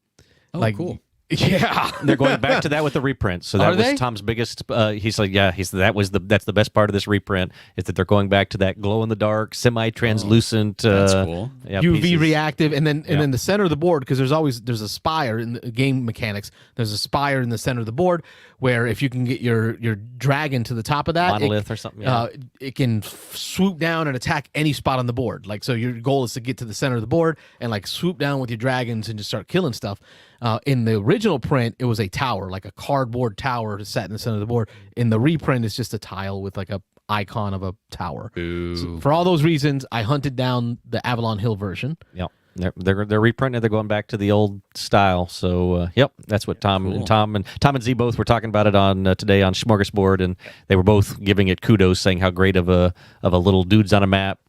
Oh, cool. Yeah. They're going back to that with the reprint. So that Are was they? Tom's biggest. He's like, yeah. That's the best part of this reprint is that they're going back to that glow in the dark, semi-translucent. That's cool. Yeah, UV pieces. reactive, and then the center of the board, because there's a spire in the game mechanics. There's a spire in the center of the board where if you can get your dragon to the top of that, Monolith or something. Yeah. it can swoop down and attack any spot on the board. Like, so your goal is to get to the center of the board and like swoop down with your dragons and just start killing stuff. In the original print, it was a tower, like a cardboard tower sat in the center of the board. In the reprint, it's just a tile with like a icon of a tower. Boo. So for all those reasons, I hunted down the Avalon Hill version. Yep. They're reprinting. They're going back to the old style. So yep, that's what Tom and Z both were talking about it on today on Smorgasbord, and they were both giving it kudos, saying how great of a little dudes on a map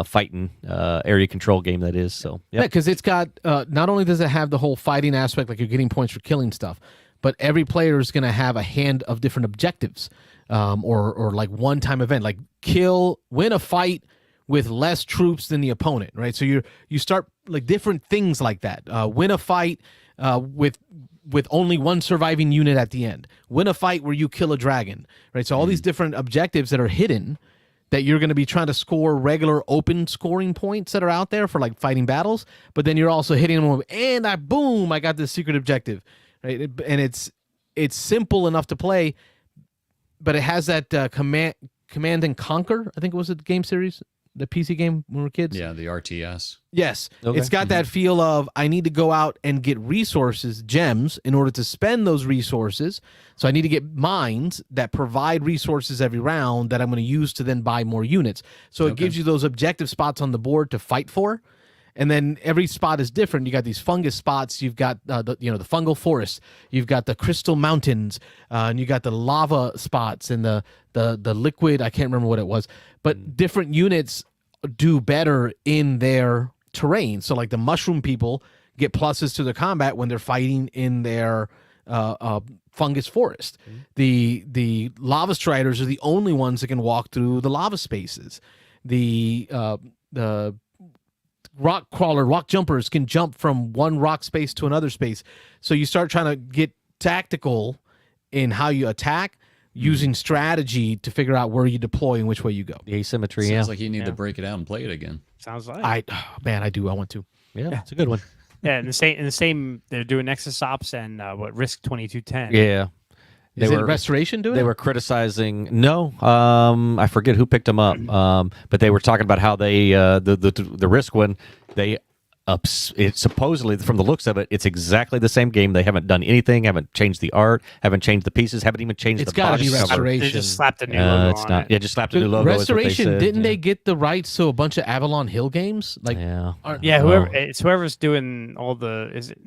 fighting area control game that is. So Yeah, because it's got not only does it have the whole fighting aspect, like you're getting points for killing stuff, but every player is going to have a hand of different objectives, or like one-time event, like win a fight with less troops than the opponent, right? So you start like different things like that. Win a fight with only one surviving unit at the end. Win a fight where you kill a dragon, right? So all these different objectives that are hidden that you're going to be trying to score regular open scoring points that are out there for like fighting battles, but then you're also hitting them with, and I got this secret objective, right? And it's simple enough to play, but it has that Command and Conquer, I think it was a game series, the PC game when we were kids. Yeah, the RTS. Yes. Okay. It's got that feel of I need to go out and get resources, gems, in order to spend those resources. So I need to get mines that provide resources every round that I'm going to use to then buy more units. So it gives you those objective spots on the board to fight for. And then every spot is different. You got these fungus spots. You've got the fungal forest. You've got the crystal mountains, and you got the lava spots and the liquid. I can't remember what it was, but different units do better in their terrain. So like the mushroom people get pluses to their combat when they're fighting in their fungus forest. The lava striders are the only ones that can walk through the lava spaces. The rock crawler, rock jumpers can jump from one rock space to another space. So you start trying to get tactical in how you attack, using strategy to figure out where you deploy and which way you go. The asymmetry. Sounds like you need to break it out and play it again. Sounds like I do. I want to. Yeah, it's a good one. yeah. And the same. They're doing Nexus Ops and Risk 2210. Yeah. Is it Restoration doing it? They were criticizing. No, I forget who picked them up. But they were talking about how they the Risk one. They it supposedly from the looks of it, it's exactly the same game. They haven't done anything. Haven't changed the art. Haven't changed the pieces. Haven't even changed It's the got to box be cover. Restoration. They just slapped a new logo It's on not. it. Yeah, just slapped a new logo. is what they Restoration, said. didn't they get the rights to a bunch of Avalon Hill games? Like, Yeah. Yeah, whoever's doing all the is it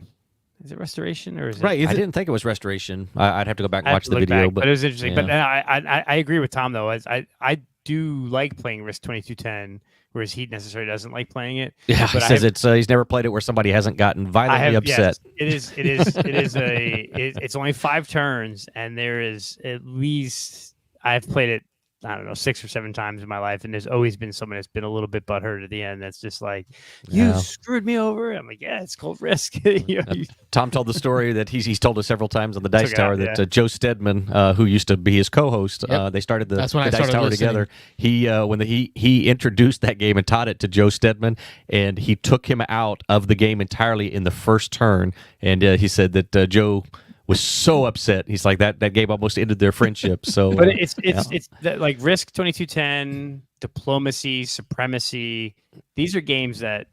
Restoration or is it right? Is I it, didn't think it was Restoration. I'd have to go back and I have watch to the look video, back, but it was interesting. yeah. But I agree with Tom though. As I do like playing Risk 2210, whereas he necessarily doesn't like playing it. yeah, he but says it's he's never played it where somebody hasn't gotten violently upset. Yes, it's only 5 turns, and there is at least I've played it. I don't know, 6 or 7 times in my life, and there's always been someone that's been a little bit butthurt at the end. That's just like, you Yeah. screwed me over. I'm like, yeah, it's called Risk. You know, Tom told the story that he's told us several times on the Dice Took it out, Tower that Joe Stedman, who used to be his co-host, Yep. they started the, That's when the I Dice started Tower listening. together. He when he introduced that game and taught it to Joe Stedman, and he took him out of the game entirely in the first turn, and he said that Joe was so upset. He's like that game almost ended their friendship. So, but it's that, like Risk 2210, Diplomacy, Supremacy. These are games that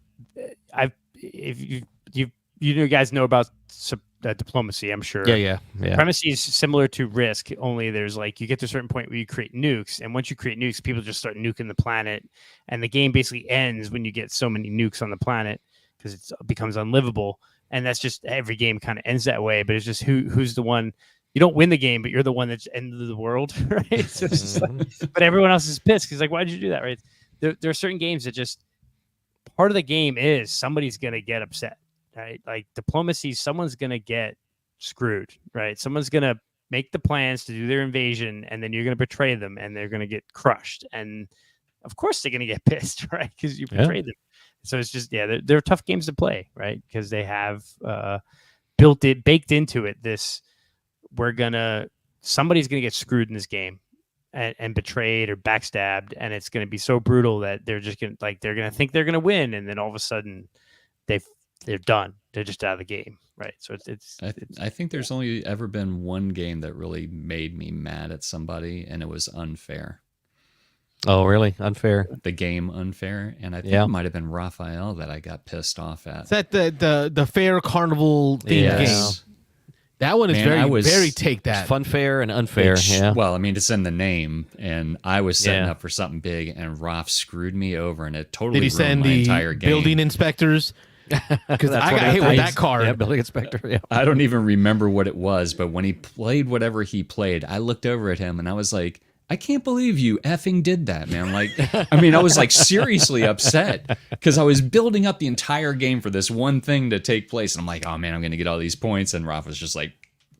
if you guys know about Diplomacy, I'm sure. yeah. Supremacy is similar to Risk, only there's like you get to a certain point where you create nukes, and once you create nukes, people just start nuking the planet, and the game basically ends when you get so many nukes on the planet because it becomes unlivable. And that's just every game kind of ends that way, but it's just who's the one. You don't win the game, but you're the one that's ended the world, right? So it's just like, but everyone else is pissed because like, why did you do that, right? There are certain games that just part of the game is somebody's gonna get upset, right? Like Diplomacy, someone's gonna get screwed, right? Someone's gonna make the plans to do their invasion, and then you're gonna betray them, and they're gonna get crushed, and of course they're gonna get pissed, right? Because you betrayed them. So it's just they're tough games to play, right? Because they have baked into it this somebody's gonna get screwed in this game and betrayed or backstabbed, and it's gonna be so brutal that they're just gonna think they're gonna win, and then all of a sudden they're done. They're just out of the game, right? So I think there's only ever been one game that really made me mad at somebody, and it was Unfair. Oh, really? Unfair. The game Unfair, and I think it might have been Raphael that I got pissed off at. is that the fair carnival themed game? That one is very take that. Fun fair and unfair. Well, I mean, it's in the name, and I was setting up for something big, and Raph screwed me over, and it totally Did he send ruined my the entire game. building inspectors? Because I got hit with that card. Yeah, building inspector. Yeah. I don't even remember what it was, but when he played whatever he played, I looked over at him, and I was like, I can't believe you effing did that, man. Like, I mean, I was like seriously upset because I was building up the entire game for this one thing to take place. And I'm like, oh man, I'm going to get all these points. And Raph was just like,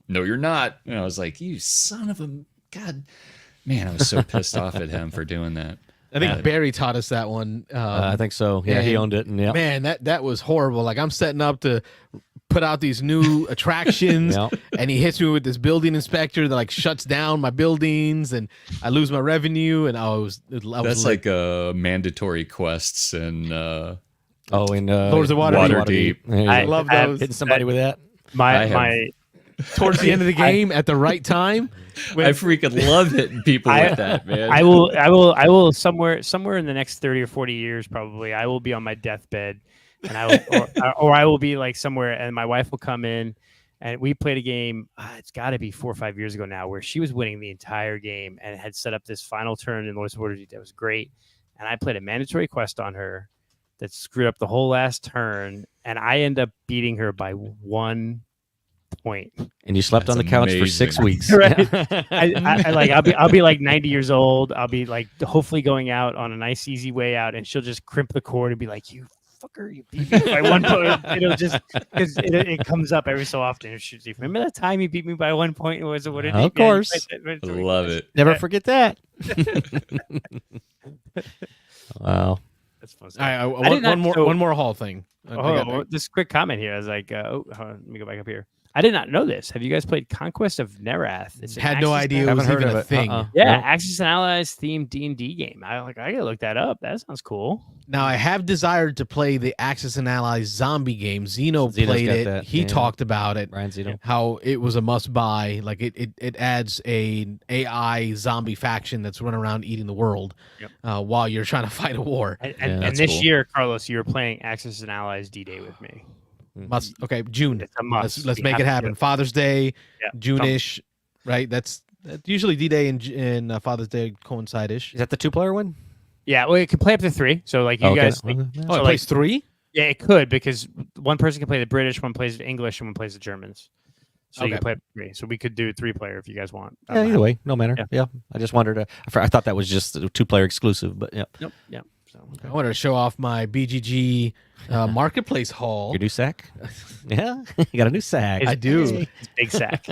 no, you're not. And I was like, you son of a God, man, I was so pissed off at him for doing that. I think Barry taught us that one. I think so. Yeah, he owned it. And man, that was horrible. Like I'm setting up to put out these new attractions, and he hits me with this building inspector that like shuts down my buildings, and I lose my revenue. And that's like mandatory quests and Lords of Waterdeep. I love those. Hitting somebody with that. My towards the end of the game at the right time. I freaking love hitting people with that, man. I will somewhere in the next 30 or 40 years, probably, I will be on my deathbed, and I will, or I will be like somewhere, and my wife will come in, and we played a game. It's got to be 4 or 5 years ago now, where she was winning the entire game and had set up this final turn in Lords of Waterdeep that was great, and I played a mandatory quest on her that screwed up the whole last turn, and I end up beating her by 1 point. And you slept on That's the couch for 6 amazing. weeks. Right. I like I'll be like 90 years old. I'll be like hopefully going out on a nice easy way out, and she'll just crimp the cord and be like, "You fucker, you beat me by 1 point." It'll just because it comes up every so often. Remember that time you beat me by 1 point? It was what it Of course. Love it. Never forget that. Wow. That's fun. All right, one more Hall thing. This quick comment here. I was like, hold on, let me go back up here. I did not know this. Have you guys played Conquest of Nerath? It's Had no idea it Haven't was heard even of a it. thing. Yeah, No. Axis and Allies themed D&D game. I gotta look that up. That sounds cool. Now, I have desired to play the Axis and Allies zombie game. Zeno's played got it. that, He yeah. talked about it. Brian Zeno. How it was a must buy. Like it adds a AI zombie faction that's running around eating the world while you're trying to fight a war. And this year, Carlos, you were playing Axis and Allies D-Day with me. Okay, June. It's a must. Let's We make have it to happen. do it. Father's Day, Yeah. June-ish, right? That's usually D-Day and Father's Day coincide-ish. Is that the 2-player one? Yeah, well, it can play up to 3. So like you guys, like, Oh, it like- plays 3? yeah, it could because one person can play the British, one plays the English, and one plays the Germans. So you Okay. can play up to 3. So we could do 3-player if you guys want. Yeah, either way, no matter. Yeah. Yeah. I just wondered. I thought that was just a 2-player exclusive, but yeah. Nope. Yeah. So I wanted to show off my BGG marketplace haul. Your new sack? Yeah, you got a new sack. I do. it's big sack.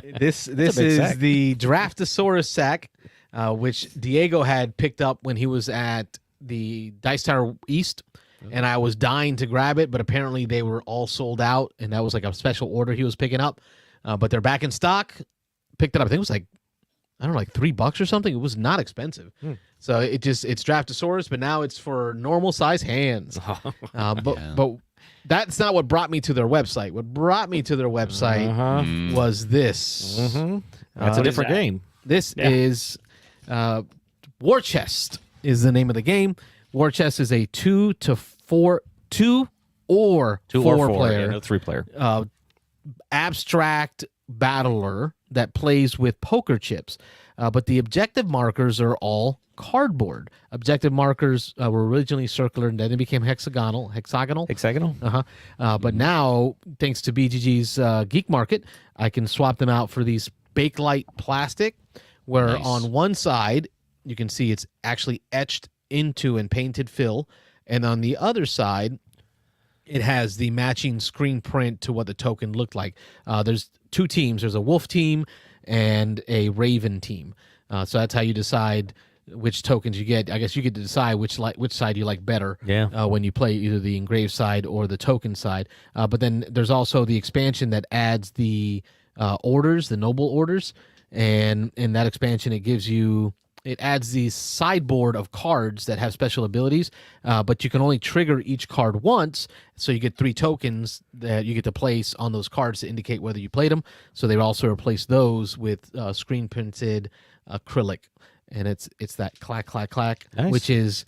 This a big is sack. the Draftosaurus sack, which Diego had picked up when he was at the Dice Tower East, and I was dying to grab it, but apparently they were all sold out, and that was like a special order he was picking up. But they're back in stock. Picked it up. I think it was like, I don't know, like $3 or something. It was not expensive. So it's Draftosaurus, but now it's for normal size hands. But that's not what brought me to their website. What brought me to their website was this. That's a different game. This is War Chest is the name of the game. War Chest is a 2 or 4 player, Yeah, no 3-player. abstract battler that plays with poker chips. But the objective markers are all cardboard. Objective markers were originally circular and then they became hexagonal. Hexagonal? But now, thanks to BGG's Geek Market, I can swap them out for these Bakelite plastic, where on one side, you can see it's actually etched into and painted fill. And on the other side, it has the matching screen print to what the token looked like. There's 2 teams. There's a wolf team and a raven team. So that's how you decide which tokens you get. I guess you get to decide which side you like better when you play either the engraved side or the token side. But then there's also the expansion that adds the orders, the noble orders. And in that expansion, it adds the sideboard of cards that have special abilities, but you can only trigger each card once, so you get 3 tokens that you get to place on those cards to indicate whether you played them. So they also replace those with screen printed acrylic, and it's that clack, clack, clack, Nice. which is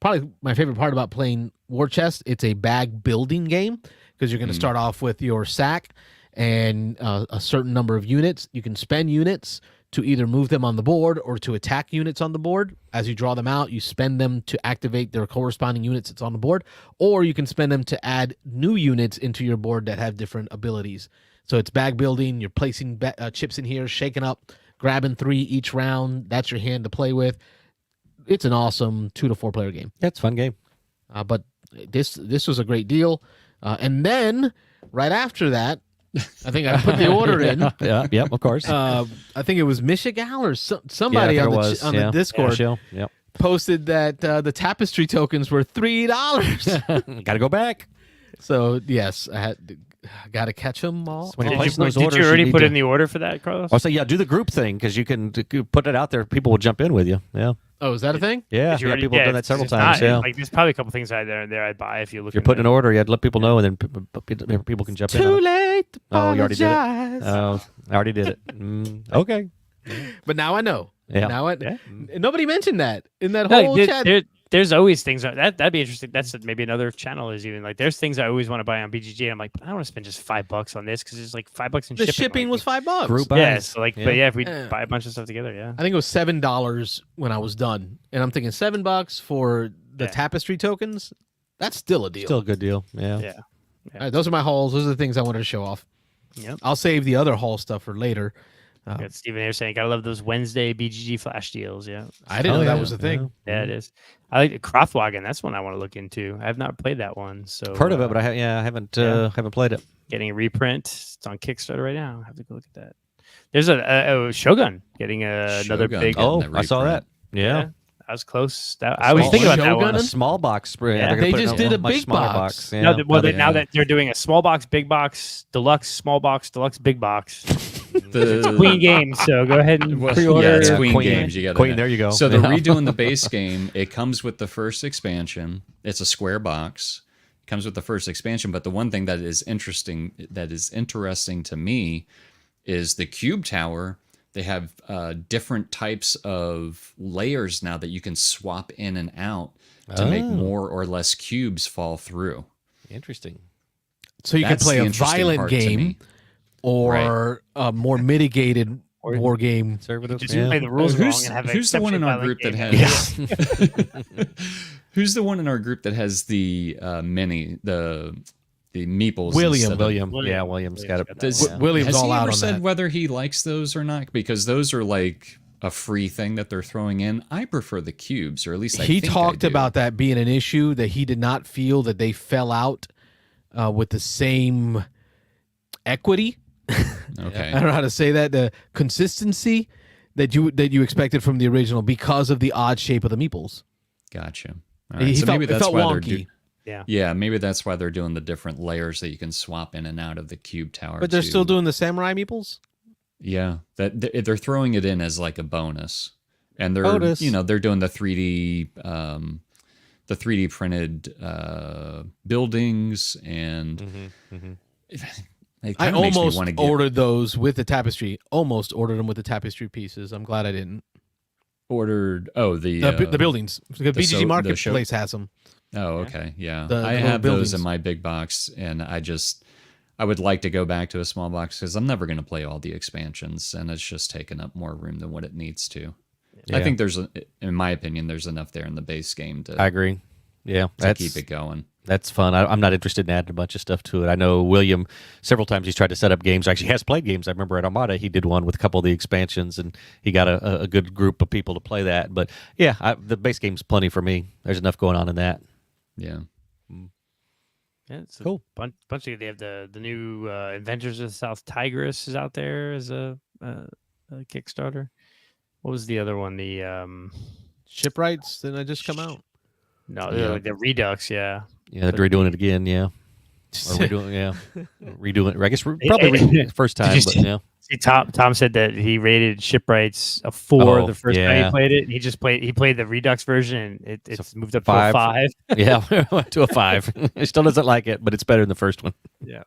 probably my favorite part about playing War Chest. It's a bag building game because you're going to start off with your sack and a certain number of units. You can spend units to either move them on the board or to attack units on the board. As you draw them out, you spend them to activate their corresponding units that's on the board, or you can spend them to add new units into your board that have different abilities. So it's bag building. You're placing chips in here, shaking up, grabbing 3 each round. That's your hand to play with. It's an awesome 2 to 4 player game. That's a fun game. But this was a great deal. And then right after that, I think I put the order in. Yeah, of course. I think it was Michigal or somebody Yeah, I on think the it was. on the Discord Yeah. posted that the tapestry tokens were $3. Got to go back. So yes, I got to catch them all. When you Did place you, those did orders, you already need put to- in the order for that, Carlos? I'll say, yeah, do the group thing because you can put it out there. People will jump in with you. Yeah. Oh, is that a thing? Yeah. Did you already- People have done that several it's times. not- Yeah. Like there's probably a couple things out there I'd buy if you look. If you're putting an order, you had to let people know, and then people can jump in. Too on it. late to Oh, you already did it? apologize. Oh, I already did it. Okay. But now I know. Yeah. Now Yeah. nobody mentioned that in that No, whole chat. there's always things that'd be interesting. That's maybe another channel is even like there's things I always want to buy on BGG. And I'm like, but I don't want to spend just $5 on this because it's like $5 in The shipping. shipping was $5. Group yeah. buys. So like, Yeah. but yeah, if we Yeah. buy a bunch of stuff together, yeah. I think it was $7 when I was done, and I'm thinking $7 for the Yeah. tapestry tokens. That's still a deal. Still a good deal. Yeah. Yeah. All right, those are my hauls. Those are the things I wanted to show off. Yep. I'll save the other Hall stuff for later. Got Stephen A. saying, "Gotta love those Wednesday BGG flash deals." Yeah, I didn't know that was a thing. yeah, it is. I like Kraftwagen. That's one I want to look into. I have not played that one, so Heard of it, but I haven't played it. getting a reprint. It's on Kickstarter right now. I have to go look at that. There's a Shogun getting another Shogun big. getting I saw that. Yeah. I was close. I was thinking about that Shogun? one. A small box. Yeah. They're gonna They put it just in a did a much big smaller box. Yeah. Now that they're doing a small box, big box, deluxe, small box, deluxe, big box. It's Queen Games, so go ahead and pre-order. Yeah, it's your- Queen Queen. Games. You got Queen, there you go. So they're Yeah. redoing the base game. It comes with the first expansion. It's a square box. It comes with the first expansion. But the one thing that is interesting to me is the cube tower. They have different types of layers now that you can swap in and out to make more or less cubes fall through. Interesting. So you That's can play the a interesting violent part to game me. or a more mitigated war game. Conservative. Just play the rules wrong and have an Who's the one in our group that exceptionally has? Who's the one in our group that has the the meeples? William. instead of- William's got it. Does, Yeah. William's has all he out ever on said that. whether he likes those or not? Because those are like a free thing that they're throwing in. I prefer the cubes, or at least He think I talked do. about that being an issue, that he did not feel that they fell out with the same equity. Okay. I don't know how to say that. The consistency that you expected from the original because of the odd shape of the meeples. Gotcha. All He right. So felt, maybe it that's felt why wonky. yeah, maybe that's why they're doing the different layers that you can swap in and out of the cube tower. But they're to- still doing the samurai meeples? Yeah, that they're throwing it in as like a bonus, and they're Bonus. they're doing the 3D printed buildings, and it I kinda makes me almost wanna get ordered those with the tapestry. Almost ordered them with the tapestry pieces. I'm glad I didn't. ordered. The buildings. Because the BGG show- Marketplace has them. Oh, okay, yeah. The I little have those buildings. in my big box, and I would like to go back to a small box because I'm never going to play all the expansions, and it's just taking up more room than what it needs to. I think in my opinion, there's enough there in the base game I to agree. Yeah, keep it going. That's fun. I'm not interested in adding a bunch of stuff to it. I know William, several times he's tried to set up games. Actually, has played games. I remember at Armada, he did one with a couple of the expansions, and he got a good group of people to play that. But yeah, the base game's plenty for me. There's enough going on in that. Yeah. Yeah, it's Cool. Bunch of they have the new Adventures of the South Tigris is out there as a Kickstarter. What was the other one? The Shipwrights, didn't I just come out? no, Yeah. the Redux. Yeah, Yeah, they're redoing it again. Yeah, or redoing. Yeah, redoing it. I guess probably first Did time, you but see- yeah. See, Tom said that he rated Shipwrights a 4 Oh, the first time yeah. he played it. He played the Redux version, and it's moved up to 5. a 5. Yeah, went to a 5. He still doesn't like it, but it's better than the first one. Yeah.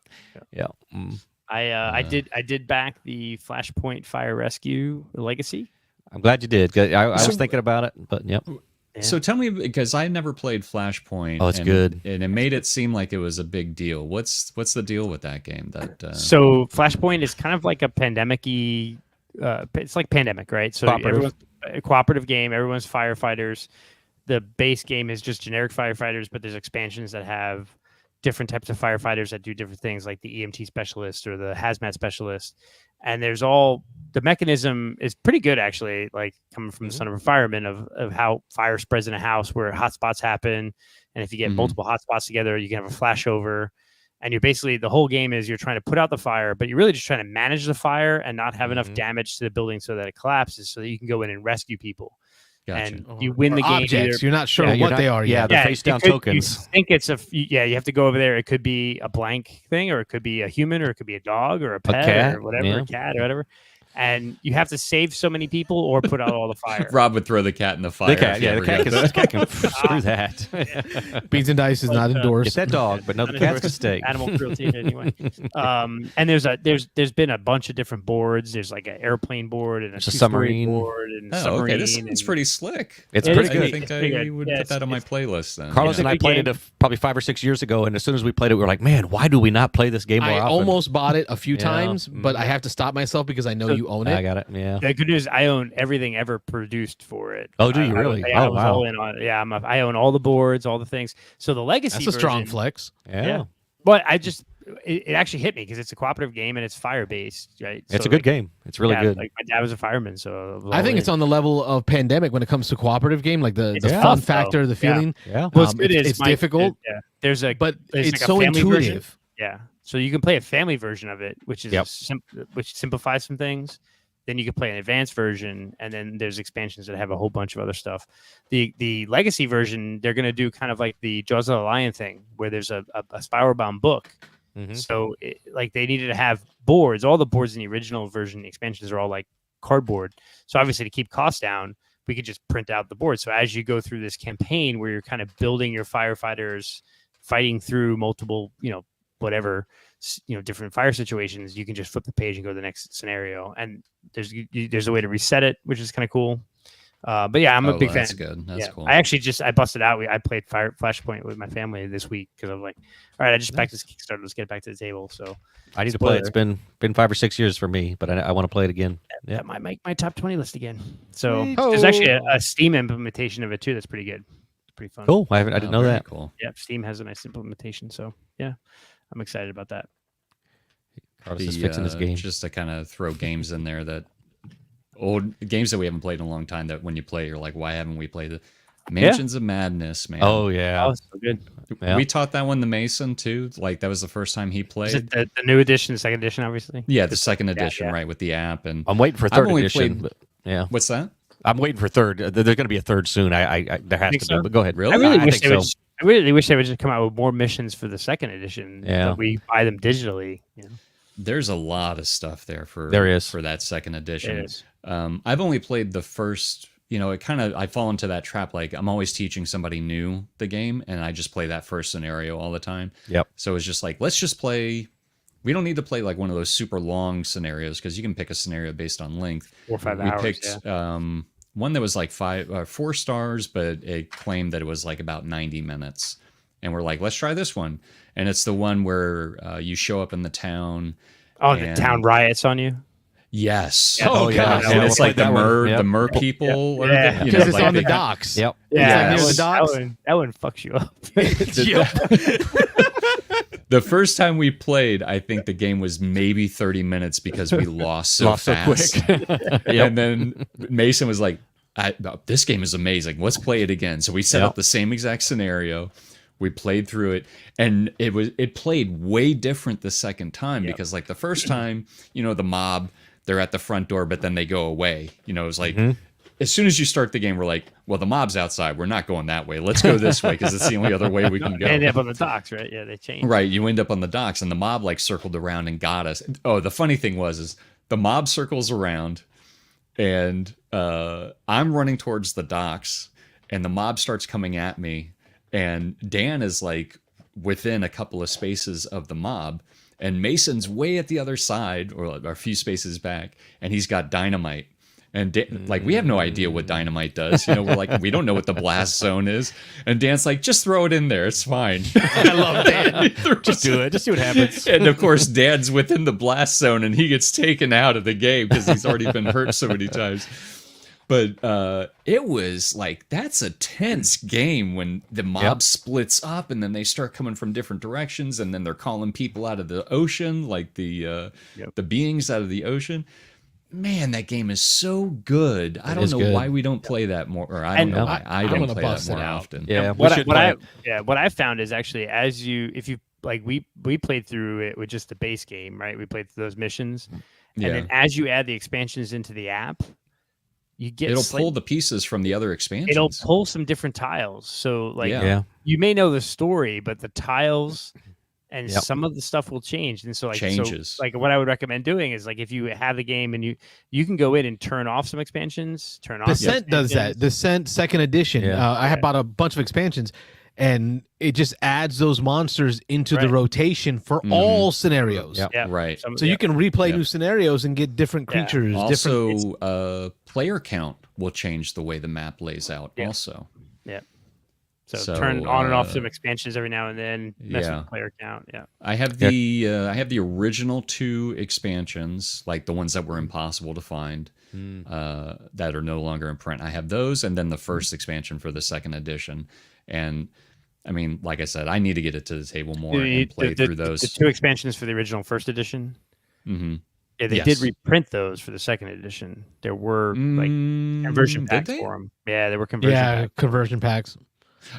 Yeah. Mm. I did back the Flashpoint Fire Rescue Legacy. I'm glad you did. 'Cause I was So- thinking about it, but yep. Yeah. So tell me, because I never played Flashpoint. Oh, it's good. and it made it seem like it was a big deal. What's the deal with that game? So Flashpoint is kind of like a pandemic-y. It's like Pandemic, right? So Cooperative. everyone's a cooperative game. Everyone's firefighters. The base game is just generic firefighters, but there's expansions that have different types of firefighters that do different things, like the EMT specialist or the hazmat specialist. And the mechanism is pretty good, actually, like coming from the son of a fireman, of how fire spreads in a house where hotspots happen. And if you get multiple hotspots together, you can have a flashover. And you're basically, the whole game is you're trying to put out the fire, but you're really just trying to manage the fire and not have enough damage to the building so that it collapses, so that you can go in and rescue people. Gotcha. And you win Or the game. objects. either- You're not sure Yeah, what you're not- they are yeah, yet. they're face down it could- tokens. You think it's you have to go over there. It could be a blank thing, or it could be a human, or it could be a dog, or a pet, cat, or whatever, yeah. a cat, or whatever. And you have to save so many people or put out all the fire. Rob would throw the cat in the fire. The cat, if he yeah, the ever cat, got the cat can screw that. Beans and Dice is not Get endorsed. that dog, but no, the cats can stay. Animal cruelty, anyway. And there's been a bunch of different boards. There's like an airplane board and a There's a two-story submarine. board and a Oh, submarine. okay. This sounds and- pretty slick. It's It pretty is good. I think It's pretty I good. would Yeah, put that on my it's- playlist then. Carlos It's and a I good played game. it probably 5 or 6 years ago, and as soon as we played it, we were like, "Man, why do we not play this game more I often?" almost bought it a few Yeah. times, but I have to stop myself because I know you own I it. got it. Yeah. The good news, I own everything ever produced for it. Oh, do you I- really? I Oh, was wow. all in on it. Yeah, I own all the boards, all the things. So the legacy That's a strong version- flex. Yeah. But I just it actually hit me because it's a cooperative game and it's fire based, right? It's So, a good like, game. It's really good. Like my dad was a fireman, so I think it's on the level of Pandemic when it comes to cooperative game, like the It's fun tough, factor, the though. feeling. Yeah. What's good is it's difficult, there's but there's it's like a so family intuitive. version. Yeah, so you can play a family version of it, which is Yep. which simplifies some things. Then you can play an advanced version, and then there's expansions that have a whole bunch of other stuff. The legacy version, they're going to do kind of like the Jaws of the Lion thing, where there's a spiral-bound book. Mhm. So like they needed to have boards. All the boards in the original version, the expansions are all like cardboard. So obviously to keep costs down, we could just print out the board. So as you go through this campaign where you're kind of building your firefighters, fighting through multiple, whatever, different fire situations, you can just flip the page and go to the next scenario. And there's a way to reset it, which is kind of cool. But yeah, I'm a big fan. That's good. That's cool. I busted out. I played Flashpoint with my family this week because I was like, all right, I just backed this Kickstarter. Let's get back to the table. So I need to play it. It's been 5 or 6 years for me, but I want to play it again. Yeah. That might make my top 20 list again. So there's actually a Steam implementation of it too. That's pretty good. It's pretty fun. Cool. I didn't know very that. Cool. Yeah, Steam has a nice implementation. So yeah, I'm excited about that. Carlos is fixing his game. Just to kind of throw games in there that old games that we haven't played in a long time that when you play, you're like, why haven't we played it? Mansions of Madness, man. Oh yeah. Oh, so good. Yeah. We taught that one to Mason too. Like that was the first time he Is played. it the new edition, second edition, obviously? Yeah, the second edition, yeah. right, with the app. And I'm waiting for I've third only edition. played- But, yeah. what's that? I'm waiting for third. There's going to be a third soon. I there has Think to so? be. But go ahead. Really? I really I wish think they would. so. I really wish they would just come out with more missions for the second edition. Yeah. But we buy them digitally. There's a lot of stuff there for that second edition. It is. I've only played the first. I fall into that trap. Like I'm always teaching somebody new the game, and I just play that first scenario all the time. Yep. So it's just like, let's just play. We don't need to play like one of those super long scenarios because you can pick a scenario based on length. 4 or 5 We hours. picked one that was like 4 stars, but it claimed that it was like about 90 minutes. And we're like, let's try this one. And it's the one where you show up in the town. Oh, the town riots on you. Yes. Oh, yeah. And Yeah, it's we'll like play the that one. Yep. the mer people. or Yeah. the- Because it's like on the they- docks. Yep. Yeah, near the that docks. one fucks you up. The first time we played, I think the game was maybe 30 minutes because we lost so Lost so fast. quick. And then Mason was like, this game is amazing. Let's play it again. So we set up the same exact scenario. We played through it, and it played way different the second time because like the first time, the mob, they're at the front door, but then they go away. It was like, as soon as you start the game, we're like, well, the mob's outside. We're not going that way. Let's go this way because it's the only other way we can go. End up on the docks, right? Yeah, they changed. Right, you end up on the docks, and the mob like circled around and got us. Oh, the funny thing is the mob circles around, and I'm running towards the docks, and the mob starts coming at me, and Dan is like within a couple of spaces of the mob, and Mason's way at the other side, or a few spaces back, and he's got dynamite. And Dan, like, we have no idea what dynamite does. We're like, we don't know what the blast zone is. And Dan's like, just throw it in there. It's fine. I love Dan. Just do it. Just see what happens. And of course, Dan's within the blast zone and he gets taken out of the game because he's already been hurt so many times. But it was like, that's a tense game when the mob splits up and then they start coming from different directions. And then they're calling people out of the ocean, like the beings out of the oceen. Man, that game is so good. I don't know why we don't play that more, or I don't know why I don't play that more often. Yeah, what I found is actually if you like we played through it with just the base game, right? We played through those missions, and then as you add the expansions into the app, you get pull the pieces from the other expansions. It'll pull some different tiles. So like you may know the story, but the tiles. And some of the stuff will change, and so like what I would recommend doing is like if you have the game and you can go in and turn off some expansions, turn off. Descent does that. Descent second edition. I have bought a bunch of expansions, and it just adds those monsters into the rotation for all scenarios. Right. So you can replay new scenarios and get different creatures. Also, player count will change the way the map lays out. Also. Yeah. So turn on and off some expansions every now and then. Mess with the player count. Yeah. I have the original 2 expansions, like the ones that were impossible to find, that are no longer in print. I have those, and then the first expansion for the second edition. And I mean, like I said, I need to get it to the table more and play through those. The 2 expansions for the original first edition. Mm-hmm. Yeah, they did reprint those for the second edition. There were like conversion packs for them. Yeah, there were conversion packs.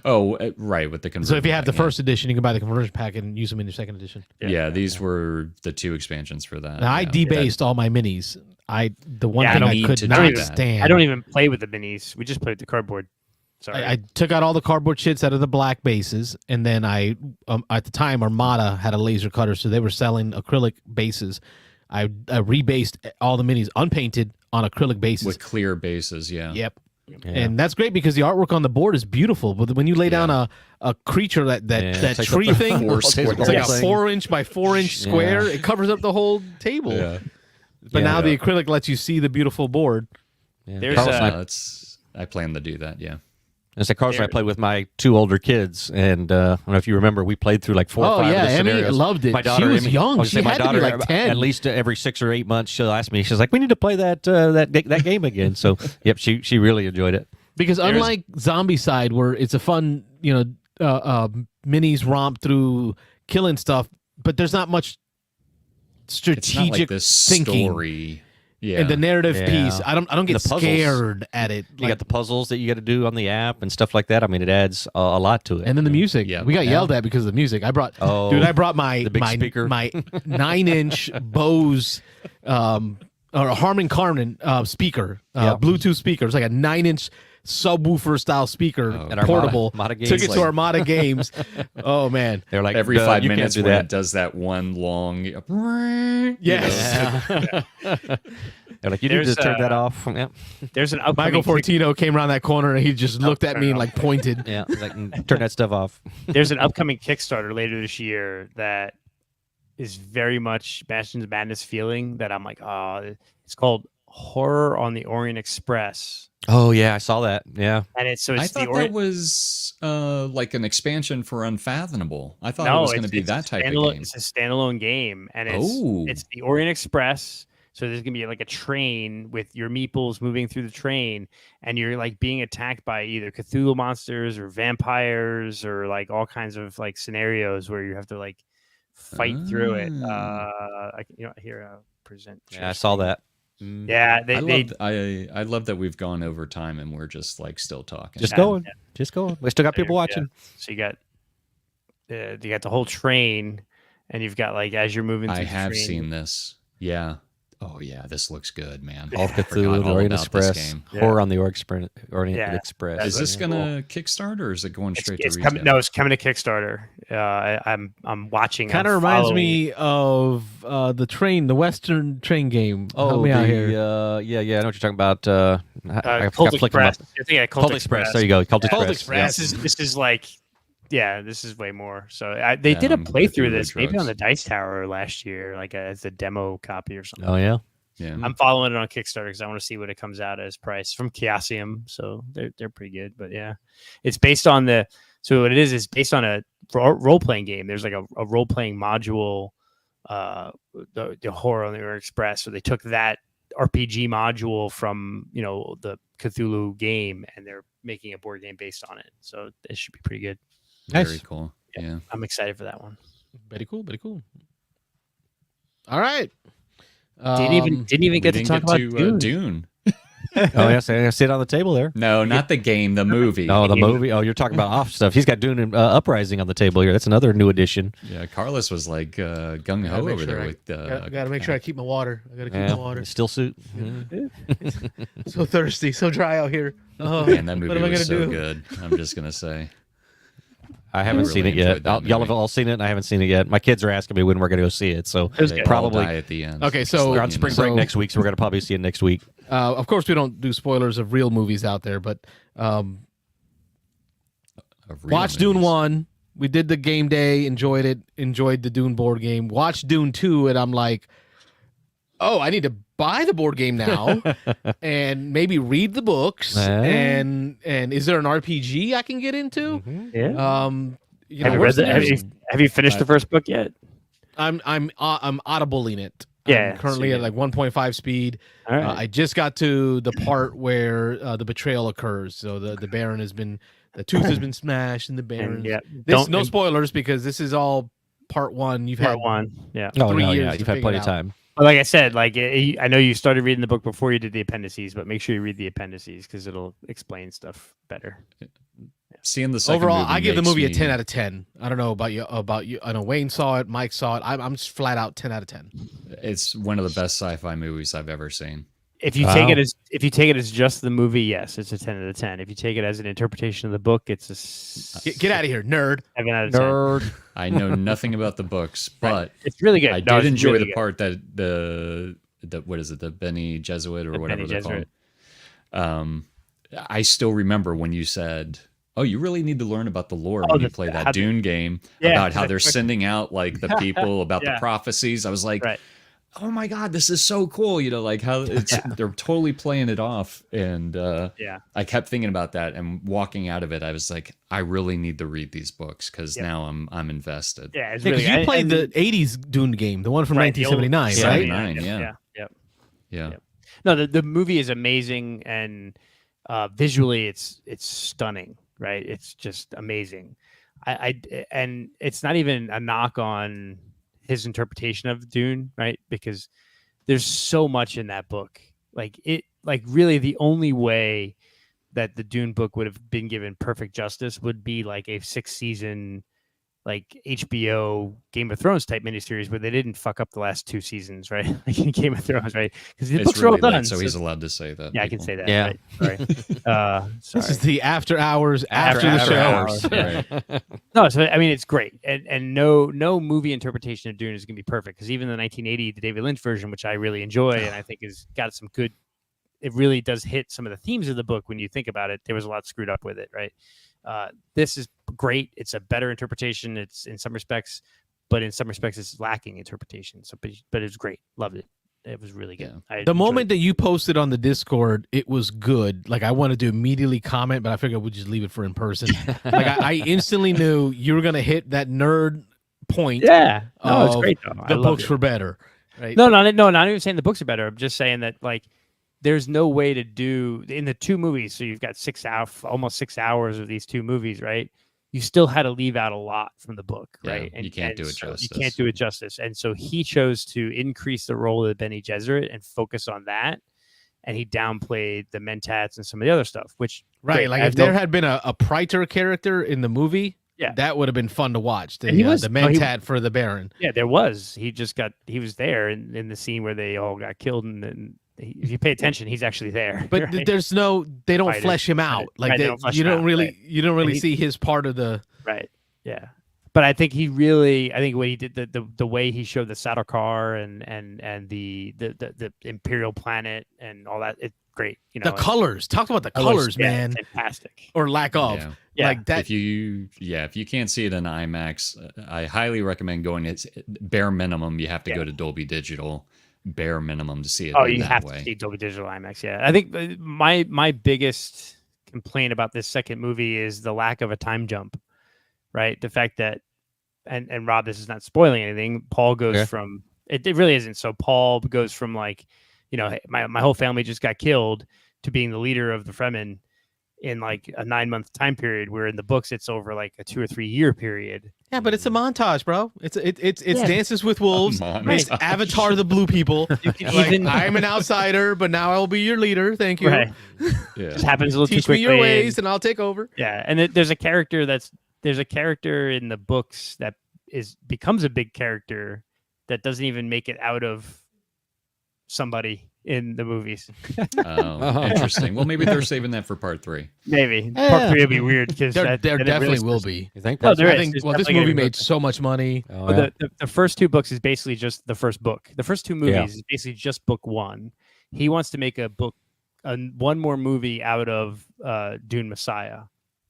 Oh, right, with the conversion. So if you have the first edition, you can buy the conversion pack and use them in your second edition. Yeah, these were the 2 expansions for that. Now, I debased all my minis. The one thing I could not stand. I don't even play with the minis. We just played the cardboard. Sorry. I took out all the cardboard shits out of the black bases, and then I, at the time, Armada had a laser cutter, so they were selling acrylic bases. I rebased all the minis unpainted on acrylic bases with clear bases. Yeah. Yep. Yeah. And that's great because the artwork on the board is beautiful. But when you lay down a creature that tree thing, it's like a 4-inch by 4-inch square. It covers up the whole table. Yeah. But now the acrylic lets you see the beautiful board. Yeah. There's I plan to do that. Yeah. As a Carlos and I played with my 2 older kids, and I don't know if you remember, we played through like 4 or 5 of the scenarios. Emmy loved it. My daughter, she was young. She had to be like 10. At least every 6 or 8 months, she'll ask me. She's like, "We need to play that game again." So, yep, she really enjoyed it. Because unlike Zombie Side, where it's a fun, minis romp through killing stuff, but there's not much strategic thinking. Story. Yeah. And the narrative piece, I don't get scared at it. You got the puzzles that you got to do on the app and stuff like that. I mean, it adds a lot to it. And then the music. Yeah. We got yelled at because of the music. I brought my 9-inch Bose or Harman Kardon speaker, Bluetooth speaker. It's like a 9-inch subwoofer style speaker, portable. Took it to Armada Games. Oh man, they're like every 5 minutes when it does that one long. Yes. They're like, you need to turn that off. Yep. There's an upcoming Michael Fortino came around that corner and he just looked at me and like pointed. Yeah, like turn that stuff off. There's an upcoming Kickstarter later this year that is very much Bastion's Madness feeling. That I'm like, it's called Horror on the Orient Express. Oh yeah, I saw that. Yeah, and it's I thought that was like an expansion for Unfathomable. I thought it was going to be that type of game. It's a standalone game, and it's the Orient Express. So there's gonna be like a train with your meeples moving through the train, and you're like being attacked by either Cthulhu monsters or vampires or like all kinds of like scenarios where you have to like fight through it. Here I'll present. Yeah, I saw that. Yeah, I love that we've gone over time and we're just like still talking. Just going. We still got people watching. So you got the whole train, and you've got like as you're moving through I have seen this. Yeah. Oh yeah, this looks good, man. All Cthulhu, the Orient Express, Horror on the Orient Express. Is this gonna Kickstarter or is it going straight to retail? It's coming to Kickstarter. I'm watching. Kind of reminds me of the Western train game. Oh, help me out here. Yeah, I know what you're talking about. Cult Express. Cult Express. There you go. Cult Express. This is like. Yeah, this is way more. So they did a playthrough of this maybe on the Dice Tower last year, like as a demo copy or something. Oh yeah. I'm following it on Kickstarter because I want to see what it comes out as price from Chaosium. So they're pretty good. But yeah, it's based on so what it is based on a role playing game. There's like a role playing module, the Horror on the Orient Express. So they took that RPG module from the Cthulhu game and they're making a board game based on it. So it should be pretty good. Very cool. Yeah. I'm excited for that one. Very cool. All right. Didn't even get to talk about Dune. Oh yes, I see it on the table there. No, not the game, the movie. Oh, the movie. Oh, you're talking about off stuff. He's got Dune and Uprising on the table here. That's another new addition. Yeah, Carlos was like gung ho over there with. I gotta make sure I keep my water. I gotta keep my water. Still suit. So thirsty, so dry out here. Oh man, that movie was so good. I'm just gonna say. I haven't seen it yet. Y'all have all seen it, and I haven't seen it yet. My kids are asking me when we're going to go see it, so probably at the end. Okay, so we're on spring break next week, so we're going to probably see it next week. Of course, we don't do spoilers of real movies out there, but watch Dune 1. We did the game day, enjoyed it, enjoyed the Dune board game. Watch Dune 2, and I'm like, oh, I need to buy the board game now and maybe read the books. And is there an RPG I can get into? Mm-hmm. Yeah. Have you finished the first book yet? I'm audibling it. Yeah. I'm currently at like 1.5 speed. All right. I just got to the part where the betrayal occurs. So the Baron has been The tooth has been smashed in the Barrens. yeah, No spoilers because this is all part one. You've had part one. Yeah. 3 years. Yeah, to you've had figure plenty it of out. time. But like I said, like I know you started reading the book before you did the appendices, but make sure you read the appendices because it'll explain stuff better. Seeing the second Overall, movie I give the makes movie a me- 10 out of 10. I don't know about you. I know Wayne saw it, Mike saw it. I'm just flat out 10 out of 10. It's one of the best sci-fi movies I've ever seen. If you take it as just the movie, yes, it's a 10 out of 10. If you take it as an interpretation of the book, it's a Get out of here, nerd. 7 out of 10. Nerd. I know nothing about the books, but It's really good. I No, did it's enjoy really the good. part that the what is it, the Benny Jesuit or The whatever Bene they're Gesserit. called. I still remember when you said, "Oh, you really need to learn about the lore when you play how that Dune game Yeah, about how the they're quick- sending out like the people about the Yeah. prophecies." I was like, Right. "Oh my god, this is so cool!" You know, like how it's they're totally playing it off, and Yeah. I kept thinking about that and walking out of it. I was like, I really need to read these books because now I'm invested. Yeah, it's Yeah, really because you good. played And- the 80s Dune game, the one from right, the old 1979, Yeah, right? 79, yeah. Yep. Yeah. Yep. No, the movie is amazing and visually it's stunning, right? It's just amazing. And it's not even a knock on his interpretation of Dune, right? Because there's so much in that book. Like really the only way that the Dune book would have been given perfect justice would be like a 6-season like HBO Game of Thrones type miniseries where they didn't fuck up the last 2 seasons, right? Like in Game of Thrones, right? Because the It's books are really all done. late, so he's allowed to say that. yeah, I can people. say that. Yeah. Right? Sorry. This is Sorry. the after hours after the After show. hours, right. No, so I mean it's great, and no movie interpretation of Dune is going to be perfect because even the 1980, the David Lynch version, which I really enjoy and I think has got some good, it really does hit some of the themes of the book when you think about it. There was a lot screwed up with it, right? This is great. It's a better interpretation. It's in some respects, but in some respects, it's lacking interpretation. So, but it's great. Loved it. It was really good. Yeah. The moment that you posted on the Discord, it was good. Like I wanted to immediately comment, but I figured we'd just leave it for in person. Like I instantly knew you were gonna hit that nerd point. yeah, no, it's of great though. I The loved books it. were better. Right? No, not even saying the books are better. I'm just saying that like there's no way to do in the 2 movies. So you've got almost 6 hours of these 2 movies, right? You still had to leave out a lot from the book, Yeah, right? you can't do it so justice. You can't do it justice. And so he chose to increase the role of the Bene Gesserit and focus on that. And he downplayed the Mentats and some of the other stuff, which Right. great. Like I if there don't- had been a Praetor character in the movie, Yeah. that would have been fun to watch. The, And he was- the no, he- Mentat for the Baron. Yeah, there was. He was there in the scene where they all got killed. And then if you pay attention, he's actually there. But right? they don't Right, flesh him out. right, Like right, they they- don't flesh you him don't out, really right. you don't really he- see his part of the. Right. Yeah. But I think what he did, the way he showed the saddle car and the Imperial planet and all that, it's great. You know, The colors. Talk about the colors, yeah, man, fantastic. or lack of. Yeah. Yeah. Like that. If you can't see it in IMAX, I highly recommend going. It's bare minimum. You have to go to Dolby Digital. Bare minimum to see it. Oh, in you that have way. to see Dolby Digital IMAX. Yeah, I think my biggest complaint about this second movie is the lack of a time jump. Right, the fact that, and Rob, this is not spoiling anything. Paul goes from it really isn't. So Paul goes from like, you know, hey, my whole family just got killed to being the leader of the Fremen in like a 9-month time period, where in the books it's over like a 2 or 3 year period. Yeah, but it's a montage, bro. It's Dances with Wolves. montage. It's Avatar: The Blue People. Like, even- I'm an outsider, but now I'll be your leader. Thank you. Right, Yeah. just happens a little Teach too me quickly. your ways, and I'll take over. Yeah, and there's a character in the books that becomes a big character that doesn't even make it out of somebody in the movies. Oh, interesting. Well, maybe they're saving that for part 3. Maybe part 3 will be weird because There definitely will be. You think? No, That's there I is. think. There's Well, this definitely movie gonna be made so much money. Oh, But yeah. the first 2 books is basically just the first book. The first 2 movies is basically just book 1. He wants to make one more movie out of Dune Messiah,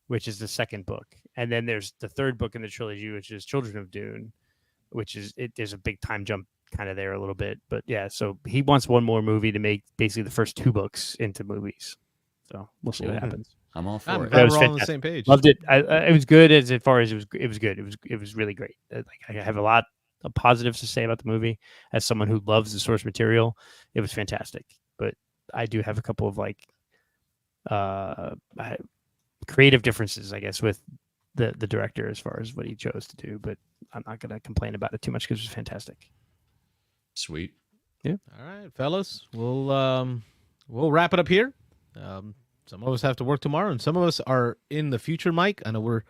which is the second book. And then there's the third book in the trilogy, which is Children of Dune, which is there's a big time jump kind of there a little bit. But yeah, so he wants one more movie to make basically the first 2 books into movies. So we'll see what Cool. happens. I'm all for I'm it. glad was we're all on the fantastic. same page. Loved it. It was good as far as it was good. It was really great. Like I have a lot of positives to say about the movie as someone who loves the source material. It was fantastic, but I do have a couple of like creative differences, I guess, with the director as far as what he chose to do. But I'm not going to complain about it too much because it was fantastic. Sweet. All right, fellas, we'll wrap it up here. Some of us have to work tomorrow, and some of us are in the future. Mike, I know we're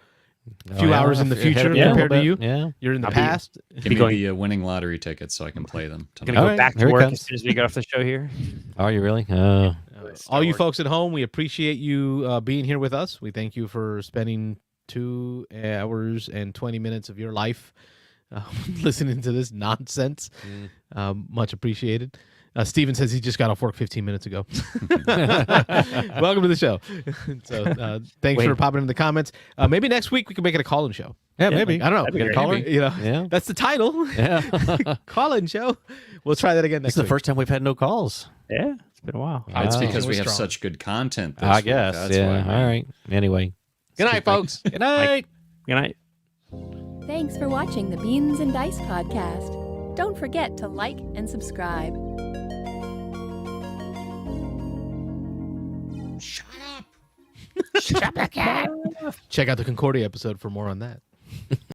a few hours in the future compared to you. Yeah, you're in the past. Give me the winning lottery tickets so I can play them. I'm gonna go back to work as soon as we get off the show here. Are you really? All you folks at home, we appreciate you being here with us. We thank you for spending 2 hours and 20 minutes of your life listening to this nonsense. Much appreciated. Steven says he just got off work 15 minutes ago. Welcome to the show. So thanks for popping in the comments. Maybe next week we can make it a call-in show. Yeah, maybe. I don't know. That'd be Get a great. caller. Maybe. You know, Yeah. that's the title. Yeah. Call-in show. We'll try that again This next is the week. first time we've had no calls. Yeah, it's been a while. It's because We're we have strong. such good content this I week. guess. That's Yeah. why, man. All right. Anyway. Good night, folks. Good night. Good night. Thanks for watching the Beans and Dice podcast. Don't forget to like and subscribe. Check out the Concordia episode for more on that.